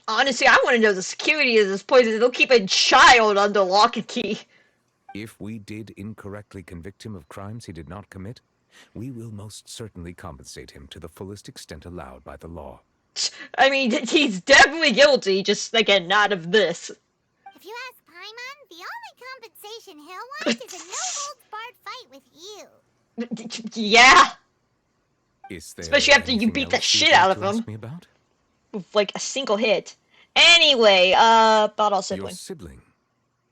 Honestly, I want to know the security of this place. They'll keep a child under lock and key. If we did incorrectly convict him of crimes he did not commit, we will most certainly compensate him to the fullest extent allowed by the law. I mean, he's definitely guilty, just, again, not of this. If you ask Paimon, the only compensation he'll want is a no-holds-barred fight with you. Yeah. Especially after you beat the shit out of him. With, like, a single hit. Anyway, about our sibling. Your sibling.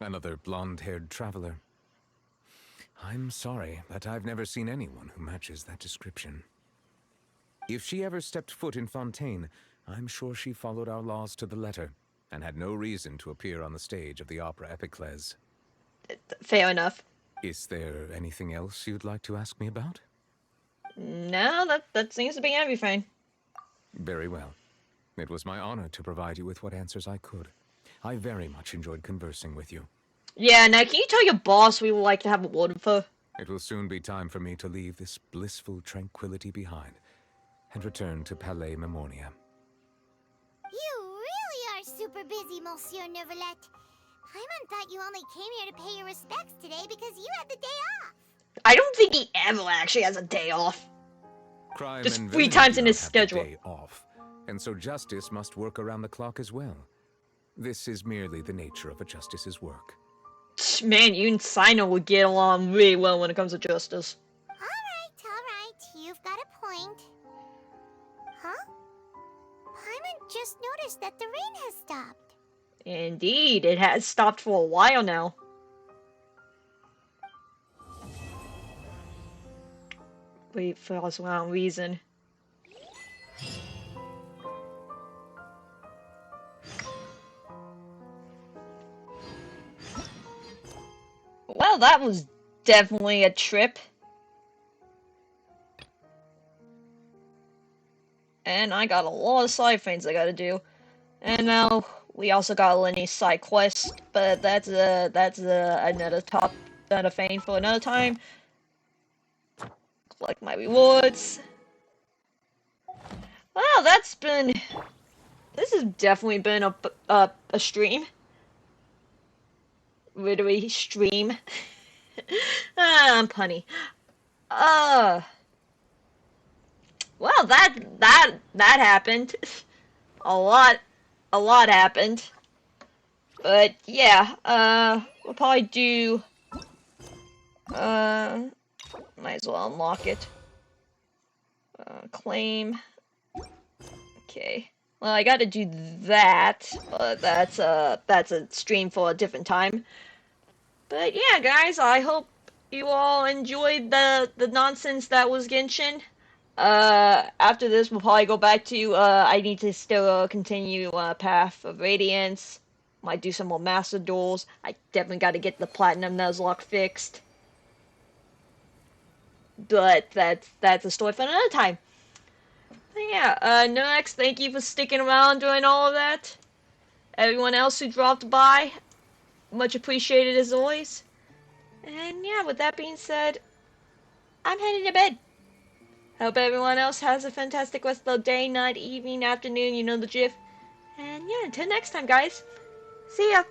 Another blonde-haired traveler. I'm sorry, but I've never seen anyone who matches that description. If she ever stepped foot in Fontaine, I'm sure she followed our laws to the letter, and had no reason to appear on the stage of the opera Epiclese. Fair enough. Is there anything else you'd like to ask me about? No, that seems to be everything. Very well. It was my honor to provide you with what answers I could. I very much enjoyed conversing with you. Yeah, now can you tell your boss we would like to have a word with her? It will soon be time for me to leave this blissful tranquility behind and return to Palais Memoria. You really are super busy, Monsieur Neuvillette. Paimon thought you only came here to pay your respects today because you had the day off. I don't think he ever actually has a day off. Crime Just and 3 villainy times do in not his have the schedule. day off, and so justice must work around the clock as well. This is merely the nature of a justice's work. Man, you and Sino would get along really well when it comes to justice. Alright, you've got a point. Huh? Paimon just noticed that the rain has stopped. Indeed, it has stopped for a while now. Wait for some reason. Well, that was definitely a trip. And I got a lot of side things I gotta do. And now we also got Lenny's side quest, but that's another thing for another time. Collect my rewards. Well, this has definitely been a stream. Literally stream. I'm punny. Well, that happened. A lot happened. But yeah, we'll probably do. Might as well unlock it. Claim. Okay. Well, I gotta do that, but that's a stream for a different time. But yeah, guys, I hope you all enjoyed the nonsense that was Genshin. After this, we'll probably go back to, I need to still continue Path of Radiance. Might do some more Master Duels. I definitely got to get the Platinum Nuzlocke fixed. But that's a story for another time. But yeah, Nox, thank you for sticking around during all of that. Everyone else who dropped by, much appreciated as always. And yeah, with that being said, I'm heading to bed. Hope everyone else has a fantastic rest of the day, night, evening, afternoon, you know the gif. And yeah, until next time, guys. See ya!